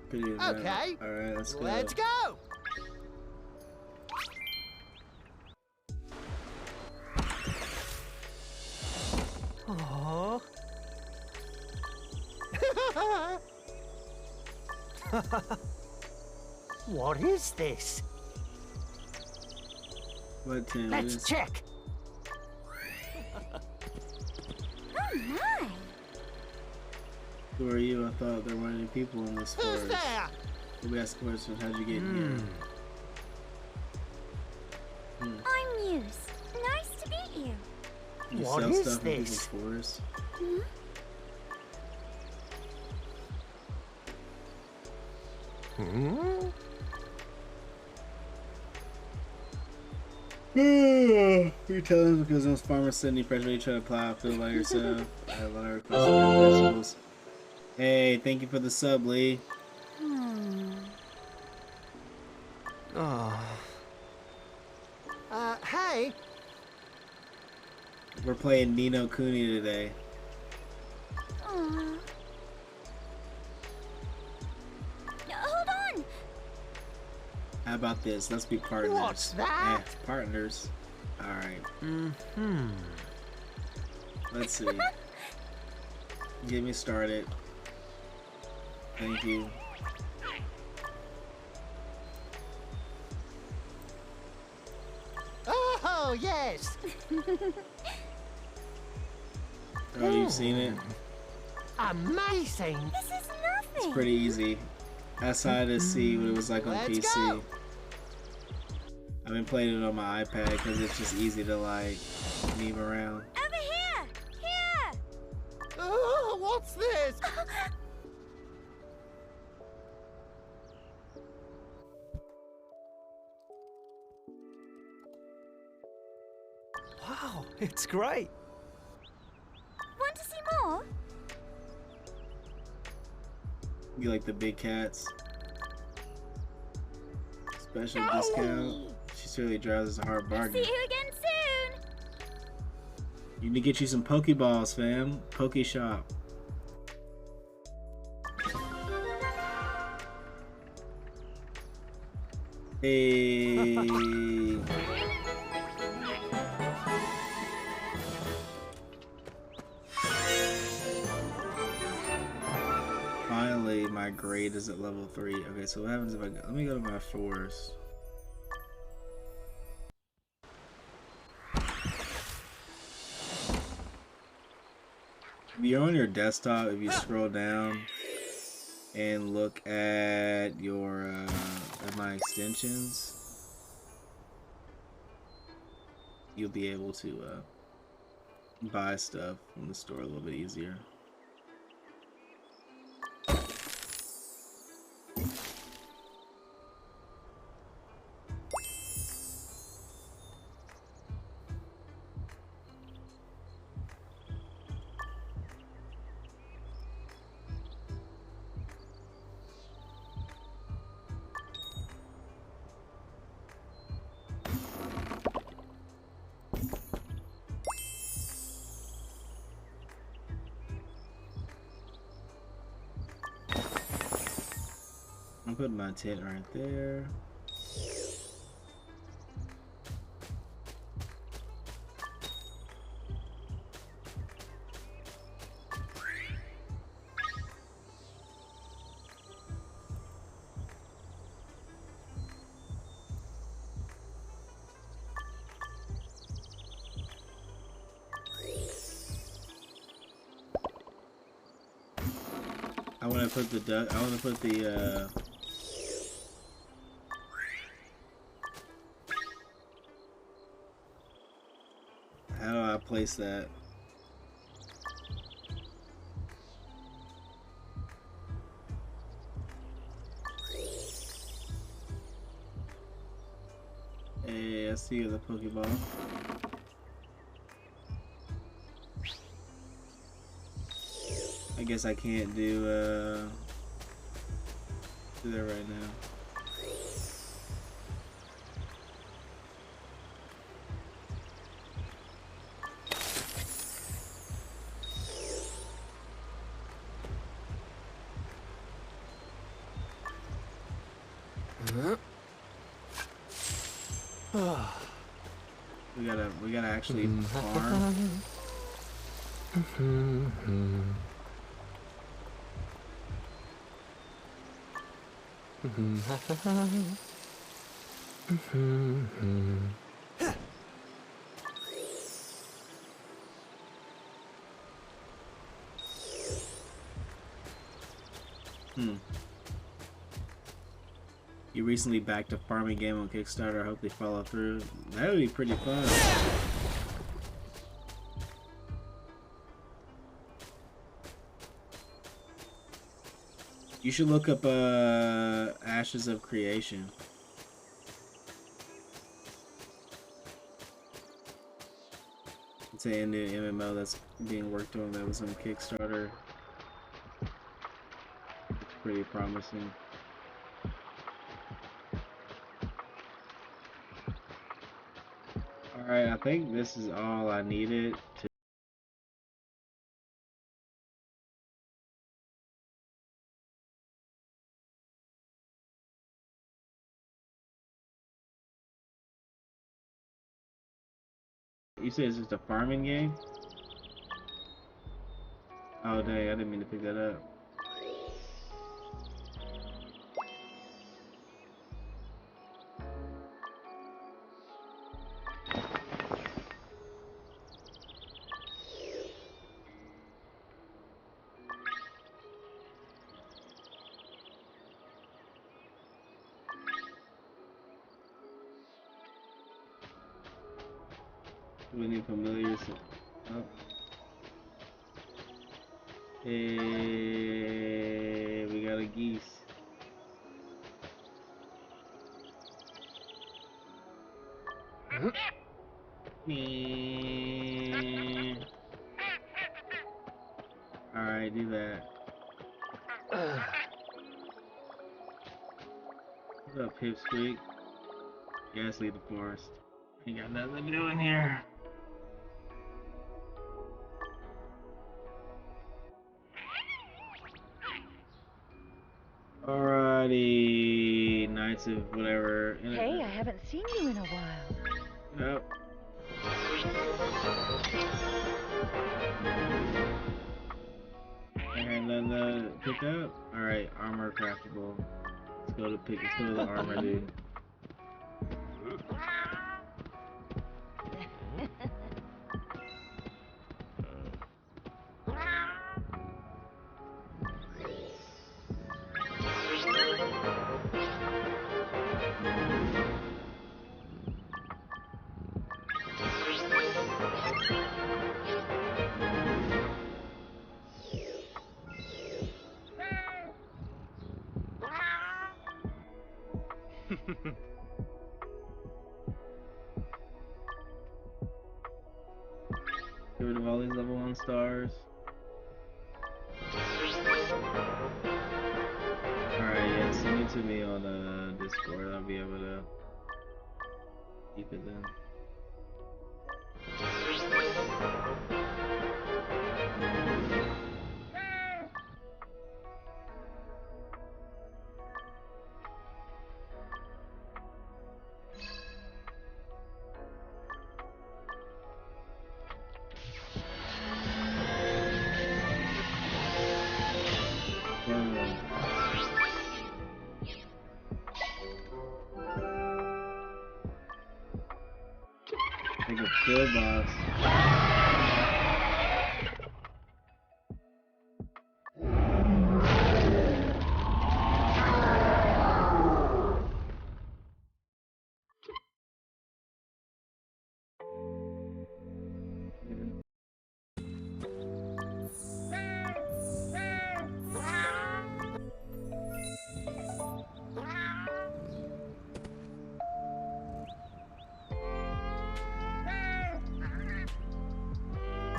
Pretty Okay. Alright, let's go. Let's go. Aww. What is this? What, Tim? Let's check. Oh my! Who are you? I thought there weren't any people in this forest. Who's there? We asked the question, how'd you get in here? I'm Muse. Nice to meet you. You What sell is stuff in this? people's forests? Hmm? You're telling us because those farmers send you pressure, you try to plow a field by yourself. I have a lot of requests for vegetables. Hey, thank you for the sub, Lee. Oh. Hey. We're playing Nino Kuni today. Hold on. How about this? Let's be partners. What's that? Partners. All right. Let's see. Get me started. Thank you. Oh, yes. Oh, you've seen it? Amazing. This is nothing. It's pretty easy. That's how to see what it was like on Let's PC. go. I've been playing it on my iPad because it's just easy to like move around. Over here. Here. Oh, what's this? Wow, it's great. Want to see more? You like the big cats? Special discount. She certainly drives us a hard bargain. See you again soon. You need to get you some Pokeballs, fam. Poke Shop. Hey. Finally, my grade is at level 3. Okay, so what happens if I go? Let me go to my forest. If you're on your desktop, if you scroll down and look at your at my extensions, you'll be able to buy stuff from the store a little bit easier. I'm putting my tent right there. I want to put the duck. I want to put the how do I place that? Hey, I see you, the Pokeball. I guess I can't do that right now. We gotta actually farm. You recently backed a farming game on Kickstarter. I hope they follow through. That would be pretty fun. You should look up Ashes of Creation. It's a new MMO that's being worked on. That was on Kickstarter. It's pretty promising. Alright, I think this is all I needed to. You said it's just a farming game? Oh dang, I didn't mean to pick that up. We need familiars. Oh. Hey, we got a geese. Alright, do that. What's up, Pipsqueak? Yes, leave the forest. Ain't got nothing to do in here. Alrighty, Knights of whatever. Hey, I haven't seen you in a while. Yep. And then the pick up. Alright, armor craftable. Let's go to the armor, dude. Get rid of all these level 1 stars. Alright, yeah, send it to me on Discord. I'll be able to keep it then. Like a kill boss.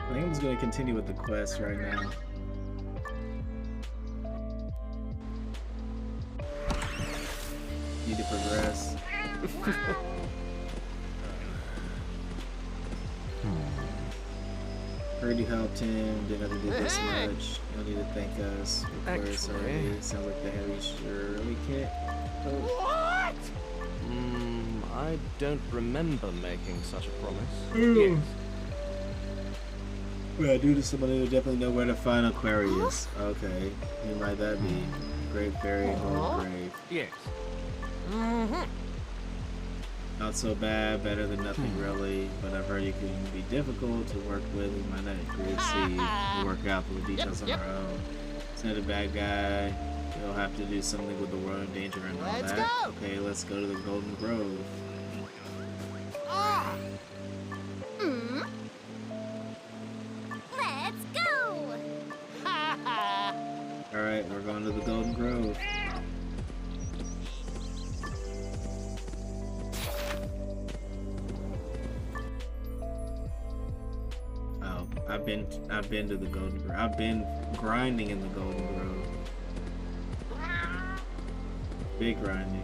I think I'm just going to continue with the quest right now. Need to progress. Heard you helped him, didn't have to do this much. You don't need to thank us. Actually, sounds like the heavy surely can't. What? I don't remember making such a promise. Yes. Well, due to somebody who definitely know where to find Aquarius. Okay, who might that be? Great Fairy Gold Grave. Yes. Not so bad, better than nothing really, but I've heard you can be difficult to work with. We might not agree to see. We'll work out the details on our own. It's not a bad guy. We'll have to do something with the world in danger and all that. Go. Okay, let's go to the Golden Grove. Let's go! Alright, we're going to the Golden Grove. I've been to the Golden Grove. I've been grinding in the Golden Grove. Big grinding.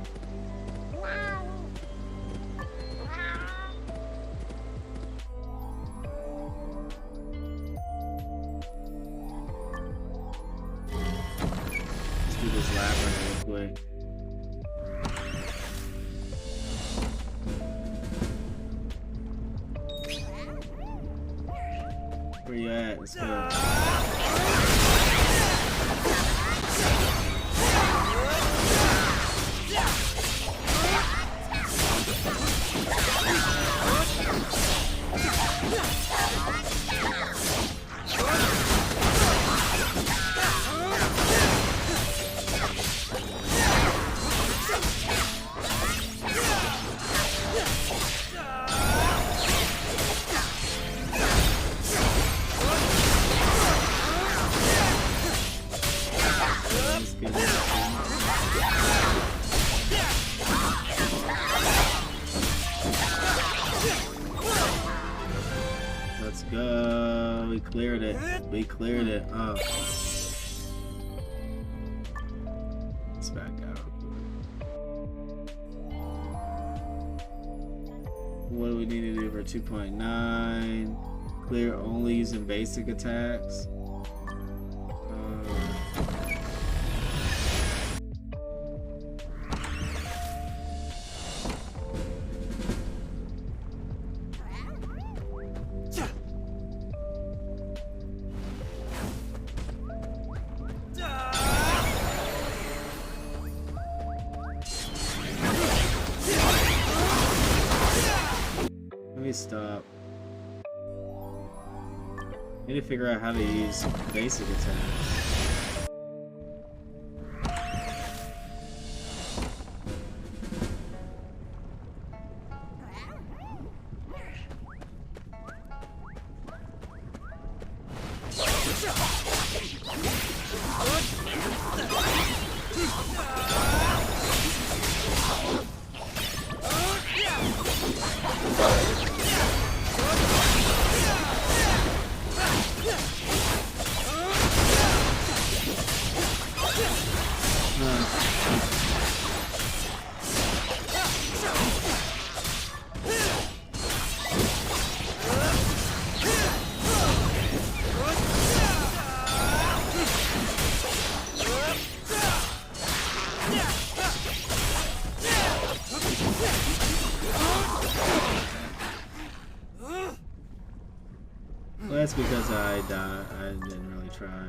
Let's do this labyrinth real quick. Where you at? Let's go. Let's go. We cleared it. We cleared it. Oh. Let's back out. What do we need to do for 2.9? Clear only using basic attacks. Stop. Need to figure out how to use basic attacks. Well, that's because I didn't really try.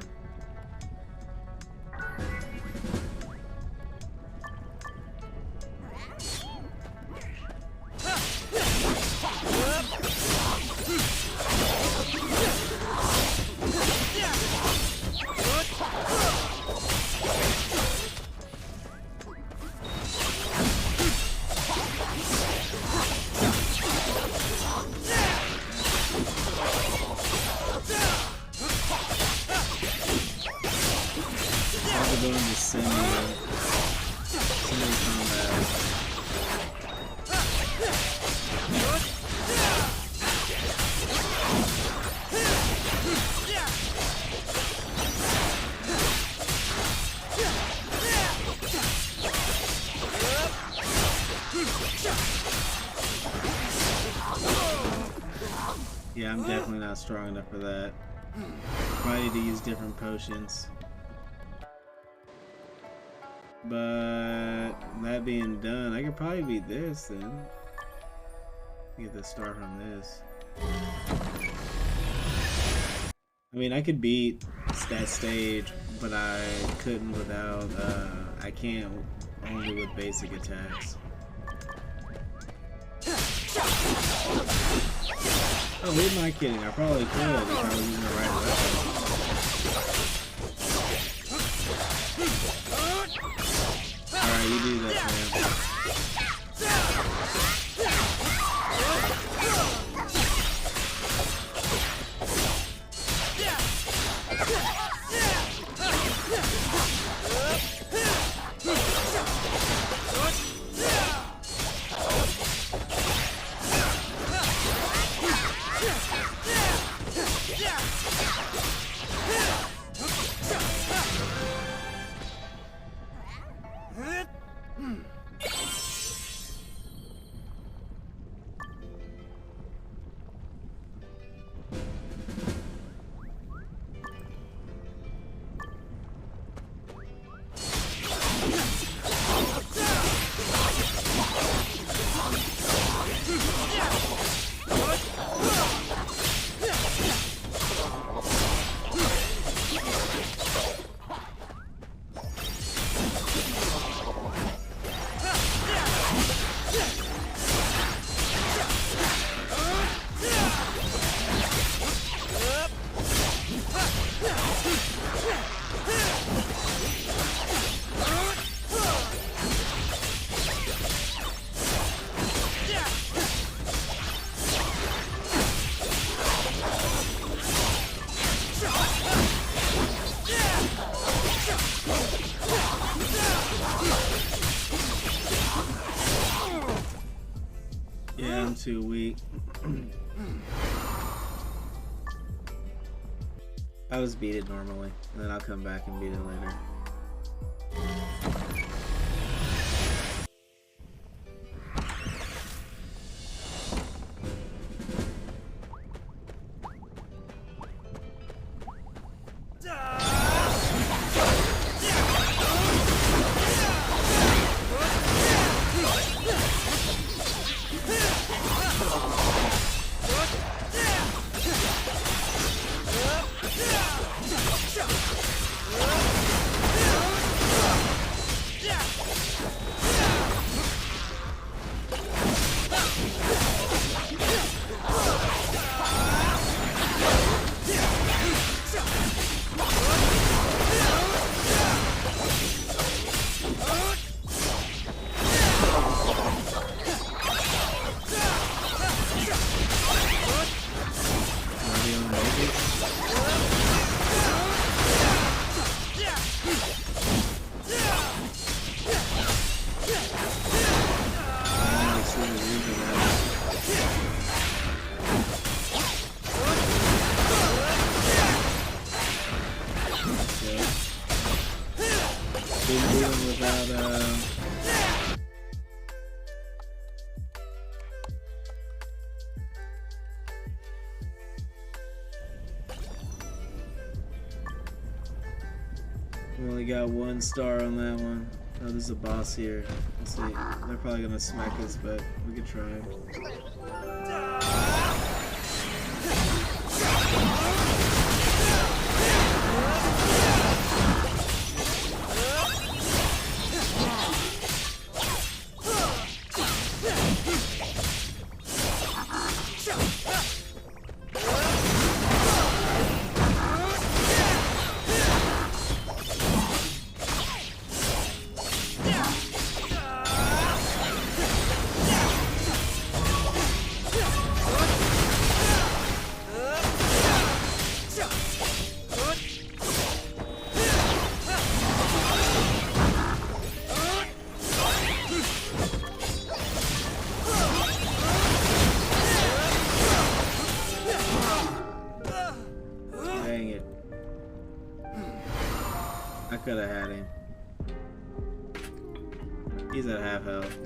Yeah, I'm definitely not strong enough for that. Probably need to use different potions. But that being done, I could probably beat this then. Get the start from this. I mean, I could beat that stage, but I couldn't without, I can't only with basic attacks. Oh, who am I kidding? I probably could if I was using the right weapon. Alright, you do that, man. Yeah, I'm too weak. I'll just beat it normally, and then I'll come back and beat it later. We only got 1 star on that one. Oh, there's a boss here. Let's see. They're probably gonna smack us, but we could try. Could have had him. He's at half health.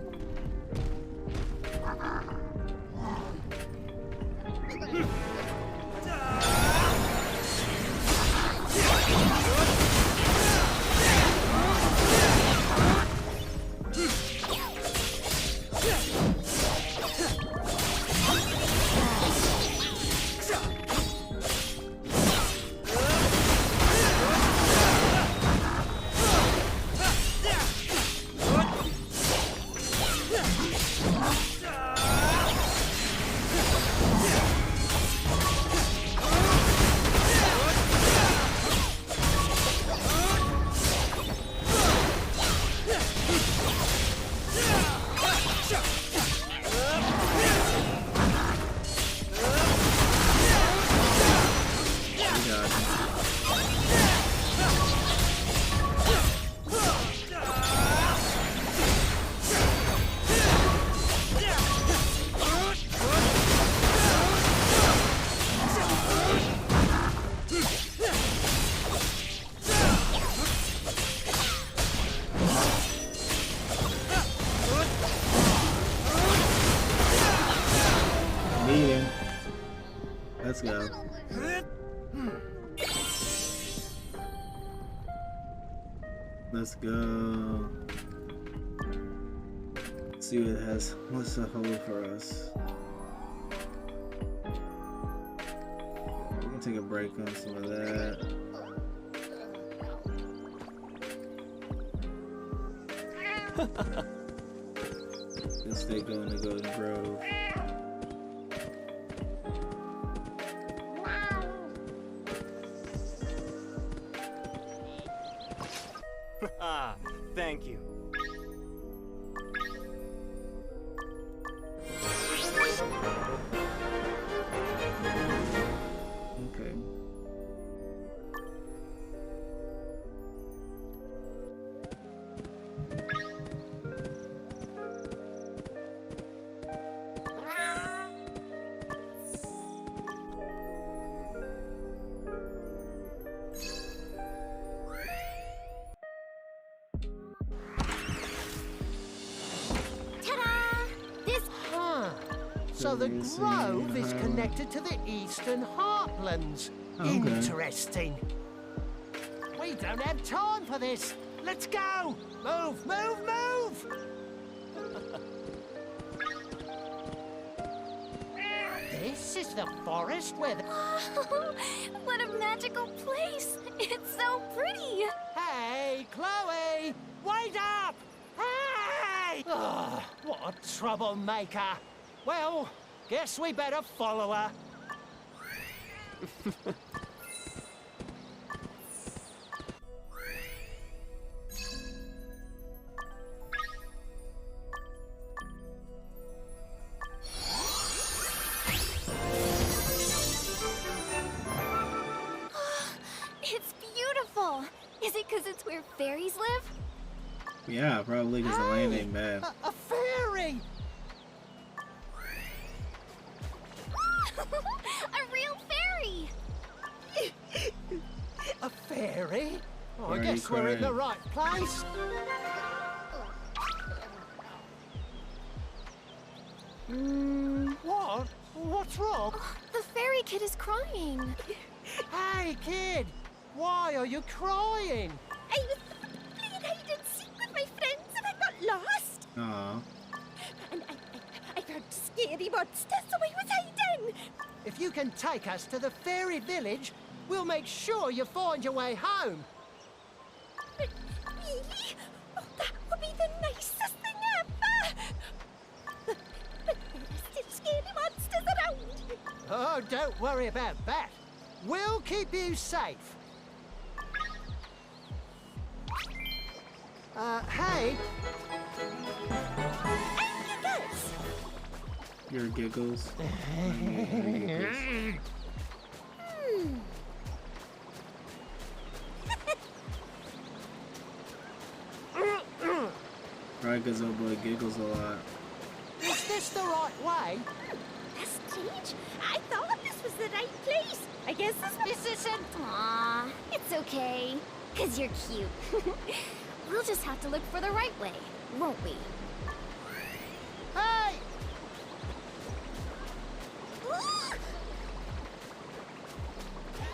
Let's go. Let's see what it has. What's the hold for us? We can take a break on some of that. Let's stay going to Golden Grove. Ah, thank you. Okay. So the grove is connected to the Eastern Heartlands. Okay. Interesting. We don't have time for this. Let's go! Move, move, move! This is the forest where the... Oh, what a magical place! It's so pretty! Hey, Chloe! Wait up! Hey! Oh, what a troublemaker! Well, guess we better follow her. It's beautiful! Is it because it's where fairies live? Yeah, probably because the land ain't bad. A fairy! A real fairy! A fairy? Oh, Why I are guess you we're in the crying? right place. What? What's wrong? The fairy kid is crying. Hey, kid! Why are you crying? I was playing hide and seek with my friends and I got lost. Aw. And I found scary monsters, so I was hiding. If you can take us to the fairy village, we'll make sure you find your way home. Really? Oh, that would be the nicest thing ever. But there are still scary monsters around. Oh, don't worry about that. We'll keep you safe. Hey. Your giggles. Right, because old boy giggles a lot. Is this the right way? That's strange. I thought this was the right place. I guess this isn't. Aw, it's okay. Because you're cute. We'll just have to look for the right way, won't we? Hey!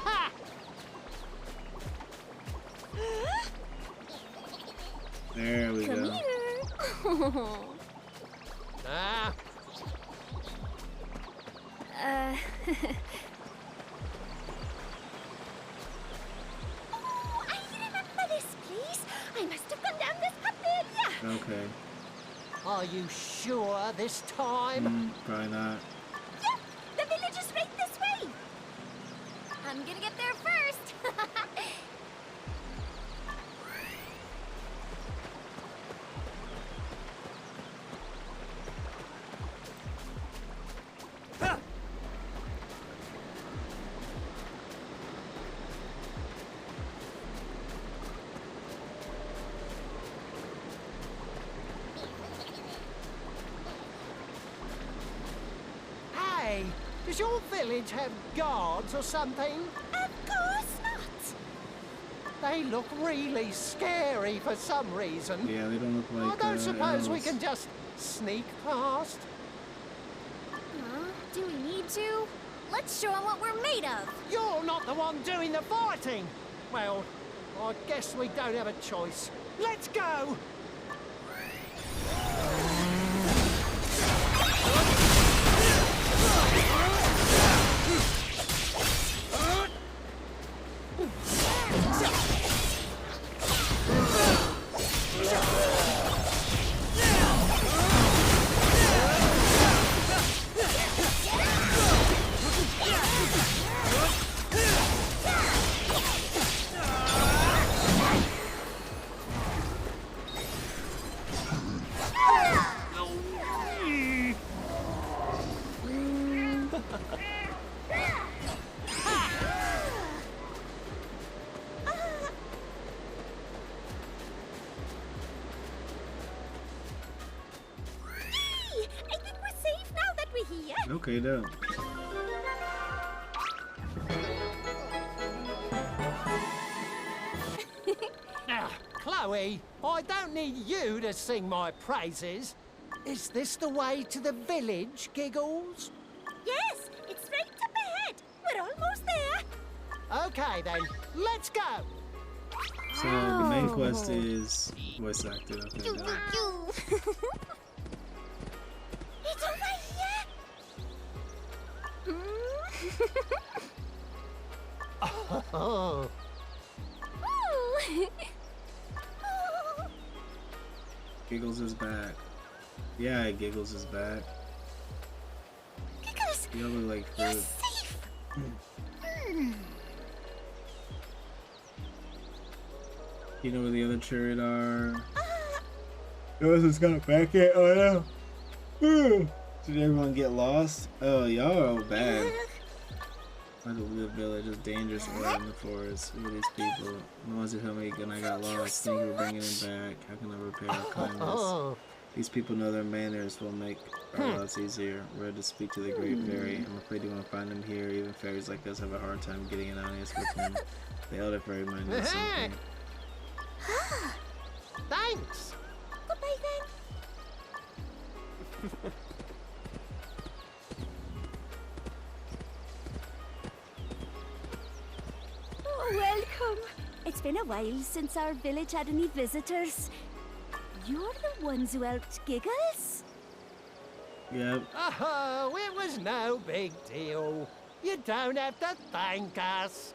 Ha! There we Come go. here. Ah. Oh, I remember this place. I must have gone down this path earlier. Okay. Are you sure this time? Probably not. Yep, the village is right this way. I'm gonna get there first. Hey, does your village have guards or something? Of course not. They look really scary for some reason. Yeah, they don't look like I don't suppose we elves. can just sneak past. Do we need to? Let's show them what we're made of. You're not the one doing the fighting. Well, I guess we don't have a choice. Let's go! I think we're safe now that we're here. Okay, though. Now, Chloe, I don't need you to sing my praises. Is this the way to the village, Giggles? Yes, it's right up ahead. We're almost there. Okay then, let's go. So the main quest is voice acted. Okay, Choo, done. choo, choo. It's over here. Oh. Oh. Giggles is back. Yeah, Giggles is back. Giggles, You look like you're fruit. safe. You know where the other chariot are? Yours is gonna back it. Oh no. Did everyone get lost? Oh, y'all are all bad. I don't live village is dangerous or in the forest. Who are these people? The ones who helped me when I got lost. Thank you for bringing them back. How can I repay our kindness? These people know their manners will make our lives easier. We're to speak to the great fairy. I'm afraid you won't find him here. Even fairies like us have a hard time getting an audience with him. The elder fairy might know something. Thanks. Goodbye then. Oh, welcome. It's been a while since our village had any visitors. You're the ones who helped Giggles? Yep. Oh, it was no big deal. You don't have to thank us.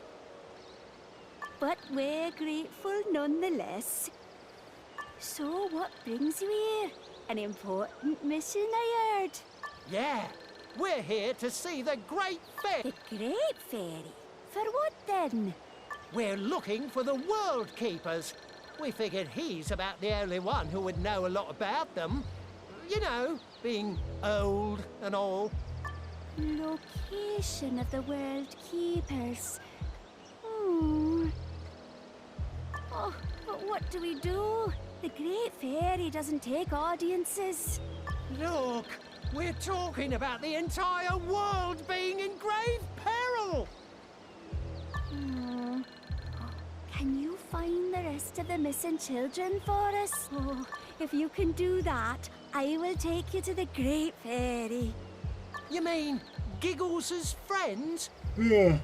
But we're grateful nonetheless. So what brings you here? An important mission, I heard. Yeah, we're here to see the Great Fairy. The Great Fairy? For what then? We're looking for the World Keepers. We figured he's about the only one who would know a lot about them. You know, being old and all. Location of the World Keepers. Oh, but what do we do? The Great Fairy doesn't take audiences. Look, we're talking about the entire world being in grave peril. Oh. Can you find the rest of the missing children for us? Oh, if you can do that, I will take you to the Great Fairy. You mean Giggles's friends? Yeah.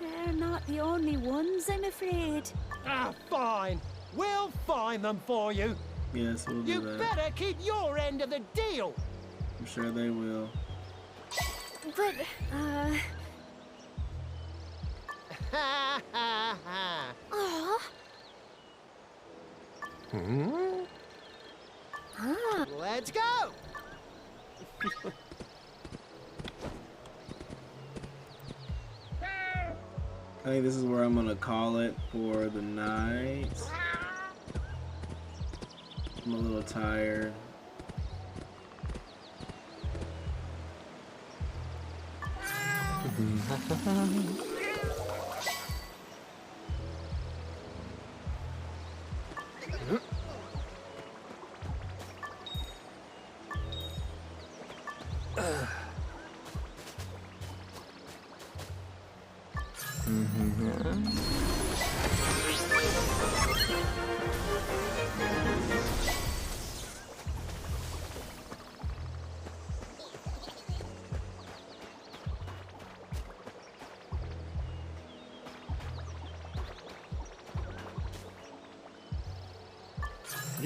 They're not the only ones, I'm afraid. Ah, fine. We'll find them for you. Yes, we'll do You that. better keep your end of the deal. I'm sure they will. But, Ha ha ha. Aw. Ah. Let's go. I think this is where I'm gonna call it for the night. I'm a little tired.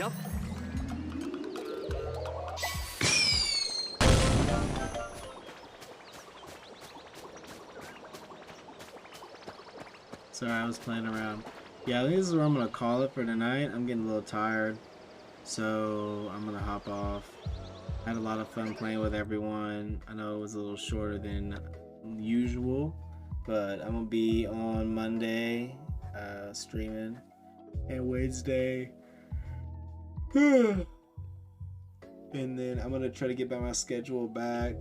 Yup. Sorry, I was playing around. Yeah, I think this is where I'm gonna call it for tonight. I'm getting a little tired, so I'm gonna hop off. I had a lot of fun playing with everyone. I know it was a little shorter than usual, but I'm gonna be on Monday streaming, and Wednesday. And then I'm gonna try to get my schedule back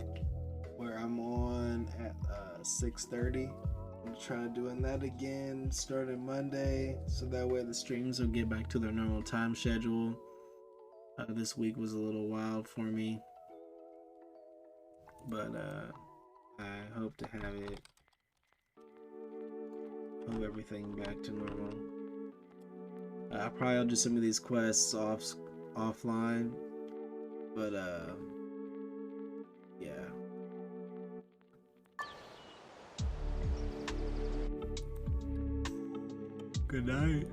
where I'm on at 6:30. I'm trying doing that again starting Monday, so that way the streams will get back to their normal time schedule. This week was a little wild for me, but I hope to have everything back to normal. I'll probably do some of these quests offline, but yeah. Good night.